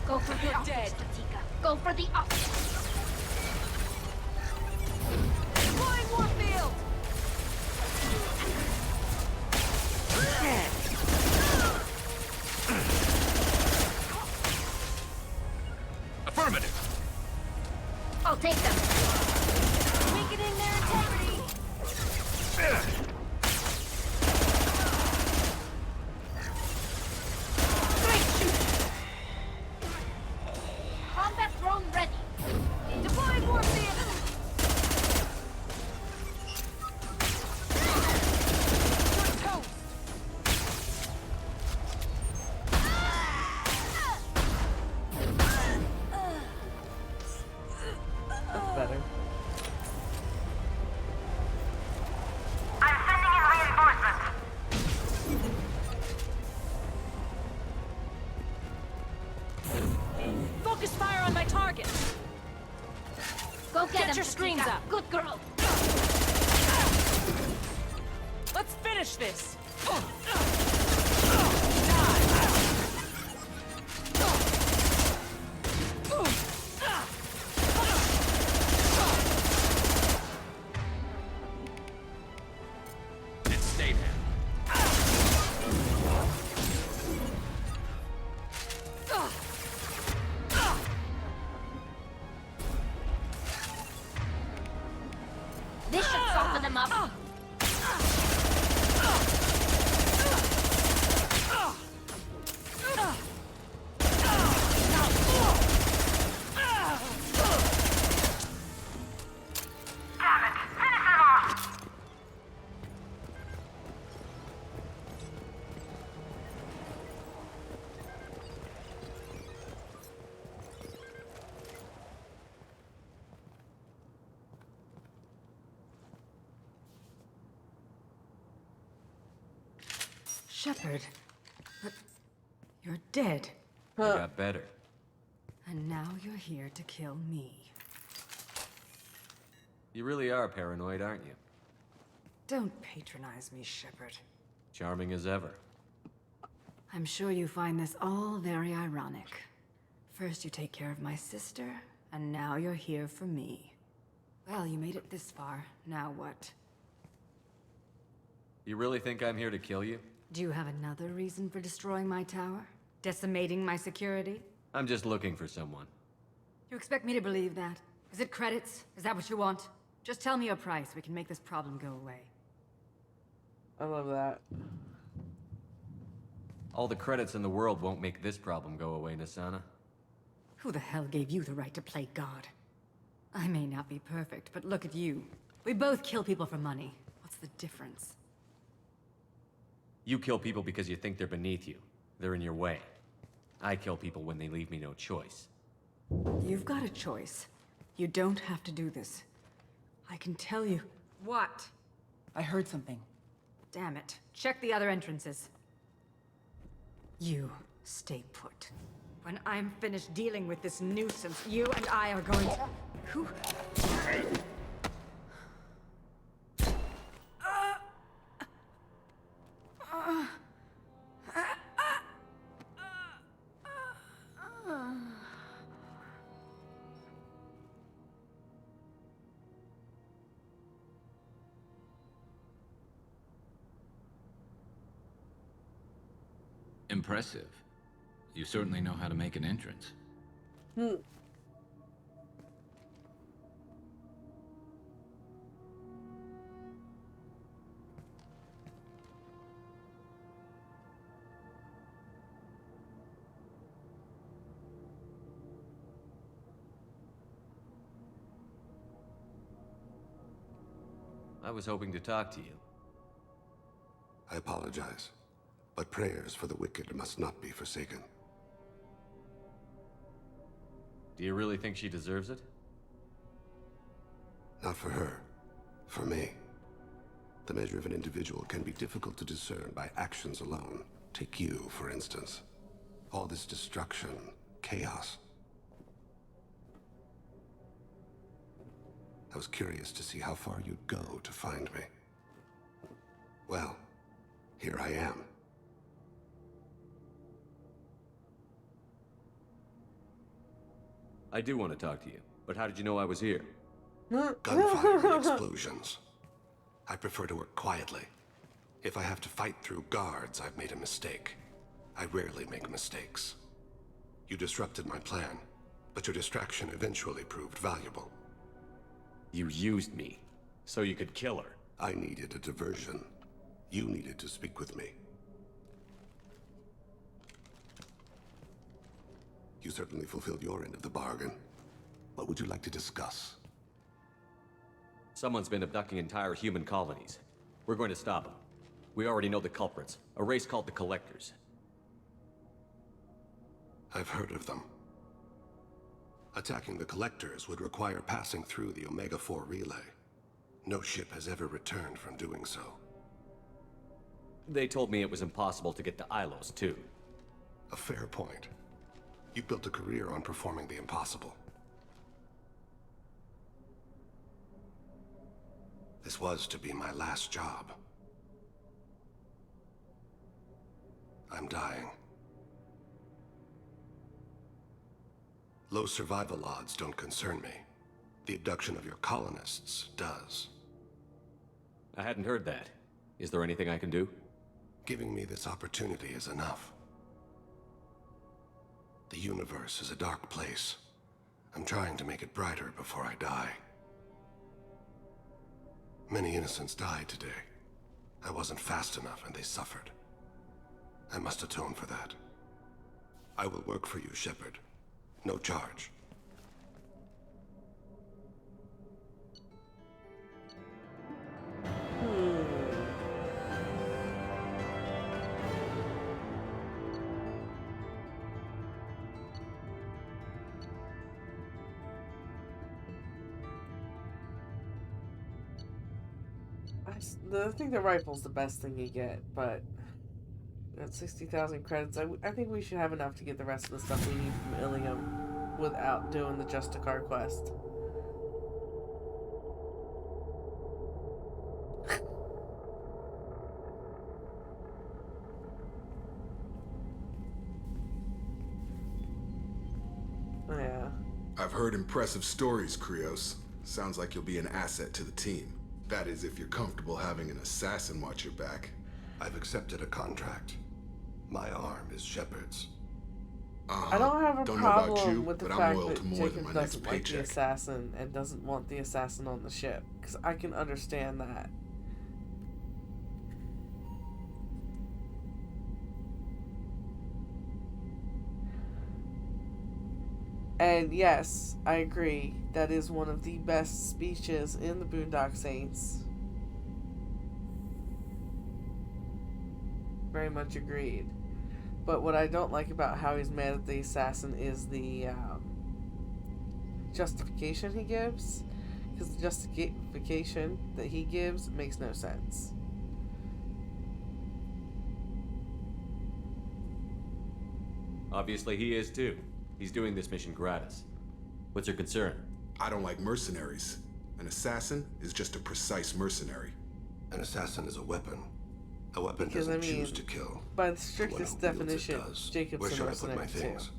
Go for the optics, Tika. Go for the optics. Deploying Warfield! Affirmative. I'll take them. Weakening their integrity. Combat drone ready. Deploying Warfield! You're toast! That's better. I'm sending in reinforcements. Focus fire on my target. Go get them, your screens Tika. up. Good girl. Let's finish this. It stayed there. both of them up. Shepard, but you're dead. I got better. And now you're here to kill me. You really are paranoid, aren't you? Don't patronize me, Shepard. Charming as ever. I'm sure you find this all very ironic. First you take care of my sister, and now you're here for me. Well, you made it this far. Now what? You really think I'm here to kill you? Do you have another reason for destroying my tower? Decimating my security? I'm just looking for someone. You expect me to believe that? Is it credits? Is that what you want? Just tell me a price. We can make this problem go away. I love that. All the credits in the world won't make this problem go away, Nasana. Who the hell gave you the right to play God? I may not be perfect, but look at you. We both kill people for money. What's the difference? You kill people because you think they're beneath you. They're in your way. I kill people when they leave me no choice. You've got a choice. You don't have to do this. I can tell you. What? I heard something. Damn it. Check the other entrances. You stay put. When I'm finished dealing with this nuisance, you and I are going to... Who? Impressive. You certainly know how to make an entrance. I was hoping to talk to you. I apologize, but prayers for the wicked must not be forsaken. Do you really think she deserves it? Not for her. For me. The measure of an individual can be difficult to discern by actions alone. Take you, for instance. All this destruction, chaos. I was curious to see how far you'd go to find me. Well, here I am. I do want to talk to you, but how did you know I was here? Gunfire and explosions. I prefer to work quietly. If I have to fight through guards, I've made a mistake. I rarely make mistakes. You disrupted my plan, but your distraction eventually proved valuable. You used me, so you could kill her. I needed a diversion. You needed to speak with me. You certainly fulfilled your end of the bargain. What would you like to discuss? Someone's been abducting entire human colonies. We're going to stop them. We already know the culprits, a race called the Collectors. I've heard of them. Attacking the Collectors would require passing through the Omega-4 relay. No ship has ever returned from doing so. They told me it was impossible to get to Ilos, too. A fair point. You built a career on performing the impossible. This was to be my last job. I'm dying. Low survival odds don't concern me. The abduction of your colonists does. I hadn't heard that. Is there anything I can do? Giving me this opportunity is enough. The universe is a dark place. I'm trying to make it brighter before I die. Many innocents died today. I wasn't fast enough and they suffered. I must atone for that. I will work for you, Shepard. No charge. I think the rifle's the best thing you get, but at 60,000 credits, I think we should have enough to get the rest of the stuff we need from Ilium without doing the Justicar quest. Yeah. I've heard impressive stories, Krios. Sounds like you'll be an asset to the team. That is, if you're comfortable having an assassin watch your back. I've accepted a contract. My arm is Shepard's. I don't have a problem with the fact that Jacob doesn't like the assassin and doesn't want the assassin on the ship, because I can understand that. And yes, I agree. That is one of the best speeches in the Boondock Saints. Very much agreed. But what I don't like about how he's mad at the assassin is the justification he gives. Because the justification that he gives makes no sense. Obviously he is too. He's doing this mission gratis. What's your concern? I don't like mercenaries. An assassin is just a precise mercenary. An assassin is a weapon. A weapon doesn't choose to kill. By the strictest definition, Jacob's Where a should I put my mercenary things? too.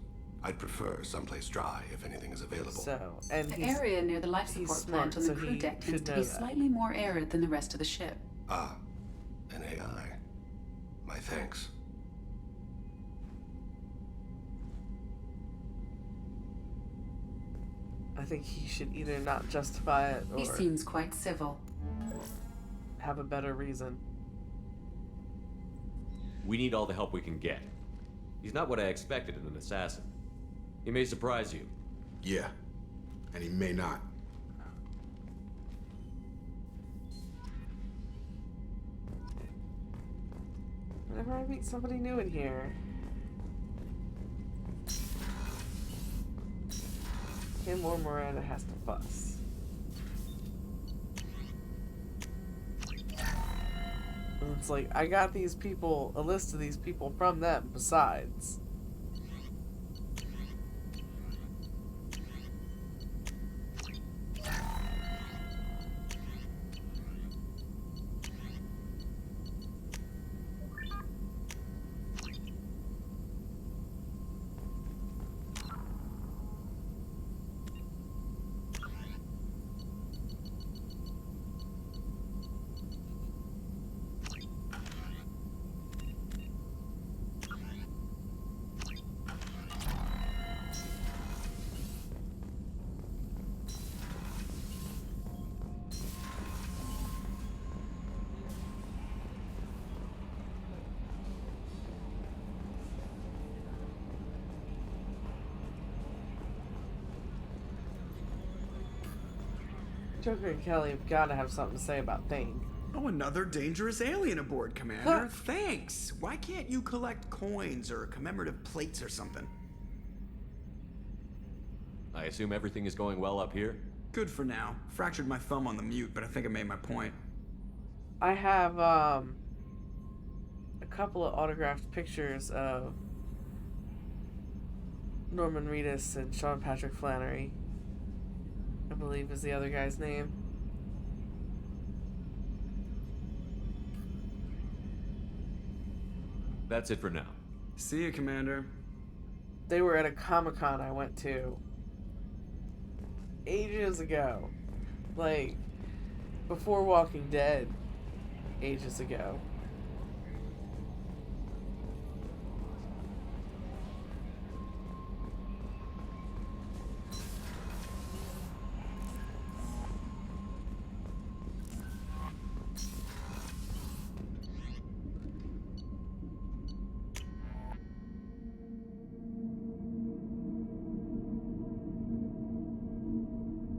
I'd prefer someplace dry if anything is available. So, and the area near the life support plant on the crew deck tends to be slightly more arid than the rest of the ship. Ah, an AI. My thanks. I think he should either not justify it or he seems quite civil. Have a better reason. We need all the help we can get. He's not what I expected in an assassin. He may surprise you. Yeah, and he may not. Whenever I meet somebody new in here, him or Miranda has to fuss. And it's like, I got these people, a list of these people from them besides. Joker and Kelly have got to have something to say about Thane. Oh, another dangerous alien aboard, Commander. Thanks. Why can't you collect coins or commemorative plates or something? I assume everything is going well up here? Good for now. Fractured my thumb on the mute, but I think I made my point. I have a couple of autographed pictures of Norman Reedus and Sean Patrick Flannery, I believe is the other guy's name. That's it for now. See you, Commander. They were at a Comic-Con I went to ages ago. Like, before Walking Dead, ages ago.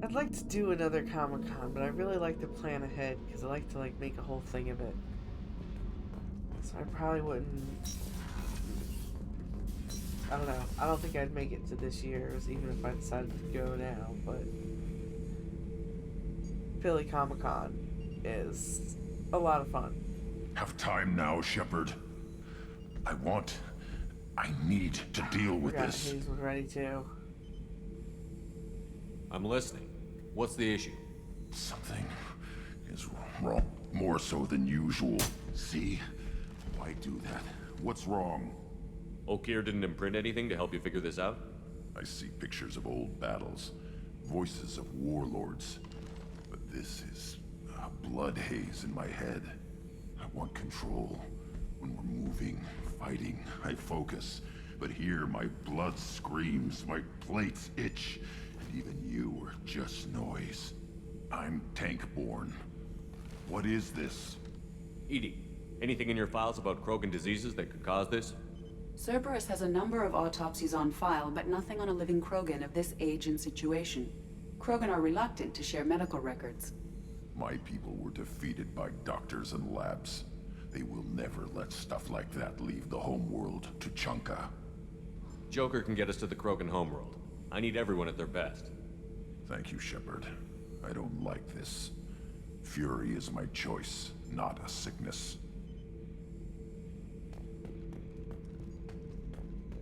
I'd like to do another Comic-Con, but I really like to plan ahead because I like to like make a whole thing of it. So I probably wouldn't. I don't know. I don't think I'd make it to this year's, even if I decided to go now. But Philly Comic-Con is a lot of fun. Have time now, Shepard. I need to deal with this. Hayes was ready to. I'm listening. What's the issue? Something is wrong. More so than usual. See? Why do that? What's wrong? Okeer didn't imprint anything to help you figure this out? I see pictures of old battles. Voices of warlords. But this is a blood haze in my head. I want control. When we're moving, fighting, I focus. But here my blood screams, my plates itch. And even you are just noise. I'm tank-born. What is this? Edie, anything in your files about Krogan diseases that could cause this? Cerberus has a number of autopsies on file, but nothing on a living Krogan of this age and situation. Krogan are reluctant to share medical records. My people were defeated by doctors and labs. They will never let stuff like that leave the homeworld to Chunka. Joker can get us to the Krogan homeworld. I need everyone at their best. Thank you, Shepard. I don't like this. Fury is my choice, not a sickness.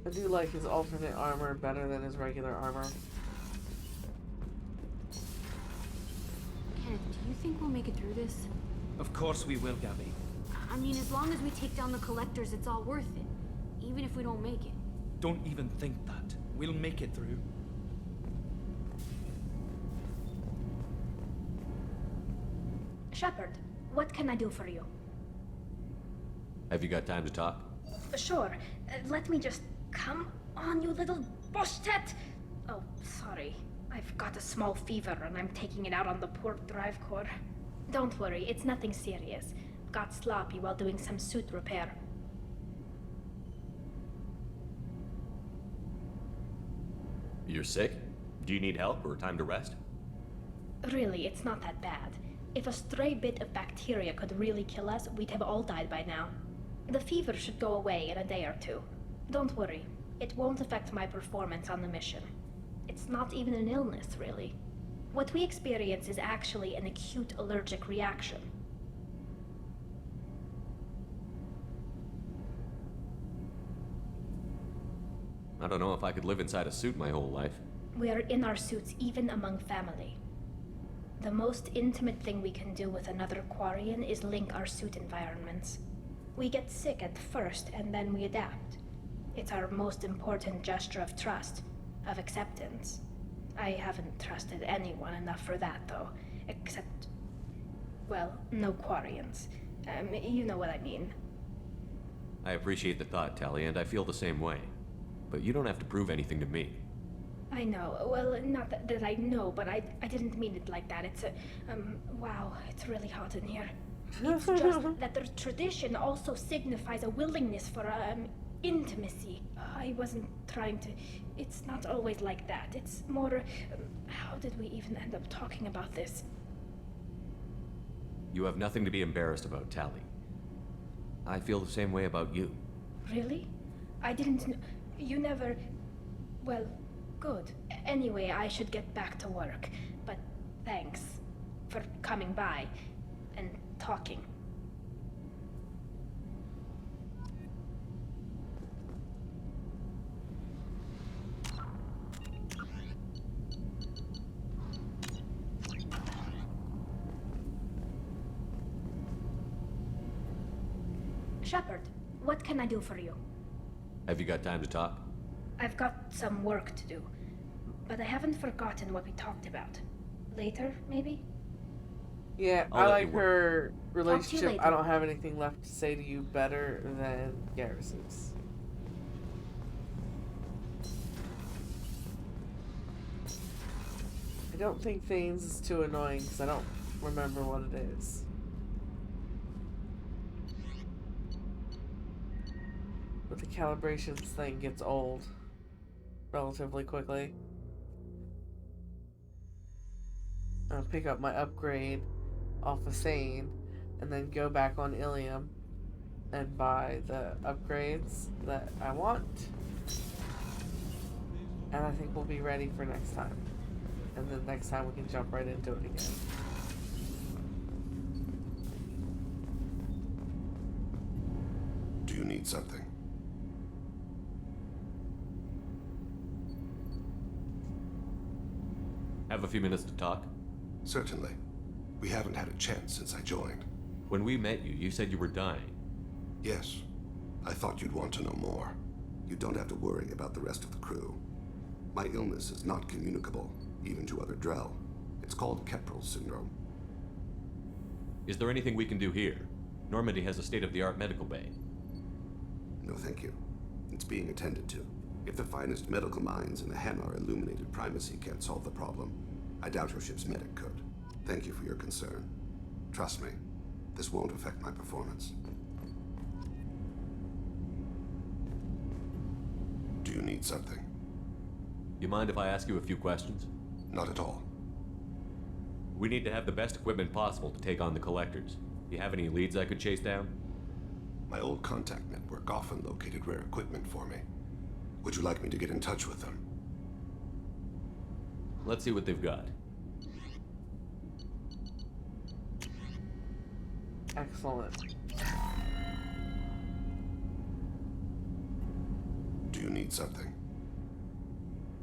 I do like his alternate armor better than his regular armor. Ken, do you think we'll make it through this? Of course we will, Gabby. I mean, as long as we take down the collectors, it's all worth it. Even if we don't make it. Don't even think that. We'll make it through. Shepard, what can I do for you? Have you got time to talk? Sure. Let me just... Come on, you little boshtet! Oh, sorry. I've got a small fever and I'm taking it out on the poor drive core. Don't worry, it's nothing serious. Got sloppy while doing some suit repair. You're sick? Do you need help or time to rest? Really, it's not that bad. If a stray bit of bacteria could really kill us, we'd have all died by now. The fever should go away in a day or two. Don't worry, it won't affect my performance on the mission. It's not even an illness, really. What we experience is actually an acute allergic reaction. I don't know if I could live inside a suit my whole life. We are in our suits even among family. The most intimate thing we can do with another Quarian is link our suit environments. We get sick at first and then we adapt. It's our most important gesture of trust, of acceptance. I haven't trusted anyone enough for that, though. Except, well, no Quarians. You know what I mean. I appreciate the thought, Tali, and I feel the same way. But you don't have to prove anything to me. I know. Well, not that I know, but I didn't mean it like that. It's wow, it's really hot in here. It's just that the tradition also signifies a willingness for, intimacy. I wasn't trying to... It's not always like that. It's more... how did we even end up talking about this? You have nothing to be embarrassed about, Tali. I feel the same way about you. Really? I didn't know... You never... Well, good. Anyway, I should get back to work. But thanks for coming by and talking. Shepard, what can I do for you? Have you got time to talk? I've got some work to do, but I haven't forgotten what we talked about. Later, maybe? Yeah, I'll I let like you work. her Talk to you relationship. later. I don't have anything left to say to you better than Garrus's. I don't think Thane's is too annoying because I don't remember what it is. But the calibrations thing gets old relatively quickly. pick up my upgrade off of Sane, and then go back on Ilium and buy the upgrades that I want. And I think we'll be ready for next time. And then next time we can jump right into it again. Do you need something? Have a few minutes to talk? Certainly. We haven't had a chance since I joined. When we met you, you said you were dying. Yes. I thought you'd want to know more. You don't have to worry about the rest of the crew. My illness is not communicable, even to other Drell. It's called Keprel syndrome. Is there anything we can do here? Normandy has a state-of-the-art medical bay. No, thank you. It's being attended to. If the finest medical minds in the Hanar illuminated primacy can't solve the problem, I doubt your ship's medic could. Thank you for your concern. Trust me, this won't affect my performance. Do you need something? You mind if I ask you a few questions? Not at all. We need to have the best equipment possible to take on the collectors. Do you have any leads I could chase down? My old contact network often located rare equipment for me. Would you like me to get in touch with them? Let's see what they've got. Excellent. Do you need something?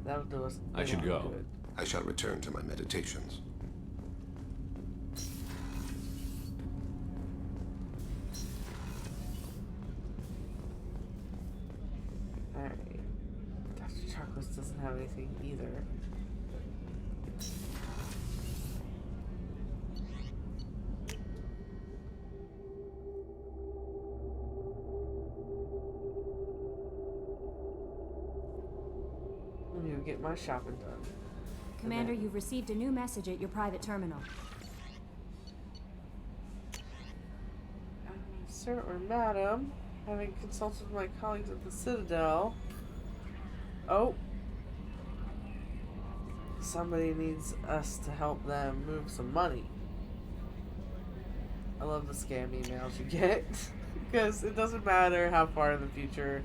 That'll do us. I should go. Good. I shall return to my meditations. Alright. Dr. Chocolates doesn't have anything either. I'm gonna get my shopping done. Commander, you've received a new message at your private terminal. Sir or madam, having consulted with my colleagues at the Citadel. Oh. Somebody needs us to help them move some money. I love the scam emails you get. Because it doesn't matter how far in the future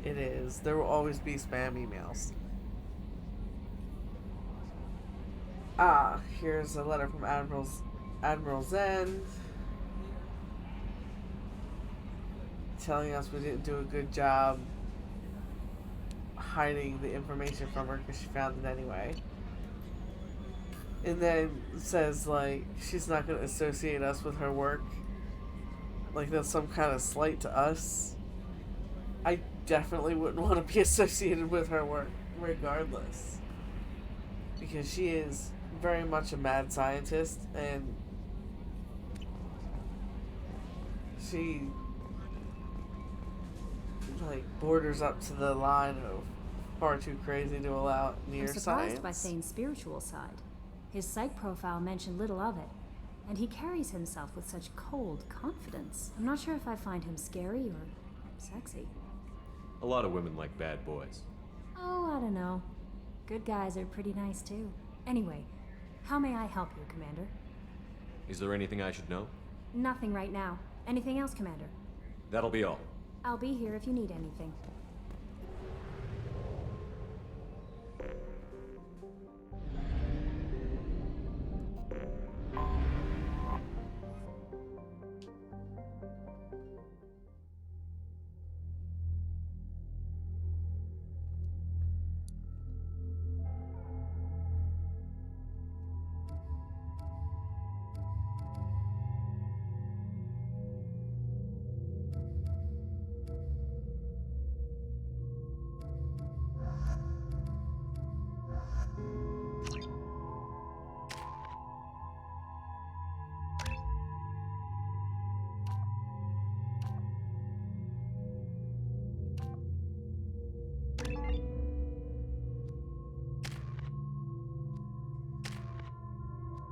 it is, there will always be spam emails. Ah, here's a letter from Admiral Zen telling us we didn't do a good job hiding the information from her because she found it anyway. And then says, like, she's not going to associate us with her work. Like, that's some kind of slight to us. I definitely wouldn't want to be associated with her work, regardless. Because she is very much a mad scientist, and she like borders up to the line of far too crazy to allow near I'm surprised science. by Thane's spiritual side. His psych profile mentioned little of it, and he carries himself with such cold confidence. I'm not sure if I find him scary or sexy. A lot of women like bad boys. Oh, I don't know. Good guys are pretty nice too. Anyway, how may I help you, Commander? Is there anything I should know? Nothing right now. Anything else, Commander? That'll be all. I'll be here if you need anything.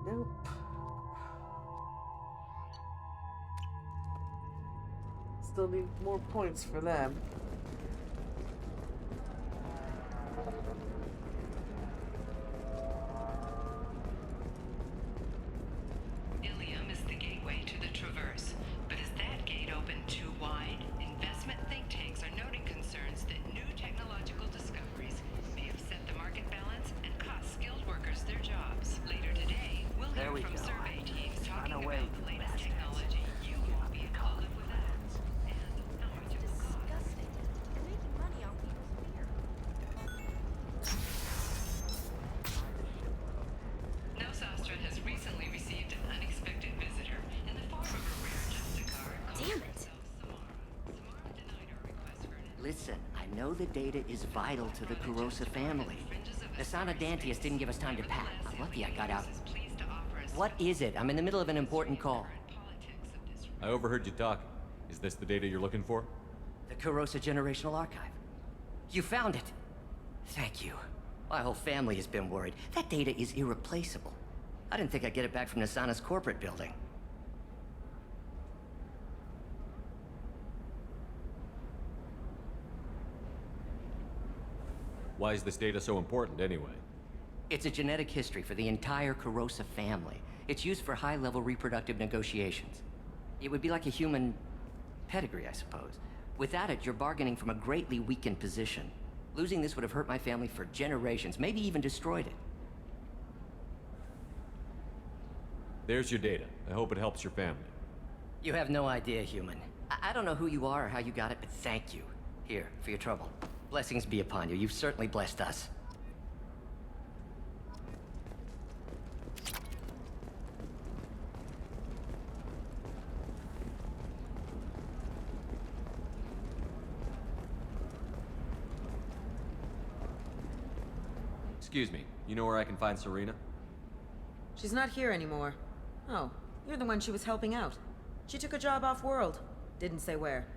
Nope. Still need more points for them. report from survey teams talking about the latest technology. You won't be involved with that. Disgusting. You're making money off people's fear. Nosastra has recently received an unexpected visitor in the form of a rare Justicar called... Damn it! Listen, I know the data is vital to the Kurosa family. Asana Dantius didn't give us time to pack. I'm lucky I got out. What is it? I'm in the middle of an important call. I overheard you talking. Is this the data you're looking for? The Kurosa Generational Archive. You found it. Thank you. My whole family has been worried. That data is irreplaceable. I didn't think I'd get it back from Asana's corporate building. Why is this data so important anyway? It's a genetic history for the entire Kurosa family. It's used for high-level reproductive negotiations. It would be like a human pedigree, I suppose. Without it, you're bargaining from a greatly weakened position. Losing this would have hurt my family for generations, maybe even destroyed it. There's your data. I hope it helps your family. You have no idea, human. I don't know who you are or how you got it, but thank you. Here, for your trouble. Blessings be upon you. You've certainly blessed us. Excuse me, you know where I can find Serena? She's not here anymore. Oh, you're the one she was helping out. She took a job off-world. Didn't say where.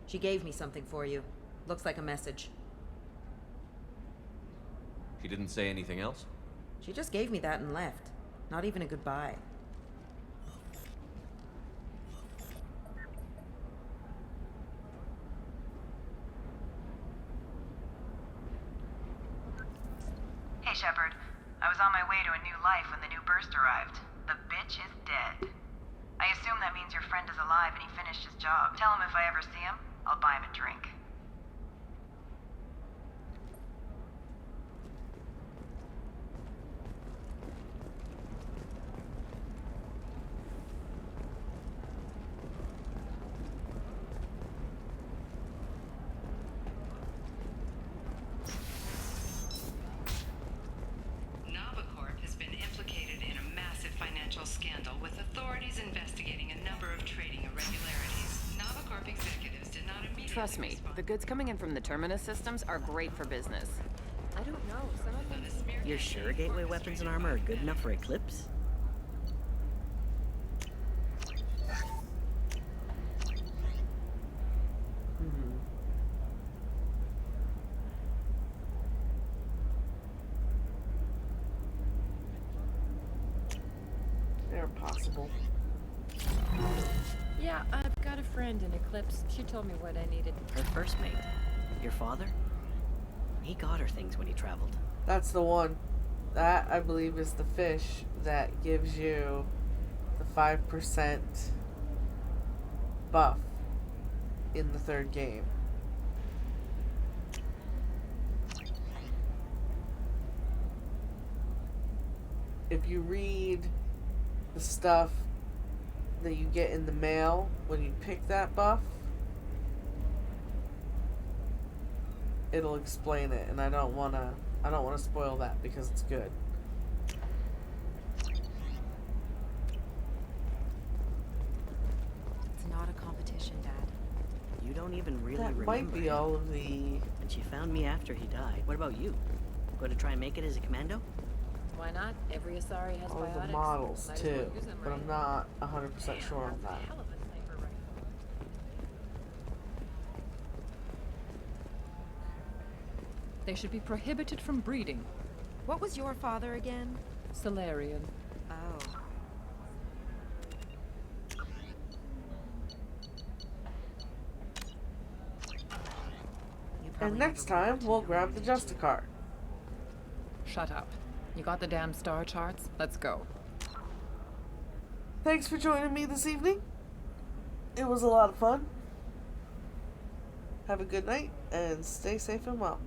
She gave me something for you. Looks like a message. She didn't say anything else? She just gave me that and left. Not even a goodbye. Hey, Shepard. I was on my way to a new life when the new burst arrived. The bitch is dead. I assume that means your friend is alive and he finished his job. Tell him if I ever see him, I'll buy him a drink. Navicorp has been implicated in a massive financial scandal with authorities investigating a number of trading irregularities. Navicorp executives did not immediately... Trust me, the goods coming in from the Terminus systems are great for business. I don't know. Some of them... You're sure gateway weapons and armor are good enough for Eclipse? They're possible. Yeah, I've got a friend in Eclipse. She told me what I needed. Her first mate. Your father? He got her things when he traveled. That's the one. That, I believe, is the fish that gives you the 5% buff in the third game. If you read the stuff that you get in the mail when you pick that buff, it'll explain it, and I don't wanna spoil that because it's good. It's not a competition, Dad. You don't even really That remember might be him. all of the... And she found me after he died. What about you? Going to try and make it as a commando? Why not? Every Asari has all of biotics. the models Might as well too, use them, but right? I'm not 100% sure on that. Hell of a sniper rifle. They should be prohibited from breeding. What was your father again? Solarian. Oh. And next time, we'll grab the Justicar. Shut up. You got the damn star charts? Let's go. Thanks for joining me this evening. It was a lot of fun. Have a good night, and stay safe and well.